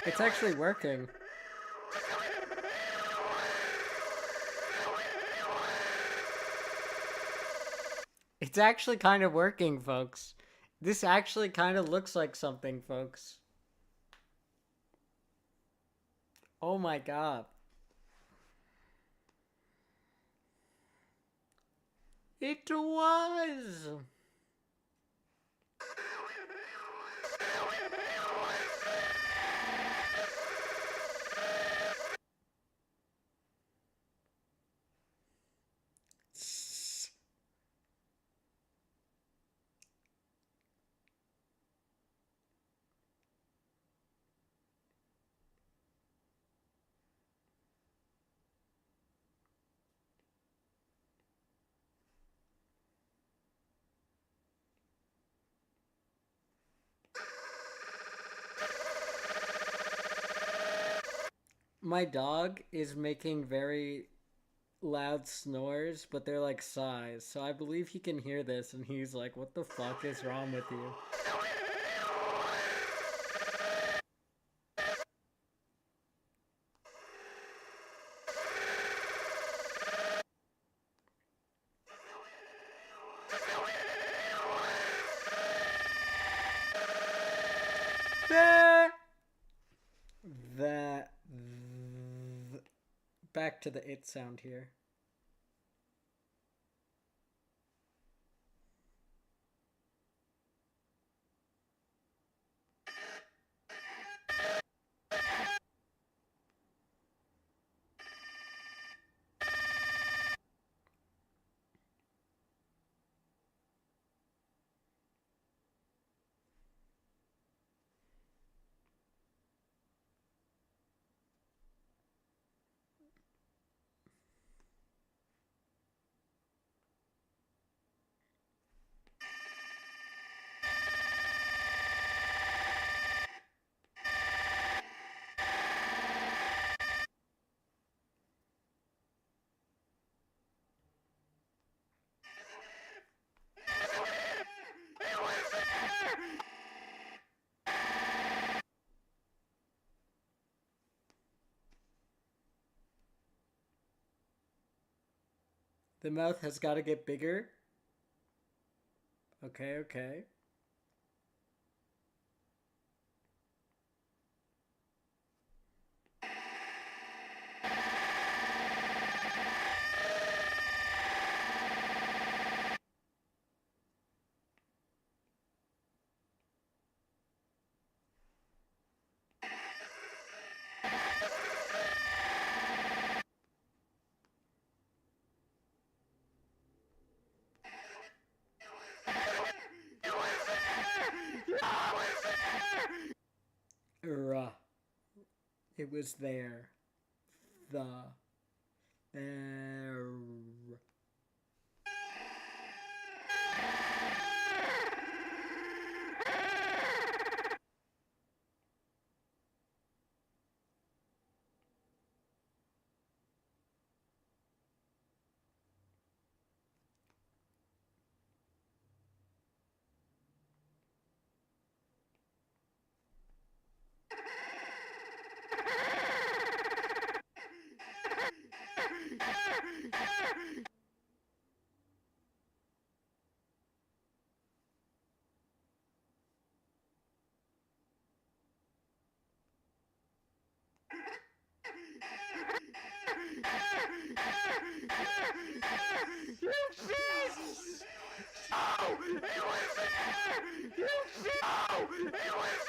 It's actually working. It's actually kind of working, folks. This actually kind of looks like something, folks. Oh my god. It was! My dog is making very loud snores, but they're like sighs. So I believe he can hear this and he's like, what the fuck is wrong with you? That back to the it sound here. The mouth has got to get bigger. Okay, okay. It was there. There.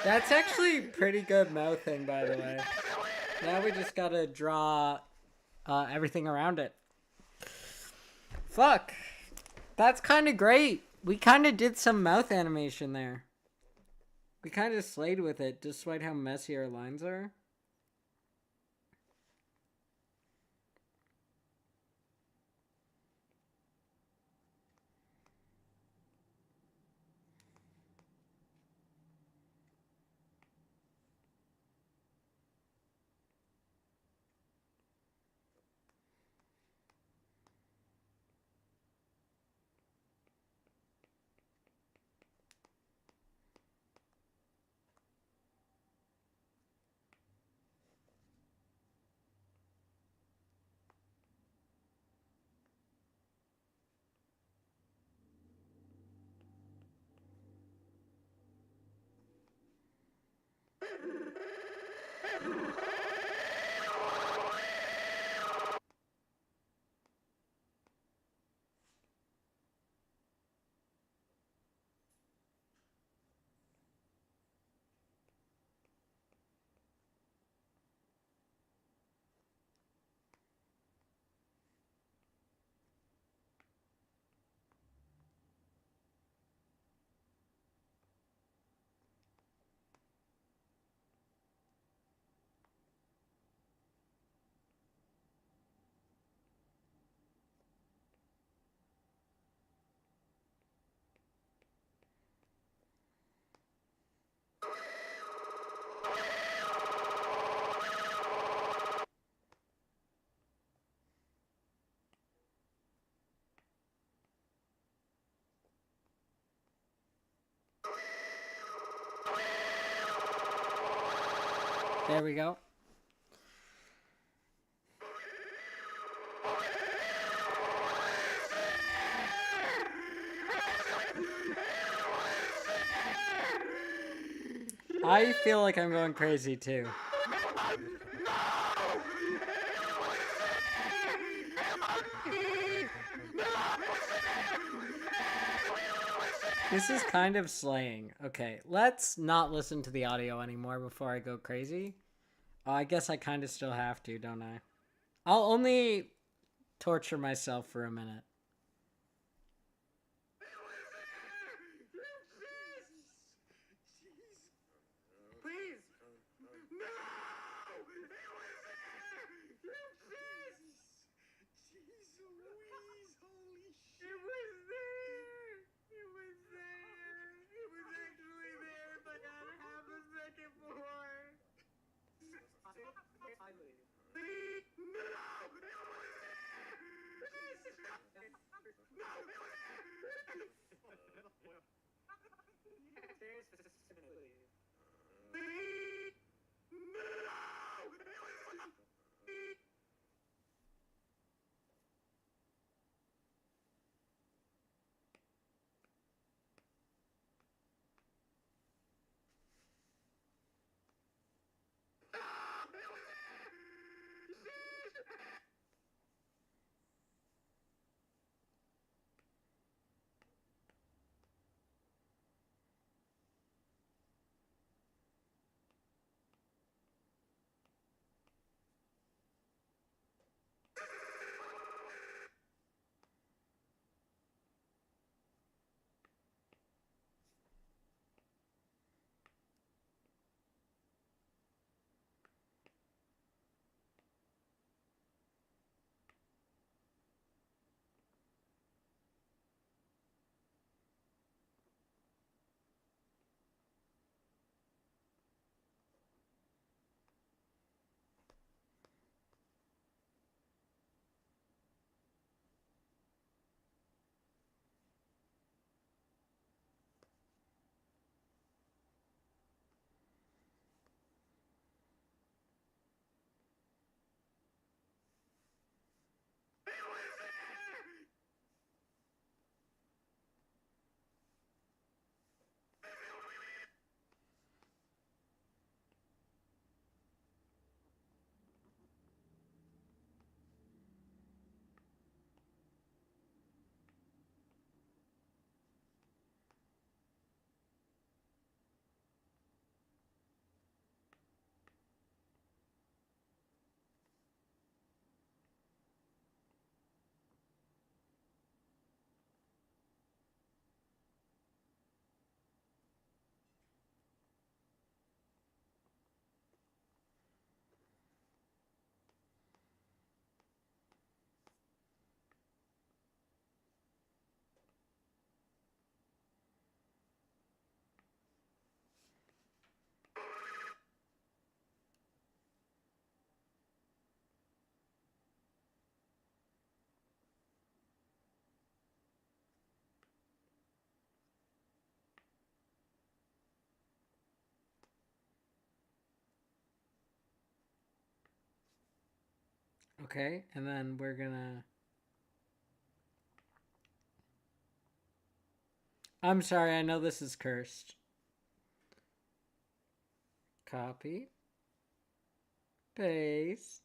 That's actually pretty good mouthing, by the way. Now we just gotta draw everything around it. Fuck. That's kind of great. We kind of did some mouth animation there. We kind of slayed with it, despite how messy our lines are. There we go. I feel like I'm going crazy too. This is kind of slaying. Okay, let's not listen to the audio anymore before I go crazy. I guess I kind of still have to, don't I? I'll only torture myself for a minute. Please! No! It was there! Jeez Louise, holy shit! It was there! It was there! It was actually there if I got half a second more! Please! No! It was there! Okay, and then we're gonna. I'm sorry, I know this is cursed. Copy. Paste.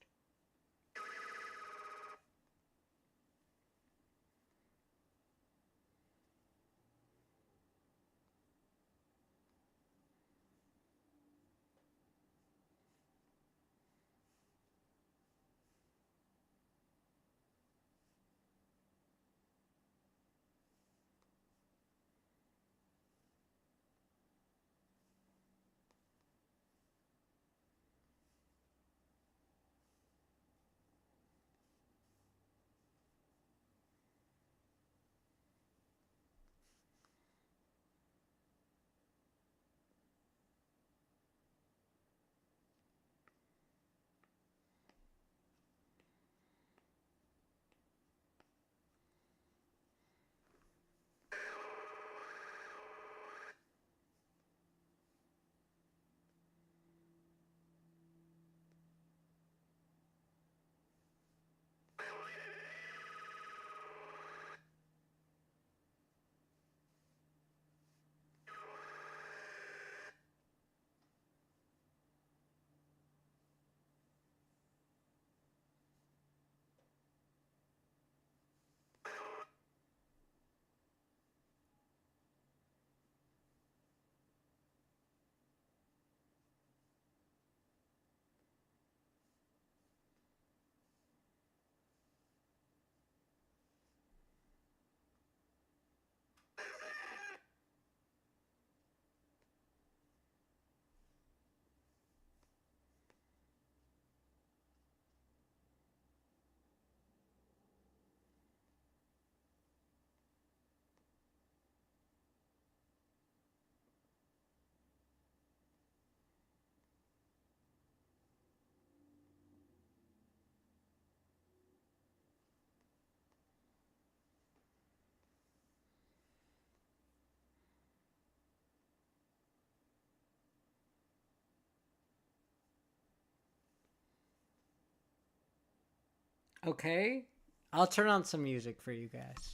Okay, I'll turn on some music for you guys.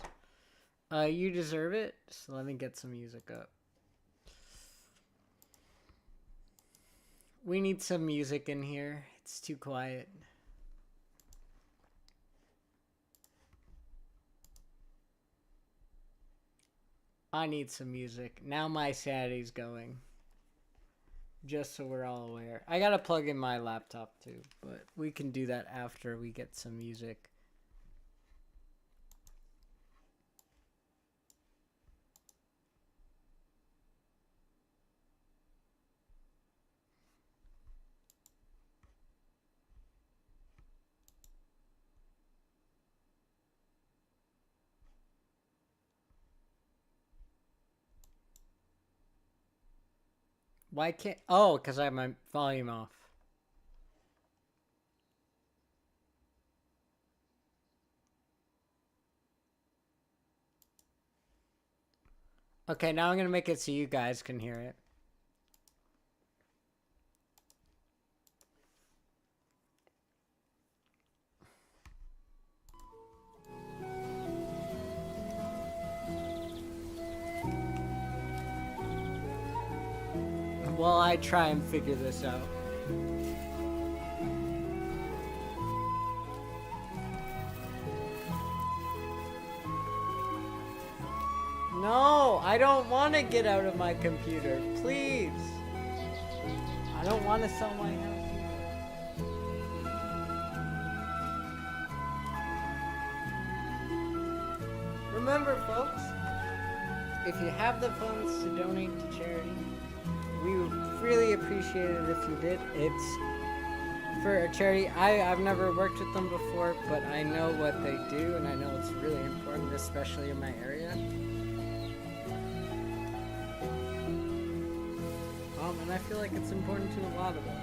You deserve it, so let me get some music up. We need some music in here. It's too quiet. I need some music. Now my sanity's going. Just so we're all aware. I gotta plug in my laptop too, but we can do that after we get some music. Why can't... Oh, because I have my volume off. Okay, now I'm gonna make it so you guys can hear it. While I try and figure this out. No, I don't want to get out of my computer. Please. I don't want to sell my house either. Remember, folks, if you have the funds to donate to charity, we would really appreciate it if you did. It's for a charity. I've never worked with them before, but I know what they do, and I know it's really important, especially in my area. And I feel like it's important to a lot of them.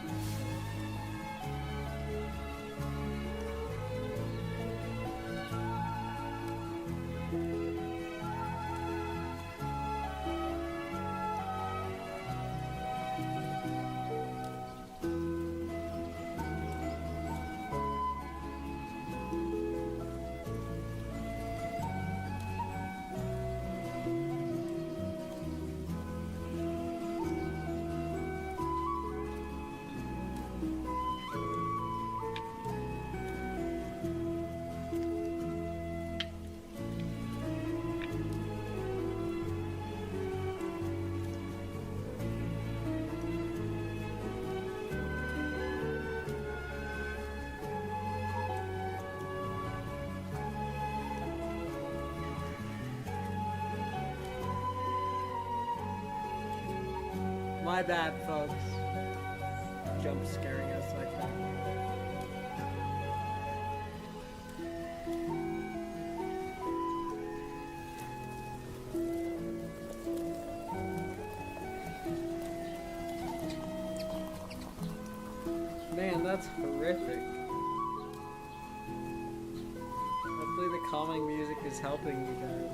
My bad, folks. Jump scaring us like that. Man, that's horrific. Hopefully the calming music is helping you guys.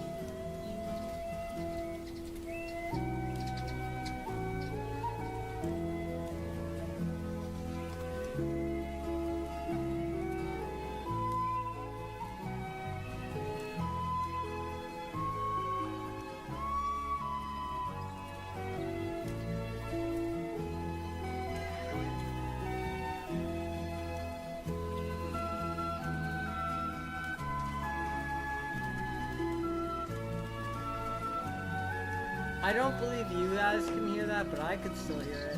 I don't believe you guys can hear that, but I could still hear it.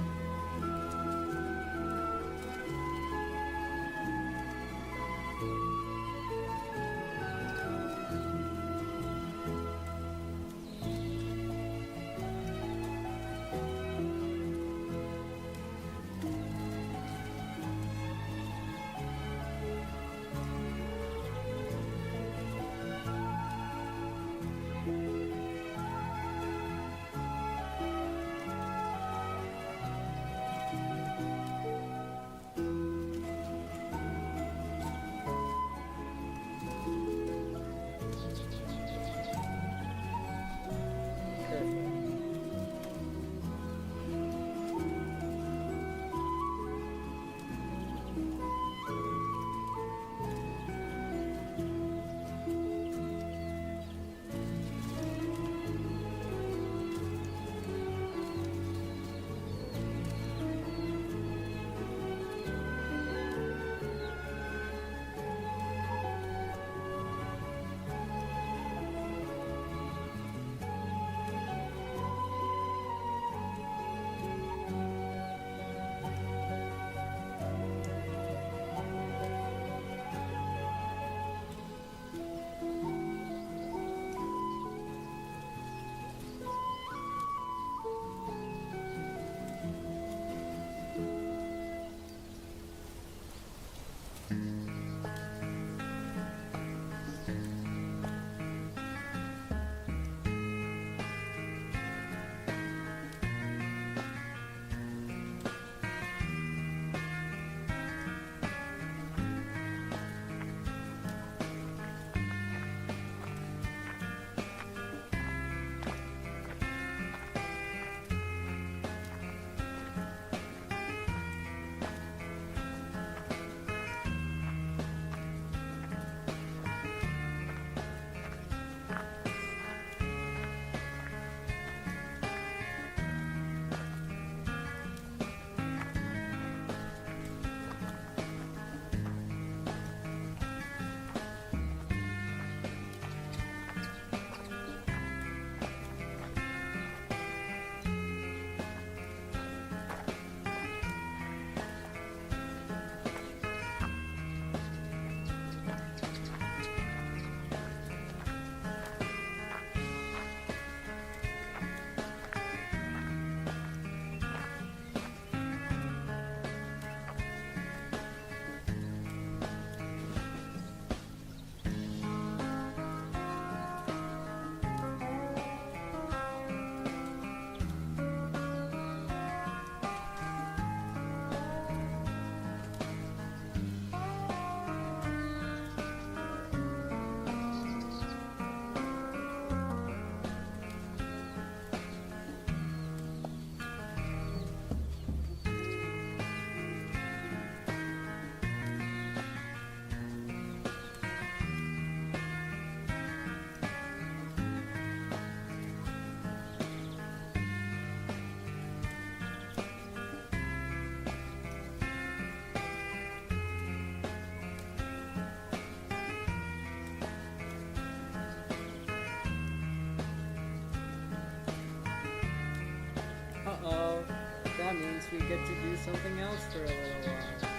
That means we get to do something else for a little while.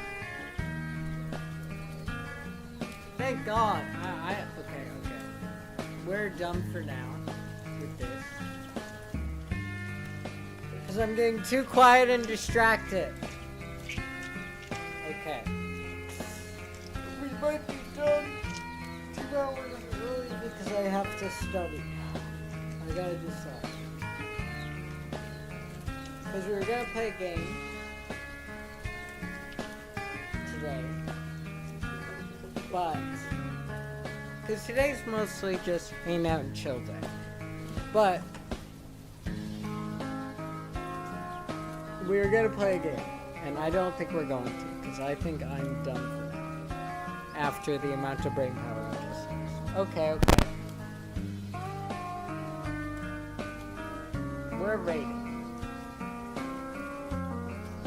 Thank God. Okay. We're done for now with this. Because I'm getting too quiet and distracted. Okay. We might be done 2 hours early because I have to study. I gotta decide. Because we were gonna play a game today. But, because today's mostly just hang out and chill day. But, we were gonna play a game. And I don't think we're going to, because I think I'm done for now. After the amount of brain power I just used. Okay. We're rating.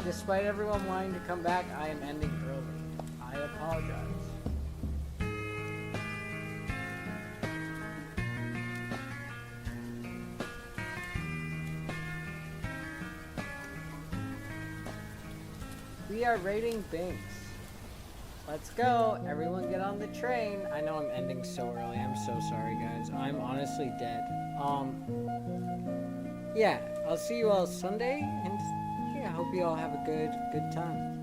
Despite everyone wanting to come back, I am ending early. I apologize. We are rating Binks. Let's go. Everyone get on the train. I know I'm ending so early. I'm so sorry, guys. I'm honestly dead. Yeah, I'll see you all Sunday, and yeah, I hope you all have a good time.